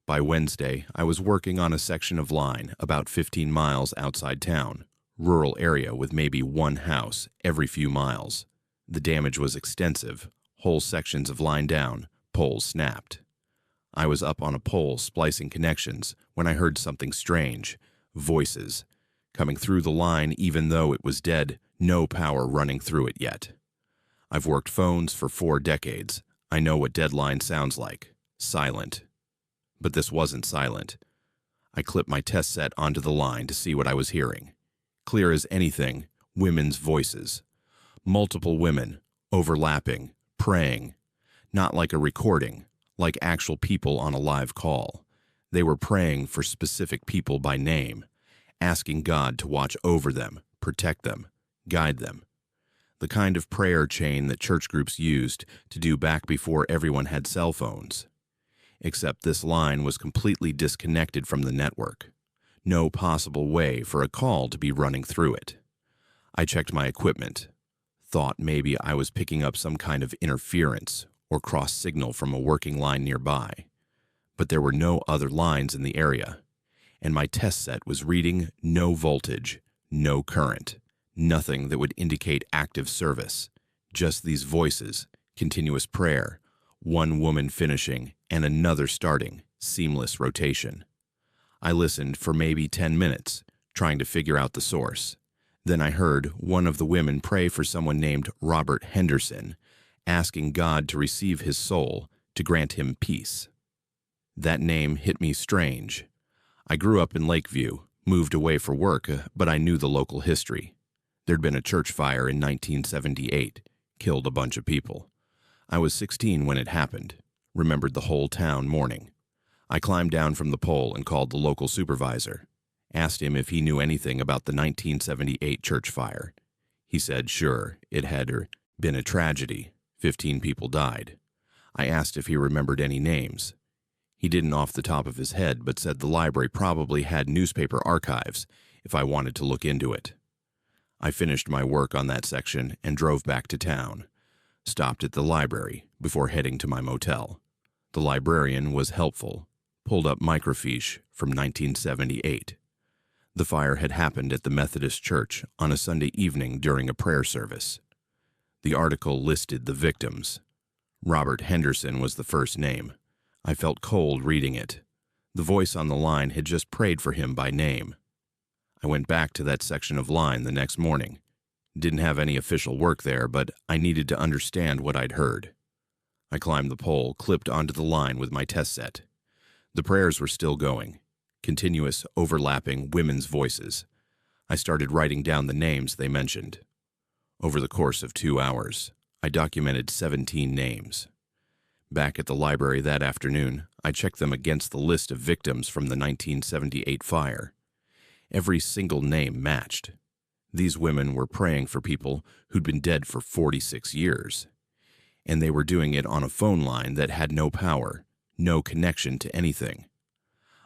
By Wednesday, I was working on a section of line about 15 miles outside town, rural area with maybe one house every few miles. The damage was extensive, whole sections of line down, poles snapped. I was up on a pole splicing connections when I heard something strange, voices, coming through the line even though it was dead, no power running through it yet. I've worked phones for 4 decades. I know what dead line sounds like, silent. But this wasn't silent. I clipped my test set onto the line to see what I was hearing. Clear as anything, women's voices. Multiple women, overlapping, praying. Not like a recording, like actual people on a live call. They were praying for specific people by name, asking God to watch over them, protect them, guide them. The kind of prayer chain that church groups used to do back before everyone had cell phones. Except this line was completely disconnected from the network. No possible way for a call to be running through it. I checked my equipment. Thought maybe I was picking up some kind of interference or cross signal from a working line nearby. But there were no other lines in the area, and my test set was reading no voltage, no current, nothing that would indicate active service, just these voices, continuous prayer, one woman finishing and another starting, seamless rotation. I listened for maybe 10 minutes, trying to figure out the source. Then I heard one of the women pray for someone named Robert Henderson, asking God to receive his soul, to grant him peace. That name hit me strange. I grew up in Lakeview, moved away for work, but I knew the local history. There'd been a church fire in 1978, killed a bunch of people. I was 16 when it happened, remembered the whole town mourning. I climbed down from the pole and called the local supervisor, asked him if he knew anything about the 1978 church fire. He said, sure, it had been a tragedy. 15 people died. I asked if he remembered any names. He didn't off the top of his head, but said the library probably had newspaper archives if I wanted to look into it. I finished my work on that section and drove back to town. Stopped at the library before heading to my motel. The librarian was helpful, pulled up microfiche from 1978. The fire had happened at the Methodist Church on a Sunday evening during a prayer service. The article listed the victims. Robert Henderson was the first name. I felt cold reading it. The voice on the line had just prayed for him by name. I went back to that section of line the next morning. Didn't have any official work there, but I needed to understand what I'd heard. I climbed the pole, clipped onto the line with my test set. The prayers were still going. Continuous, overlapping women's voices. I started writing down the names they mentioned. Over the course of 2 hours, I documented 17 names. Back at the library that afternoon, I checked them against the list of victims from the 1978 fire. Every single name matched. These women were praying for people who'd been dead for 46 years. And they were doing it on a phone line that had no power, no connection to anything.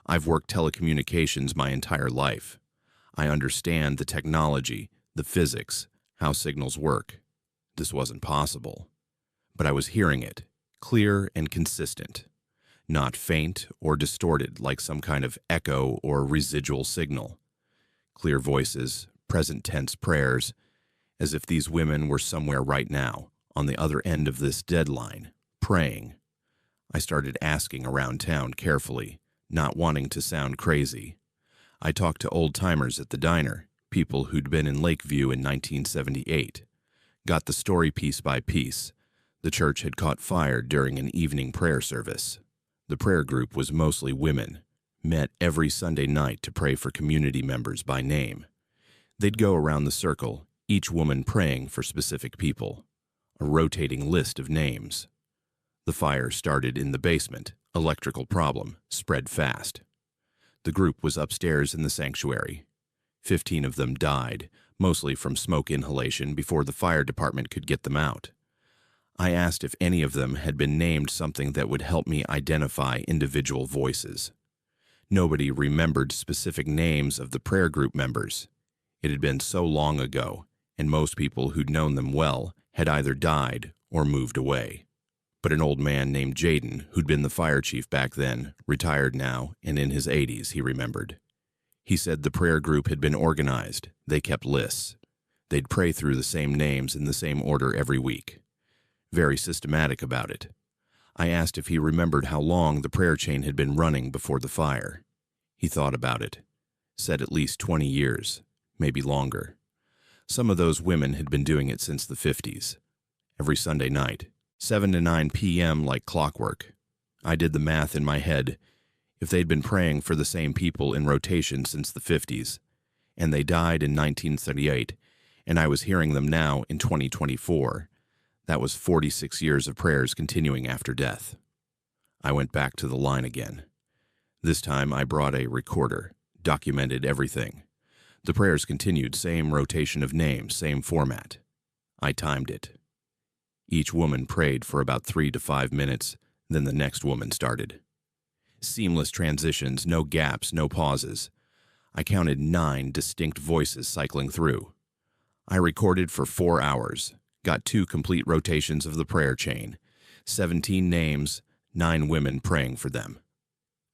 I've worked telecommunications my entire life. I understand the technology, the physics, how signals work. This wasn't possible. But I was hearing it, clear and consistent. Not faint or distorted like some kind of echo or residual signal. Clear voices, present tense prayers, as if these women were somewhere right now, on the other end of this deadline, praying. I started asking around town carefully, not wanting to sound crazy. I talked to old-timers at the diner, people who'd been in Lakeview in 1978, Got the story piece by piece. The church had caught fire during an evening prayer service. The prayer group was mostly women, met every Sunday night to pray for community members by name. They'd go around the circle, each woman praying for specific people, a rotating list of names. The fire started in the basement, electrical problem, spread fast. The group was upstairs in the sanctuary. 15 of them died, mostly from smoke inhalation, before the fire department could get them out. I asked if any of them had been named something that would help me identify individual voices. Nobody remembered specific names of the prayer group members. It had been so long ago, and most people who'd known them well had either died or moved away. But an old man named Jaden, who'd been the fire chief back then, retired now and in his 80s, he remembered. He said the prayer group had been organized. They kept lists. They'd pray through the same names in the same order every week. Very systematic about it. I asked if he remembered how long the prayer chain had been running before the fire. He thought about it. Said at least 20 years, maybe longer. Some of those women had been doing it since the 50s. Every Sunday night, 7 to 9 p.m. like clockwork. I did the math in my head. If they'd been praying for the same people in rotation since the 50s, and they died in 1938, and I was hearing them now in 2024, that was 46 years of prayers continuing after death. I went back to the line again. This time I brought a recorder, documented everything. The prayers continued, same rotation of names, same format. I timed it. Each woman prayed for about 3 to 5 minutes, then the next woman started. Seamless transitions, no gaps, no pauses. I counted 9 distinct voices cycling through. I recorded for 4 hours, got 2 complete rotations of the prayer chain, 17 names, 9 women praying for them.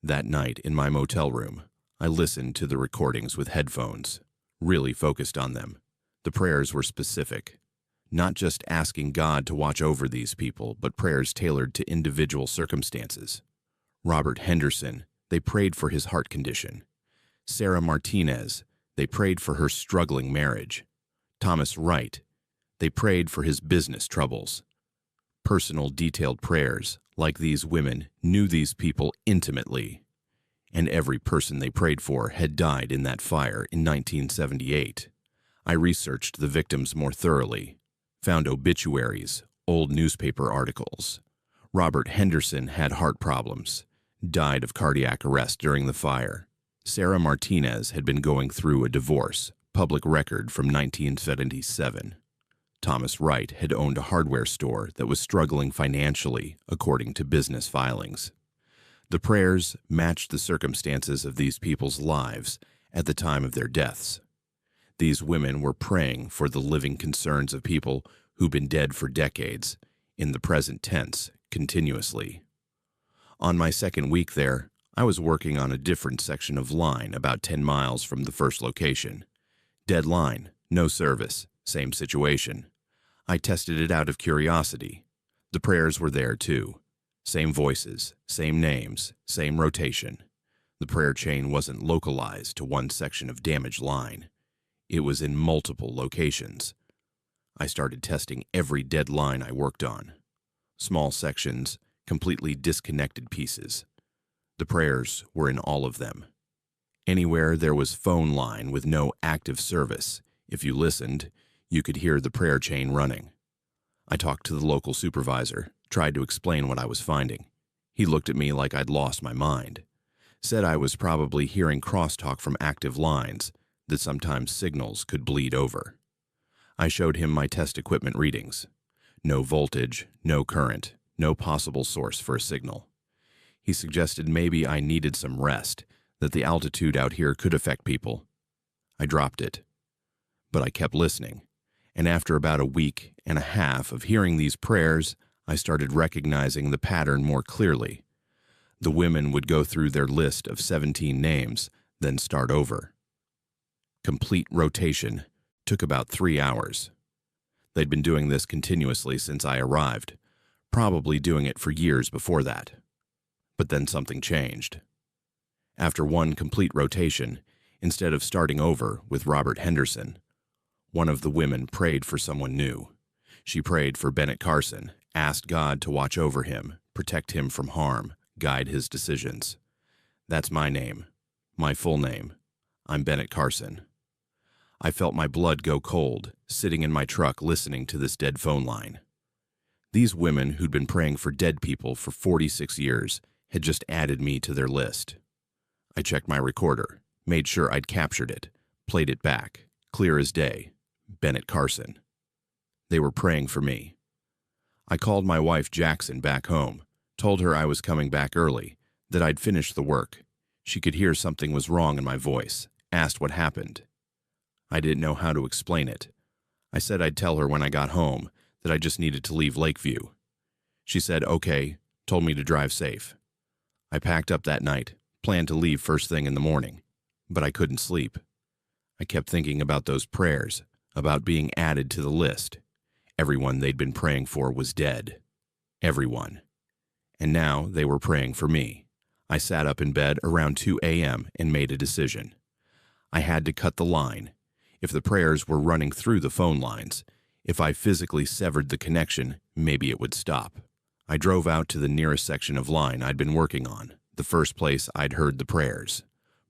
That night in my motel room, I listened to the recordings with headphones, really focused on them. The prayers were specific, not just asking God to watch over these people, but prayers tailored to individual circumstances. Robert Henderson, they prayed for his heart condition. Sarah Martinez, they prayed for her struggling marriage. Thomas Wright, they prayed for his business troubles. Personal, detailed prayers, like these women, knew these people intimately. And every person they prayed for had died in that fire in 1978. I researched the victims more thoroughly, found obituaries, old newspaper articles. Robert Henderson had heart problems, died of cardiac arrest during the fire. Sarah Martinez had been going through a divorce, public record from 1977. Thomas Wright had owned a hardware store that was struggling financially, according to business filings. The prayers matched the circumstances of these people's lives at the time of their deaths. These women were praying for the living concerns of people who've been dead for decades, in the present tense, continuously. On my second week there, I was working on a different section of line about 10 miles from the first location. Dead line, no service, same situation. I tested it out of curiosity. The prayers were there too. Same voices, same names, same rotation. The prayer chain wasn't localized to one section of damaged line. It was in multiple locations. I started testing every dead line I worked on. Small sections, completely disconnected pieces. The prayers were in all of them. Anywhere there was phone line with no active service, if you listened, you could hear the prayer chain running. I talked to the local supervisor, tried to explain what I was finding. He looked at me like I'd lost my mind. Said I was probably hearing crosstalk from active lines, that sometimes signals could bleed over. I showed him my test equipment readings. No voltage, no current, no possible source for a signal. He suggested maybe I needed some rest, that the altitude out here could affect people. I dropped it. But I kept listening, and after about a week and a half of hearing these prayers, I started recognizing the pattern more clearly. The women would go through their list of 17 names, then start over. Complete rotation took about 3 hours. They'd been doing this continuously since I arrived, probably doing it for years before that. But then something changed. After one complete rotation, instead of starting over with Robert Henderson, one of the women prayed for someone new. She prayed for Bennett Carson, asked God to watch over him, protect him from harm, guide his decisions. That's my name, my full name. I'm Bennett Carson. I felt my blood go cold, sitting in my truck listening to this dead phone line. These women who'd been praying for dead people for 46 years had just added me to their list. I checked my recorder, made sure I'd captured it, played it back, clear as day. Bennett Carson. They were praying for me. I called my wife Jackson back home, told her I was coming back early, that I'd finished the work. She could hear something was wrong in my voice, asked what happened. I didn't know how to explain it. I said I'd tell her when I got home, that I just needed to leave Lakeview. She said okay, told me to drive safe. I packed up that night, planned to leave first thing in the morning, but I couldn't sleep. I kept thinking about those prayers, about being added to the list. Everyone they'd been praying for was dead. Everyone. And now they were praying for me. I sat up in bed around 2 a.m. and made a decision. I had to cut the line. If the prayers were running through the phone lines, if I physically severed the connection, maybe it would stop. I drove out to the nearest section of line I'd been working on, the first place I'd heard the prayers.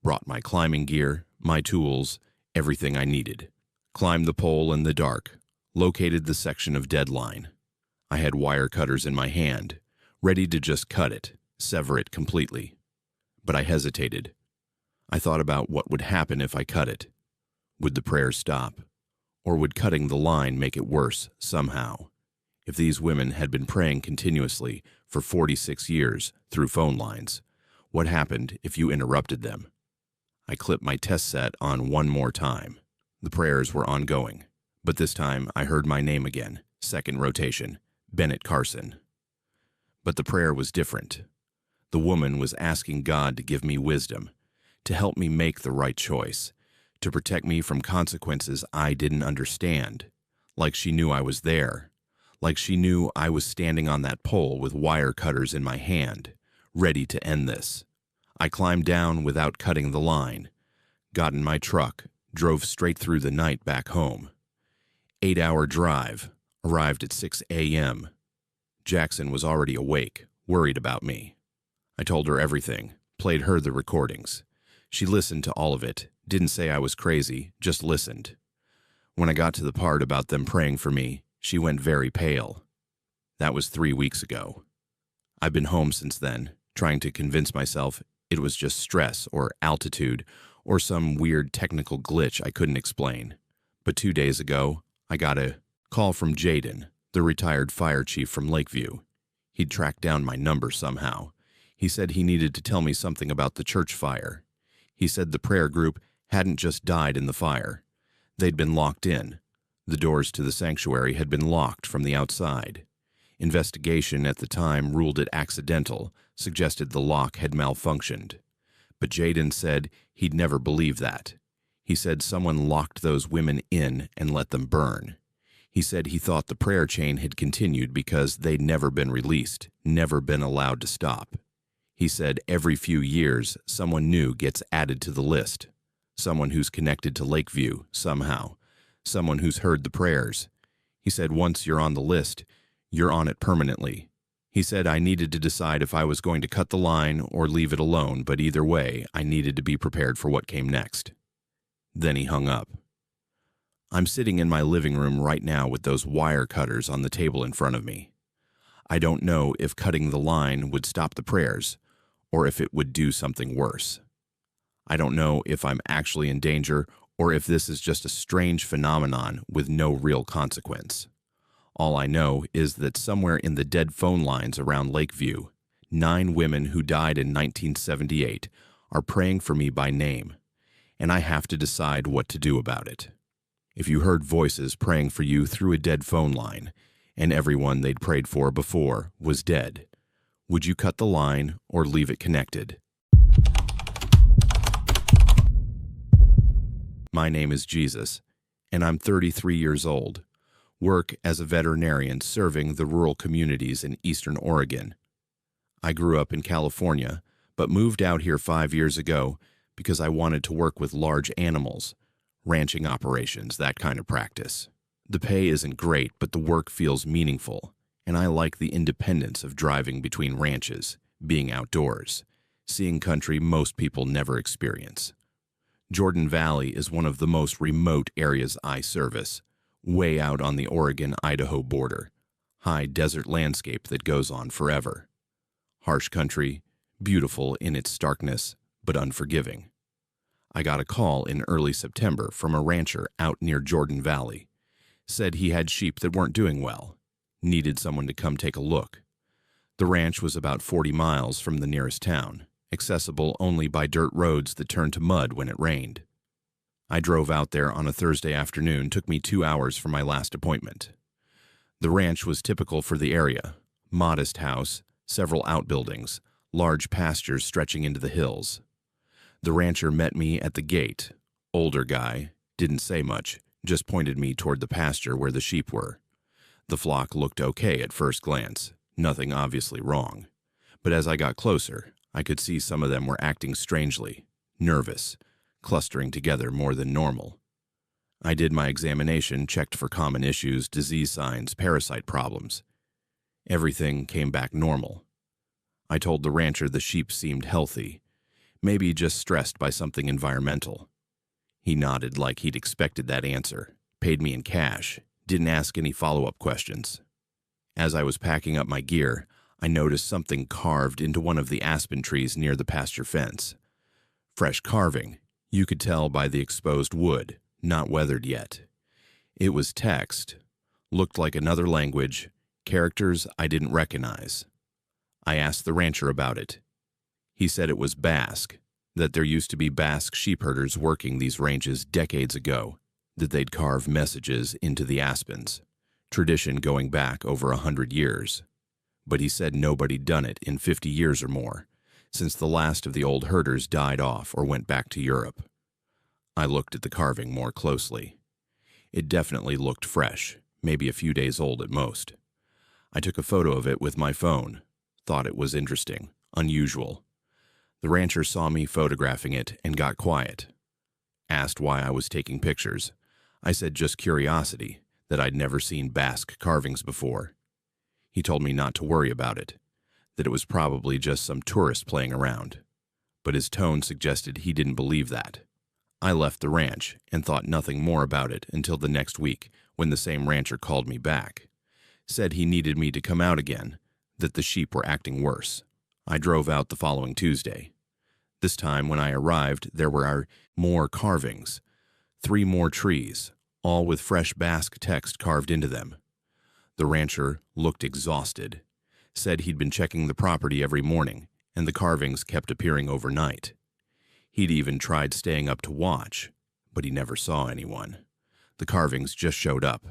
Brought my climbing gear, my tools, everything I needed. Climbed the pole in the dark, located the section of dead line. I had wire cutters in my hand, ready to just cut it, sever it completely. But I hesitated. I thought about what would happen if I cut it. Would the prayers stop? Or would cutting the line make it worse somehow? If these women had been praying continuously for 46 years through phone lines, what happened if you interrupted them? I clipped my test set on one more time. The prayers were ongoing, but this time I heard my name again, second rotation, Bennett Carson. But the prayer was different. The woman was asking God to give me wisdom, to help me make the right choice, to protect me from consequences I didn't understand, like she knew I was there, like she knew I was standing on that pole with wire cutters in my hand, ready to end this. I climbed down without cutting the line, got in my truck, drove straight through the night back home. 8-hour drive, arrived at 6 a.m. Jackson was already awake, worried about me. I told her everything, played her the recordings. She listened to all of it, didn't say I was crazy, just listened. When I got to the part about them praying for me, she went very pale. That was 3 weeks ago. I've been home since then, trying to convince myself it was just stress or altitude or some weird technical glitch I couldn't explain. But 2 days ago, I got a call from Jaden, the retired fire chief from Lakeview. He'd tracked down my number somehow. He said he needed to tell me something about the church fire. He said the prayer group hadn't just died in the fire. They'd been locked in. The doors to the sanctuary had been locked from the outside. Investigation at the time ruled it accidental, suggested the lock had malfunctioned. But Jaden said he'd never believe that. He said someone locked those women in and let them burn. He said he thought the prayer chain had continued because they'd never been released, never been allowed to stop. He said every few years someone new gets added to the list, someone who's connected to Lakeview somehow, someone who's heard the prayers. He said once you're on the list, you're on it permanently. He said I needed to decide if I was going to cut the line or leave it alone, but either way, I needed to be prepared for what came next. Then he hung up. I'm sitting in my living room right now with those wire cutters on the table in front of me. I don't know if cutting the line would stop the prayers or if it would do something worse. I don't know if I'm actually in danger or if this is just a strange phenomenon with no real consequence. All I know is that somewhere in the dead phone lines around Lakeview, 9 women who died in 1978 are praying for me by name, and I have to decide what to do about it. If you heard voices praying for you through a dead phone line, and everyone they'd prayed for before was dead, would you cut the line or leave it connected? My name is Jesus, and I'm 33 years old. Work as a veterinarian serving the rural communities in eastern Oregon. I grew up in California, but moved out here 5 years ago because I wanted to work with large animals, ranching operations, that kind of practice. The pay isn't great, but the work feels meaningful, and I like the independence of driving between ranches, being outdoors, seeing country most people never experience. Jordan Valley is one of the most remote areas I service, way out on the Oregon-Idaho border, high desert landscape that goes on forever. Harsh country, beautiful in its starkness, but unforgiving. I got a call in early September from a rancher out near Jordan Valley. Said he had sheep that weren't doing well, needed someone to come take a look. The ranch was about 40 miles from the nearest town, accessible only by dirt roads that turned to mud when it rained. I drove out there on a Thursday afternoon, took me 2 hours from my last appointment. The ranch was typical for the area, modest house, several outbuildings, large pastures stretching into the hills. The rancher met me at the gate, older guy, didn't say much, just pointed me toward the pasture where the sheep were. The flock looked okay at first glance, nothing obviously wrong. But as I got closer, I could see some of them were acting strangely, nervous, clustering together more than normal. I did my examination, checked for common issues, disease signs, parasite problems. Everything came back normal. I told the rancher the sheep seemed healthy, maybe just stressed by something environmental. He nodded like he'd expected that answer, paid me in cash, didn't ask any follow-up questions. As I was packing up my gear, I noticed something carved into one of the aspen trees near the pasture fence. Fresh carving, you could tell by the exposed wood, not weathered yet. It was text, looked like another language, characters I didn't recognize. I asked the rancher about it. He said it was Basque, that there used to be Basque sheep herders working these ranges decades ago, that they'd carve messages into the aspens, tradition going back over 100 years. But he said nobody'd done it in 50 years or more, since the last of the old herders died off or went back to Europe. I looked at the carving more closely. It definitely looked fresh, maybe a few days old at most. I took a photo of it with my phone, thought it was interesting, unusual. The rancher saw me photographing it and got quiet. Asked why I was taking pictures. I said just curiosity, that I'd never seen Basque carvings before. He told me not to worry about it, that it was probably just some tourist playing around. But his tone suggested he didn't believe that. I left the ranch and thought nothing more about it until the next week when the same rancher called me back. Said he needed me to come out again, that the sheep were acting worse. I drove out the following Tuesday. This time when I arrived, there were more carvings, 3 more trees, all with fresh Basque text carved into them. The rancher looked exhausted, said he'd been checking the property every morning, and the carvings kept appearing overnight. He'd even tried staying up to watch, but he never saw anyone. The carvings just showed up.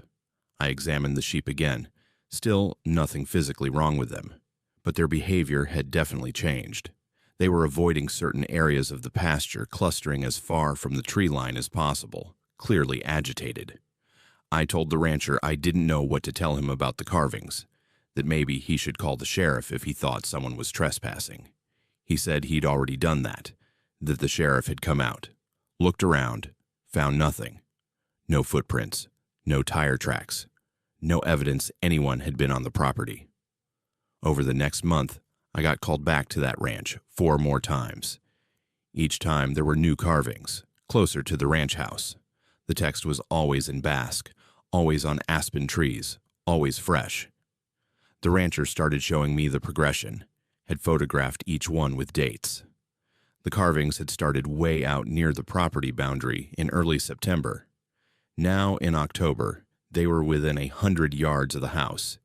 I examined the sheep again. Still nothing physically wrong with them, but their behavior had definitely changed. They were avoiding certain areas of the pasture, clustering as far from the tree line as possible, clearly agitated. I told the rancher I didn't know what to tell him about the carvings, that maybe he should call the sheriff if he thought someone was trespassing. He said he'd already done that the sheriff had come out, looked around, found nothing. No footprints, no tire tracks, no evidence anyone had been on the property. Over the next month, I got called back to that ranch 4 more times. Each time there were new carvings, closer to the ranch house. The text was always in Basque, always on aspen trees, always fresh. The rancher started showing me the progression, had photographed each one with dates. The carvings had started way out near the property boundary in early September. Now, in October, they were within 100 yards of the house.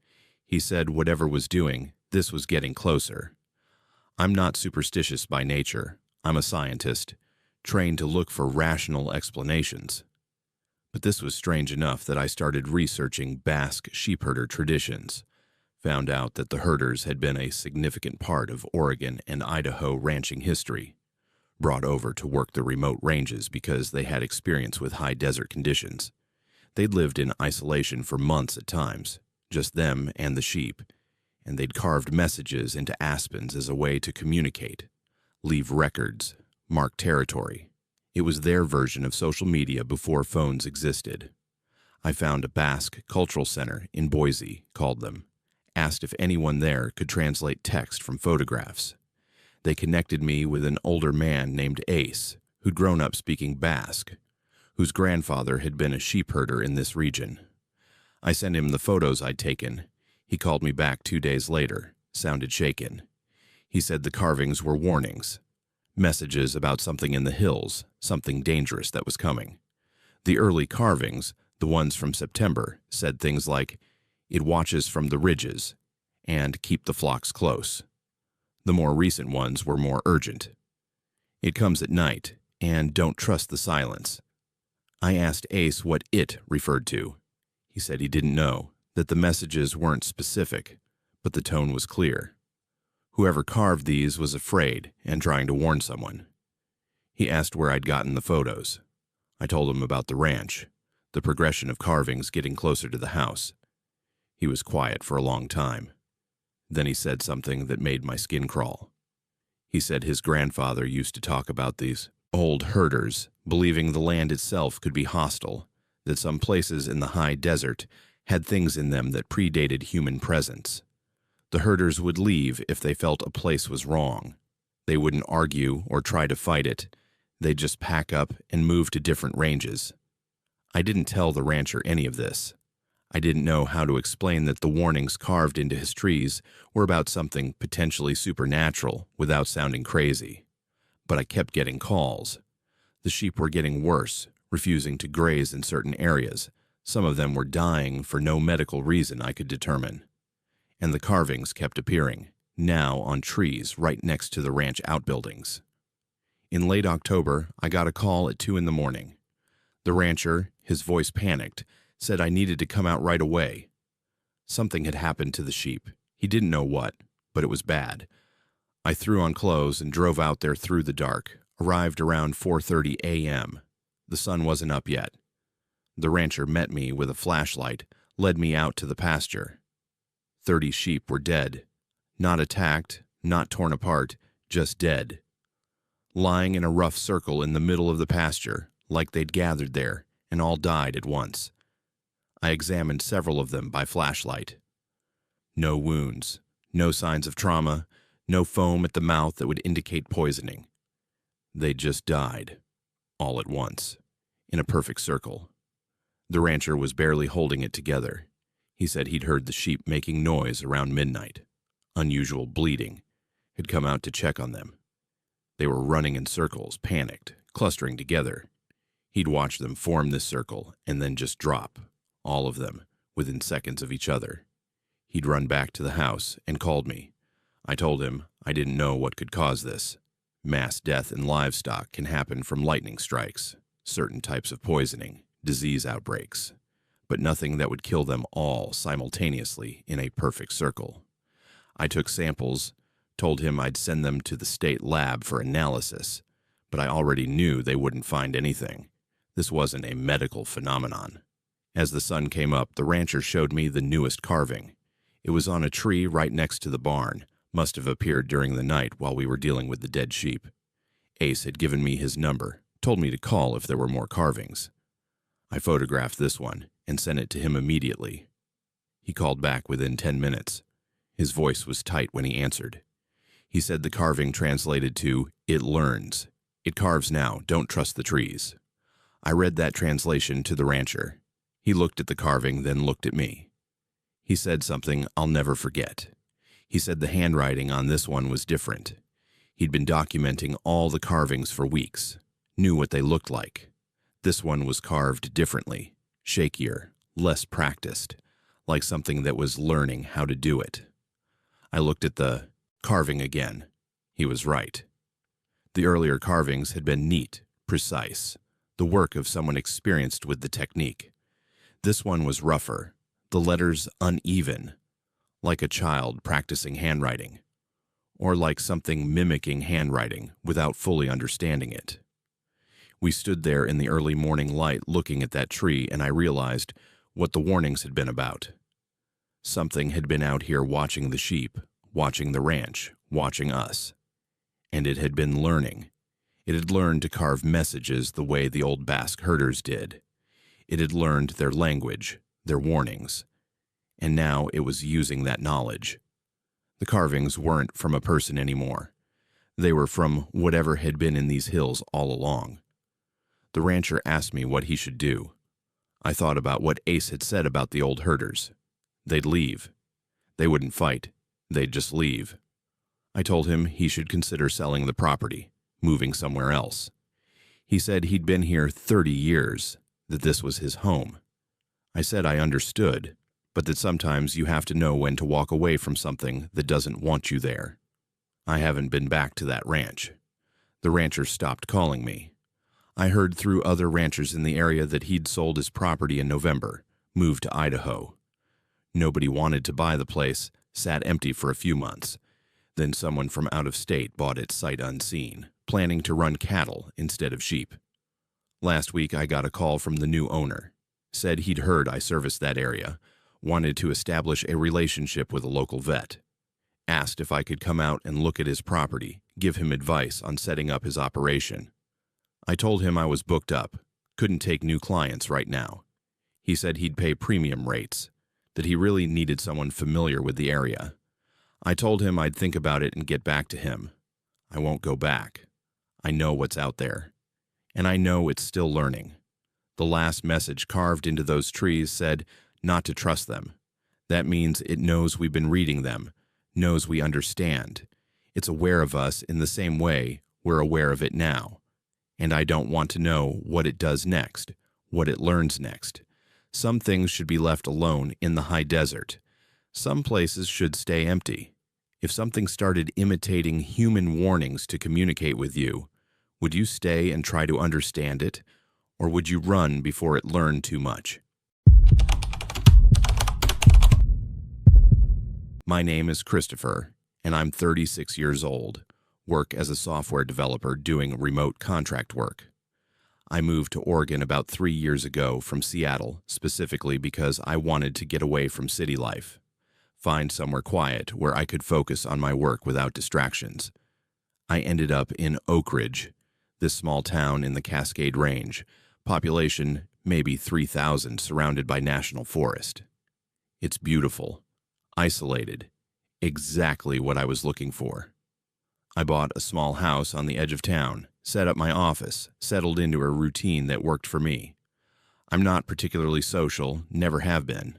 He said whatever was doing, this was getting closer. I'm not superstitious by nature. I'm a scientist, trained to look for rational explanations. But this was strange enough that I started researching Basque sheepherder traditions, found out that the herders had been a significant part of Oregon and Idaho ranching history, brought over to work the remote ranges because they had experience with high desert conditions. They'd lived in isolation for months at times, just them and the sheep, and they'd carved messages into aspens as a way to communicate, leave records, mark territory. It was their version of social media before phones existed. I found a Basque cultural center in Boise, called them, asked if anyone there could translate text from photographs. They connected me with an older man named Ace, who'd grown up speaking Basque, whose grandfather had been a sheep herder in this region. I sent him the photos I'd taken. He called me back 2 days later, sounded shaken. He said the carvings were warnings, messages about something in the hills, something dangerous that was coming. The early carvings, the ones from September, said things like, "It watches from the ridges," and "Keep the flocks close." The more recent ones were more urgent. "It comes at night," and "Don't trust the silence." I asked Ace what "it" referred to. He said he didn't know, that the messages weren't specific, but the tone was clear. Whoever carved these was afraid and trying to warn someone. He asked where I'd gotten the photos. I told him about the ranch, the progression of carvings getting closer to the house. He was quiet for a long time. Then he said something that made my skin crawl. He said his grandfather used to talk about these old herders, believing the land itself could be hostile, that some places in the high desert had things in them that predated human presence. The herders would leave if they felt a place was wrong. They wouldn't argue or try to fight it. They'd just pack up and move to different ranges. I didn't tell the rancher any of this. I didn't know how to explain that the warnings carved into his trees were about something potentially supernatural without sounding crazy. But I kept getting calls. The sheep were getting worse, refusing to graze in certain areas. Some of them were dying for no medical reason I could determine. And the carvings kept appearing, now on trees right next to the ranch outbuildings. In late October, I got a call at 2 a.m. The rancher, his voice panicked, said I needed to come out right away. Something had happened to the sheep. He didn't know what, but it was bad. I threw on clothes and drove out there through the dark, arrived around 4:30 a.m. The sun wasn't up yet. The rancher met me with a flashlight, led me out to the pasture. 30 sheep were dead. Not attacked, not torn apart, just dead. Lying in a rough circle in the middle of the pasture, like they'd gathered there, and all died at once. I examined several of them by flashlight. No wounds, no signs of trauma, no foam at the mouth that would indicate poisoning. They just died, all at once, in a perfect circle. The rancher was barely holding it together. He said he'd heard the sheep making noise around midnight. Unusual bleeding. Had come out to check on them. They were running in circles, panicked, clustering together. He'd watch them form this circle and then just drop, all of them, within seconds of each other. He'd run back to the house and called me. I told him I didn't know what could cause this. Mass death in livestock can happen from lightning strikes, certain types of poisoning, disease outbreaks, but nothing that would kill them all simultaneously in a perfect circle. I took samples, told him I'd send them to the state lab for analysis, but I already knew they wouldn't find anything. This wasn't a medical phenomenon. As the sun came up, the rancher showed me the newest carving. It was on a tree right next to the barn, must have appeared during the night while we were dealing with the dead sheep. Ace had given me his number, told me to call if there were more carvings. I photographed this one and sent it to him immediately. He called back within 10 minutes. His voice was tight when he answered. He said the carving translated to, "It learns. It carves now, don't trust the trees." I read that translation to the rancher. He looked at the carving, then looked at me. He said something I'll never forget. He said the handwriting on this one was different. He'd been documenting all the carvings for weeks, knew what they looked like. This one was carved differently, shakier, less practiced, like something that was learning how to do it. I looked at the carving again. He was right. The earlier carvings had been neat, precise, the work of someone experienced with the technique. This one was rougher, the letters uneven, like a child practicing handwriting, or like something mimicking handwriting without fully understanding it. We stood there in the early morning light looking at that tree, and I realized what the warnings had been about. Something had been out here watching the sheep, watching the ranch, watching us. And it had been learning. It had learned to carve messages the way the old Basque herders did. It had learned their language, their warnings, and now it was using that knowledge. The carvings weren't from a person anymore. They were from whatever had been in these hills all along. The rancher asked me what he should do. I thought about what Ace had said about the old herders. They'd leave. They wouldn't fight. They'd just leave. I told him he should consider selling the property, moving somewhere else. He said he'd been here 30 years, that this was his home. I said I understood, but that sometimes you have to know when to walk away from something that doesn't want you there. I haven't been back to that ranch. The rancher stopped calling me. I heard through other ranchers in the area that he'd sold his property in November, moved to Idaho. Nobody wanted to buy the place, sat empty for a few months. Then someone from out of state bought it sight unseen, planning to run cattle instead of sheep. Last week I got a call from the new owner. Said he'd heard I serviced that area, wanted to establish a relationship with a local vet. Asked if I could come out and look at his property, give him advice on setting up his operation. I told him I was booked up, couldn't take new clients right now. He said he'd pay premium rates, that he really needed someone familiar with the area. I told him I'd think about it and get back to him. I won't go back. I know what's out there, and I know it's still learning. The last message carved into those trees said not to trust them. That means it knows we've been reading them, knows we understand. It's aware of us in the same way we're aware of it now. And I don't want to know what it does next, what it learns next. Some things should be left alone in the high desert. Some places should stay empty. If something started imitating human warnings to communicate with you, would you stay and try to understand it, or would you run before it learned too much? My name is Christopher, and I'm 36 years old. Work as a software developer doing remote contract work. I moved to Oregon about 3 years ago from Seattle, specifically because I wanted to get away from city life, find somewhere quiet where I could focus on my work without distractions. I ended up in Oak Ridge, this small town in the Cascade Range, population maybe 3,000, surrounded by national forest. It's beautiful, isolated, exactly what I was looking for. I bought a small house on the edge of town, set up my office, settled into a routine that worked for me. I'm not particularly social, never have been.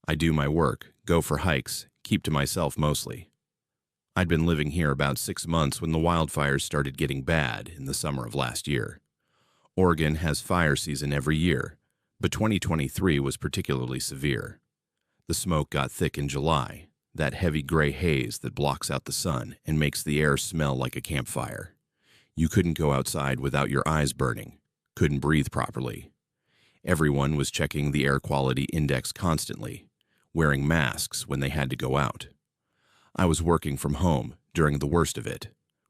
I do my work, go for hikes, keep to myself mostly. I'd been living here about 6 months when the wildfires started getting bad in the summer of last year. Oregon has fire season every year, but 2023 was particularly severe. The smoke got thick in July, that heavy gray haze that blocks out the sun and makes the air smell like a campfire. You couldn't go outside without your eyes burning, couldn't breathe properly. Everyone was checking the air quality index constantly, wearing masks when they had to go out. I was working from home during the worst of it,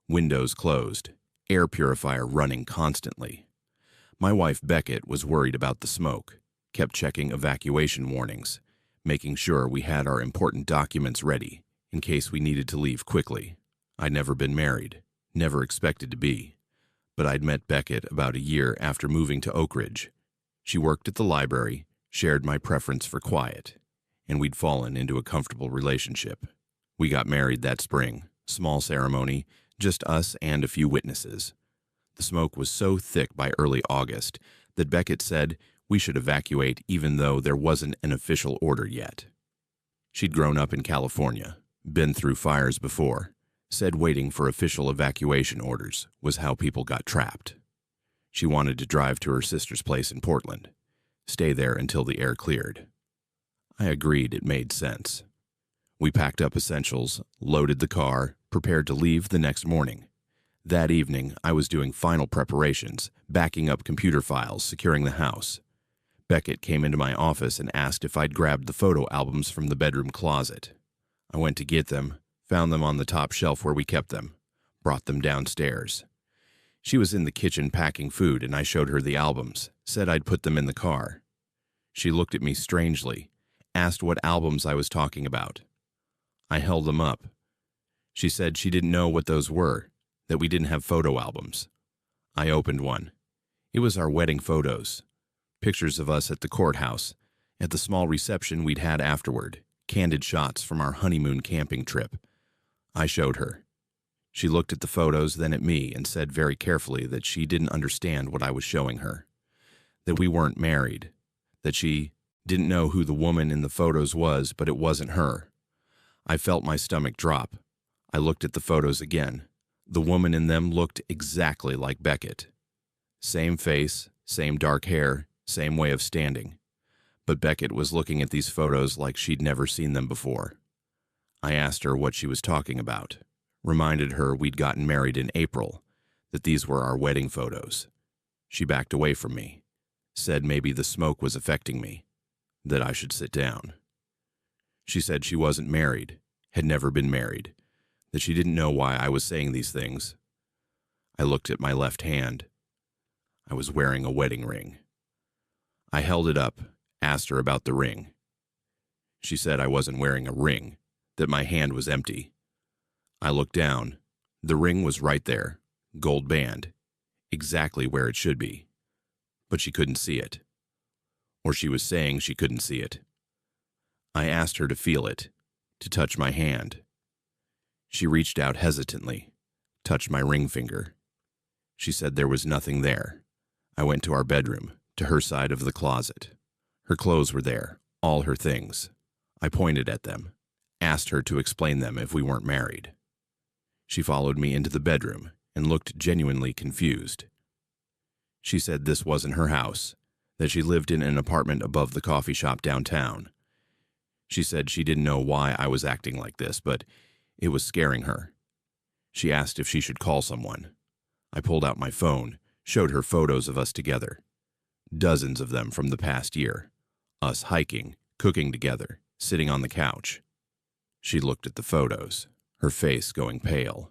windows closed, air purifier running constantly. My wife Beckett was worried about the smoke, kept checking evacuation warnings, making sure we had our important documents ready in case we needed to leave quickly. I'd never been married, never expected to be, but I'd met Beckett about a year after moving to Oak Ridge. She worked at the library, shared my preference for quiet, and we'd fallen into a comfortable relationship. We got married that spring, small ceremony, just us and a few witnesses. The smoke was so thick by early August that Beckett said we should evacuate even though there wasn't an official order yet. She'd grown up in California, been through fires before, said waiting for official evacuation orders was how people got trapped. She wanted to drive to her sister's place in Portland, stay there until the air cleared. I agreed it made sense. We packed up essentials, loaded the car, prepared to leave the next morning. That evening, I was doing final preparations, backing up computer files, securing the house. Beckett came into my office and asked if I'd grabbed the photo albums from the bedroom closet. I went to get them, found them on the top shelf where we kept them, brought them downstairs. She was in the kitchen packing food and I showed her the albums, said I'd put them in the car. She looked at me strangely, asked what albums I was talking about. I held them up. She said she didn't know what those were, that we didn't have photo albums. I opened one. It was our wedding photos. Pictures of us at the courthouse, at the small reception we'd had afterward, candid shots from our honeymoon camping trip. I showed her. She looked at the photos, then at me, and said very carefully that she didn't understand what I was showing her, that we weren't married, that she didn't know who the woman in the photos was, but it wasn't her. I felt my stomach drop. I looked at the photos again. The woman in them looked exactly like Beckett. Same face, same dark hair, same way of standing. But Beckett was looking at these photos like she'd never seen them before. I asked her what she was talking about, reminded her we'd gotten married in April, that these were our wedding photos. She backed away from me, said maybe the smoke was affecting me, that I should sit down. She said she wasn't married, had never been married, that she didn't know why I was saying these things. I looked at my left hand. I was wearing a wedding ring. I held it up, asked her about the ring. She said I wasn't wearing a ring, that my hand was empty. I looked down. The ring was right there, gold band, exactly where it should be. But she couldn't see it. Or she was saying she couldn't see it. I asked her to feel it, to touch my hand. She reached out hesitantly, touched my ring finger. She said there was nothing there. I went to our bedroom, to her side of the closet. Her clothes were there, all her things. I pointed at them, asked her to explain them if we weren't married. She followed me into the bedroom and looked genuinely confused. She said this wasn't her house, that she lived in an apartment above the coffee shop downtown. She said she didn't know why I was acting like this, but it was scaring her. She asked if she should call someone. I pulled out my phone, showed her photos of us together. Dozens of them from the past year. Us hiking, cooking together, sitting on the couch. She looked at the photos, her face going pale.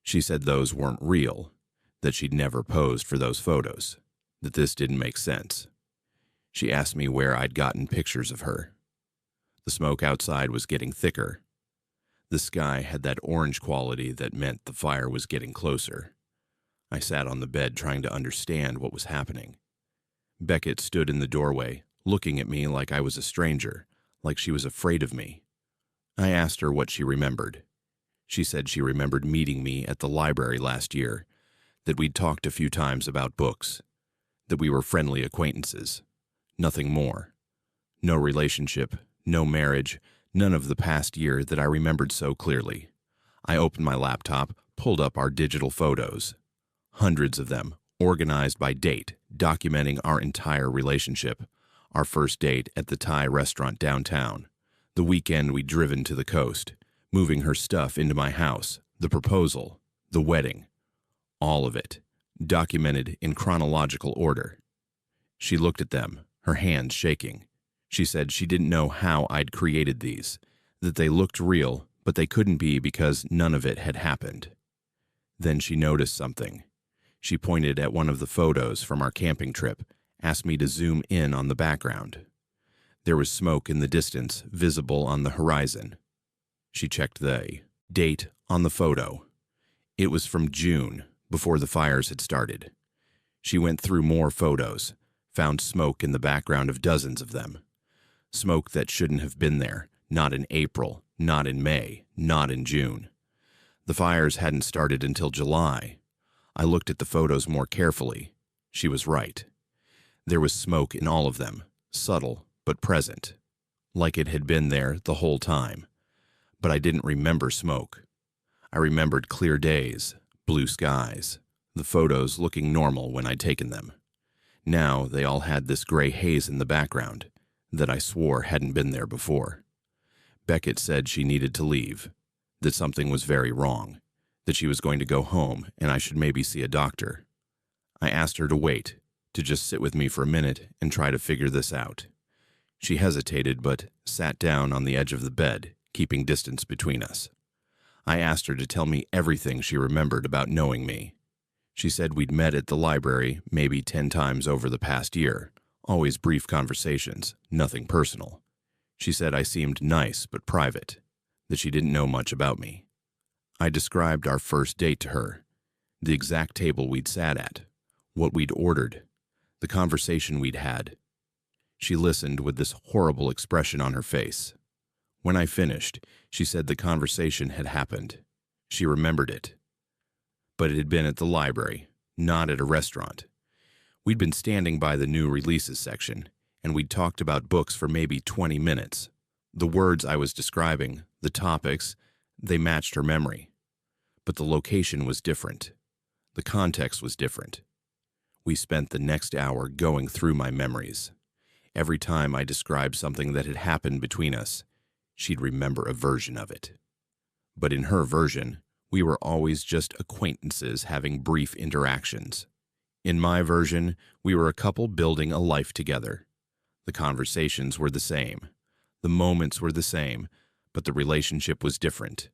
She said those weren't real, that she'd never posed for those photos, that this didn't make sense. She asked me where I'd gotten pictures of her. The smoke outside was getting thicker. The sky had that orange quality that meant the fire was getting closer. I sat on the bed trying to understand what was happening. Beckett stood in the doorway, looking at me like I was a stranger, like she was afraid of me. I asked her what she remembered. She said she remembered meeting me at the library last year, that we'd talked a few times about books, that we were friendly acquaintances, nothing more. No relationship, no marriage, none of the past year that I remembered so clearly. I opened my laptop, pulled up our digital photos. Hundreds of them, organized by date, documenting our entire relationship. Our first date at the Thai restaurant downtown. The weekend we'd driven to the coast, moving her stuff into my house, the proposal, the wedding. All of it, documented in chronological order. She looked at them, her hands shaking. She said she didn't know how I'd created these, that they looked real, but they couldn't be because none of it had happened. Then she noticed something. She pointed at one of the photos from our camping trip, asked me to zoom in on the background. There was smoke in the distance, visible on the horizon. She checked the date on the photo. It was from June, before the fires had started. She went through more photos, found smoke in the background of dozens of them. Smoke that shouldn't have been there, not in April, not in May, not in June. The fires hadn't started until July. I looked at the photos more carefully. She was right. There was smoke in all of them, subtle but present, like it had been there the whole time. But I didn't remember smoke. I remembered clear days, blue skies, the photos looking normal when I'd taken them. Now they all had this gray haze in the background that I swore hadn't been there before. Beckett said she needed to leave, that something was very wrong, that she was going to go home and I should maybe see a doctor. I asked her to wait, to just sit with me for a minute and try to figure this out. She hesitated but sat down on the edge of the bed, keeping distance between us. I asked her to tell me everything she remembered about knowing me. She said we'd met at the library maybe 10 times over the past year, always brief conversations, nothing personal. She said I seemed nice but private, that she didn't know much about me. I described our first date to her, the exact table we'd sat at, what we'd ordered, The conversation we'd had. She listened with this horrible expression on her face. When I finished, she said the conversation had happened. She remembered it. But it had been at the library, not at a restaurant. We'd been standing by the new releases section, and we'd talked about books for maybe 20 minutes. The words I was describing, the topics, they matched her memory. But the location was different. The context was different. We spent the next hour going through my memories. Every time I described something that had happened between us, she'd remember a version of it. But in her version, we were always just acquaintances having brief interactions. In my version, we were a couple building a life together. The conversations were the same. The moments were the same, but the relationship was different.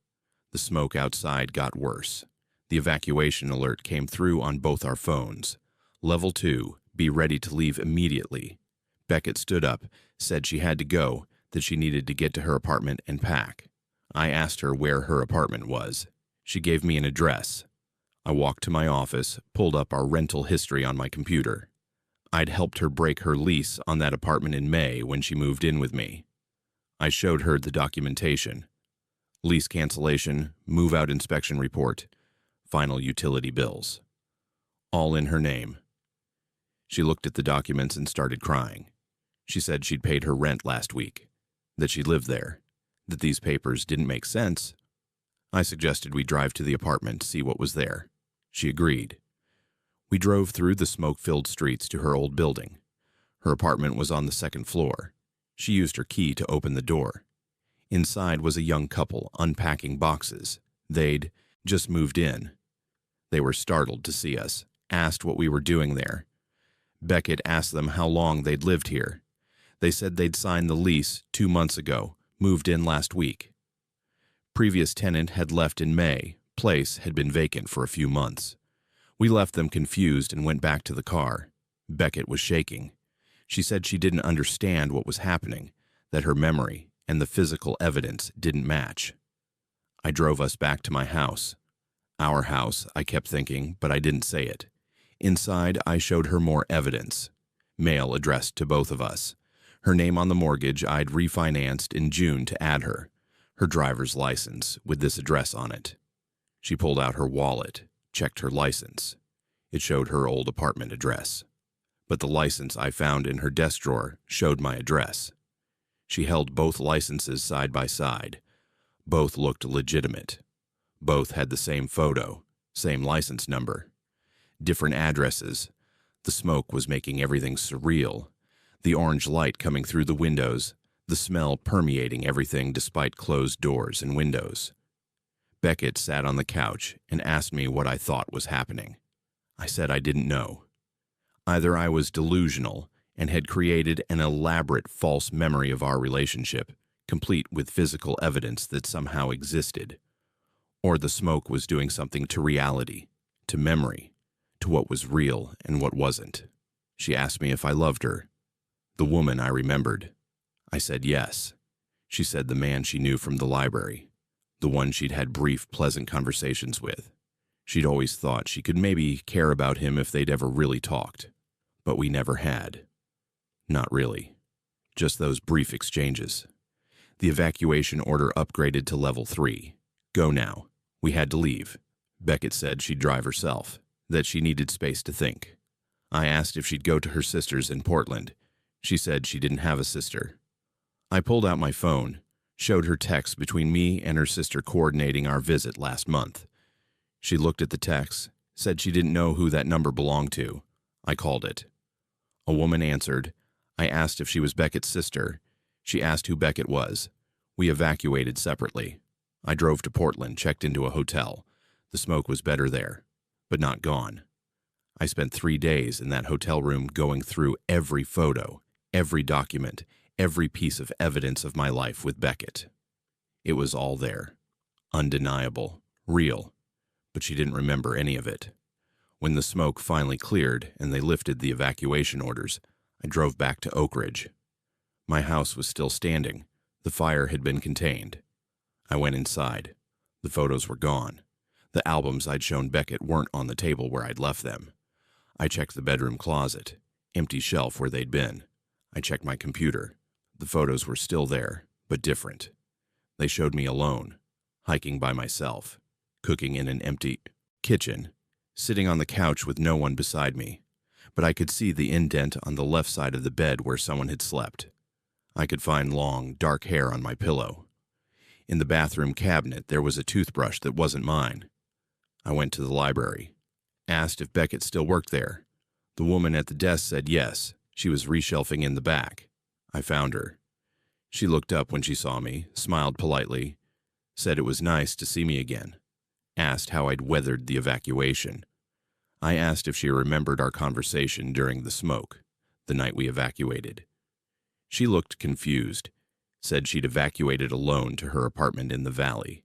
The smoke outside got worse. The evacuation alert came through on both our phones. Level 2, be ready to leave immediately. Beckett stood up, said she had to go, that she needed to get to her apartment and pack. I asked her where her apartment was. She gave me an address. I walked to my office, pulled up our rental history on my computer. I'd helped her break her lease on that apartment in May when she moved in with me. I showed her the documentation. Lease cancellation, move-out inspection report, final utility bills. All in her name. She looked at the documents and started crying. She said she'd paid her rent last week, that she lived there, that these papers didn't make sense. I suggested we drive to the apartment to see what was there. She agreed. We drove through the smoke-filled streets to her old building. Her apartment was on the second floor. She used her key to open the door. Inside was a young couple unpacking boxes. They'd just moved in. They were startled to see us, asked what we were doing there. Beckett asked them how long they'd lived here. They said they'd signed the lease 2 months ago, moved in last week. Previous tenant had left in May. Place had been vacant for a few months. We left them confused and went back to the car. Beckett was shaking. She said she didn't understand what was happening, that her memory and the physical evidence didn't match. I drove us back to my house. Our house, I kept thinking, but I didn't say it. Inside, I showed her more evidence. Mail addressed to both of us. Her name on the mortgage I'd refinanced in June to add her. Her driver's license with this address on it. She pulled out her wallet, checked her license. It showed her old apartment address. But the license I found in her desk drawer showed my address. She held both licenses side by side. Both looked legitimate. Both had the same photo, same license number. Different addresses. The smoke was making everything surreal. The orange light coming through the windows, the smell permeating everything despite closed doors and windows. Beckett sat on the couch and asked me what I thought was happening. I said I didn't know. Either I was delusional and had created an elaborate false memory of our relationship, complete with physical evidence that somehow existed, or the smoke was doing something to reality, to memory, to what was real and what wasn't. She asked me if I loved her. The woman I remembered. I said yes. She said the man she knew from the library, the one she'd had brief, pleasant conversations with. She'd always thought she could maybe care about him if they'd ever really talked. But we never had. Not really. Just those brief exchanges. The evacuation order upgraded to level 3. Go now. We had to leave. Beckett said she'd drive herself, that she needed space to think. I asked if she'd go to her sister's in Portland. She said she didn't have a sister. I pulled out my phone, showed her texts between me and her sister coordinating our visit last month. She looked at the text, said she didn't know who that number belonged to. I called it. A woman answered. I asked if she was Beckett's sister. She asked who Beckett was. We evacuated separately. I drove to Portland, checked into a hotel. The smoke was better there, but not gone. I spent 3 days in that hotel room going through every photo, every document, every piece of evidence of my life with Beckett. It was all there, undeniable, real, but she didn't remember any of it. When the smoke finally cleared and they lifted the evacuation orders, I drove back to Oak Ridge. My house was still standing. The fire had been contained. I went inside. The photos were gone. The albums I'd shown Beckett weren't on the table where I'd left them. I checked the bedroom closet. empty shelf where they'd been. I checked my computer. The photos were still there, but different. They showed me alone, hiking by myself, cooking in an empty kitchen, sitting on the couch with no one beside me. But I could see the indent on the left side of the bed where someone had slept. I could find long, dark hair on my pillow. In the bathroom cabinet, there was a toothbrush that wasn't mine. I went to the library, asked if Beckett still worked there. The woman at the desk said yes, she was reshelving in the back. I found her. She looked up when she saw me, smiled politely, said it was nice to see me again, asked how I'd weathered the evacuation. I asked if she remembered our conversation during the smoke, the night we evacuated. She looked confused, said she'd evacuated alone to her apartment in the valley,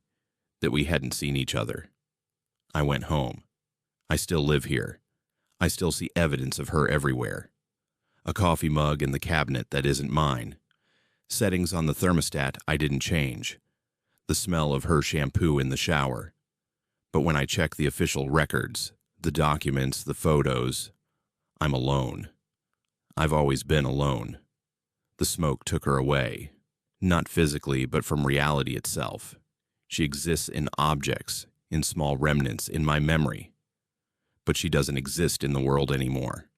that we hadn't seen each other. I went home. I still live here. I still see evidence of her everywhere. A coffee mug in the cabinet that isn't mine. Settings on the thermostat I didn't change. The smell of her shampoo in the shower. But when I check the official records, the documents, the photos, I'm alone. I've always been alone. The smoke took her away, not physically, but from reality itself. She exists in objects, in small remnants, in my memory. But she doesn't exist in the world anymore.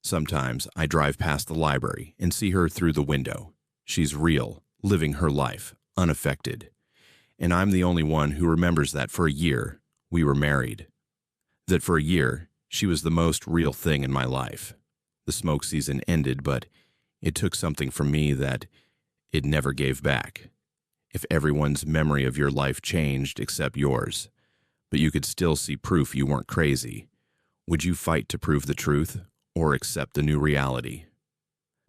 Sometimes I drive past the library and see her through the window. She's real, living her life, unaffected. And I'm the only one who remembers that for a year we were married. That for a year she was the most real thing in my life. The smoke season ended, but it took something from me that it never gave back. If everyone's memory of your life changed except yours, but you could still see proof you weren't crazy, would you fight to prove the truth or accept the new reality?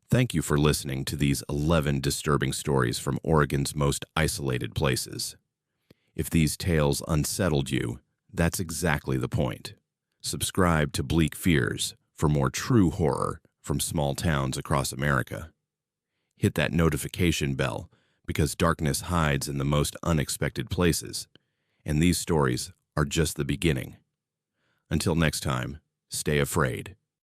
Thank you for listening to these 11 disturbing stories from Oregon's most isolated places. If these tales unsettled you, that's exactly the point. Subscribe to Bleak Fears for more true horror from small towns across America. Hit that notification bell because darkness hides in the most unexpected places, and these stories are just the beginning. Until next time, stay afraid.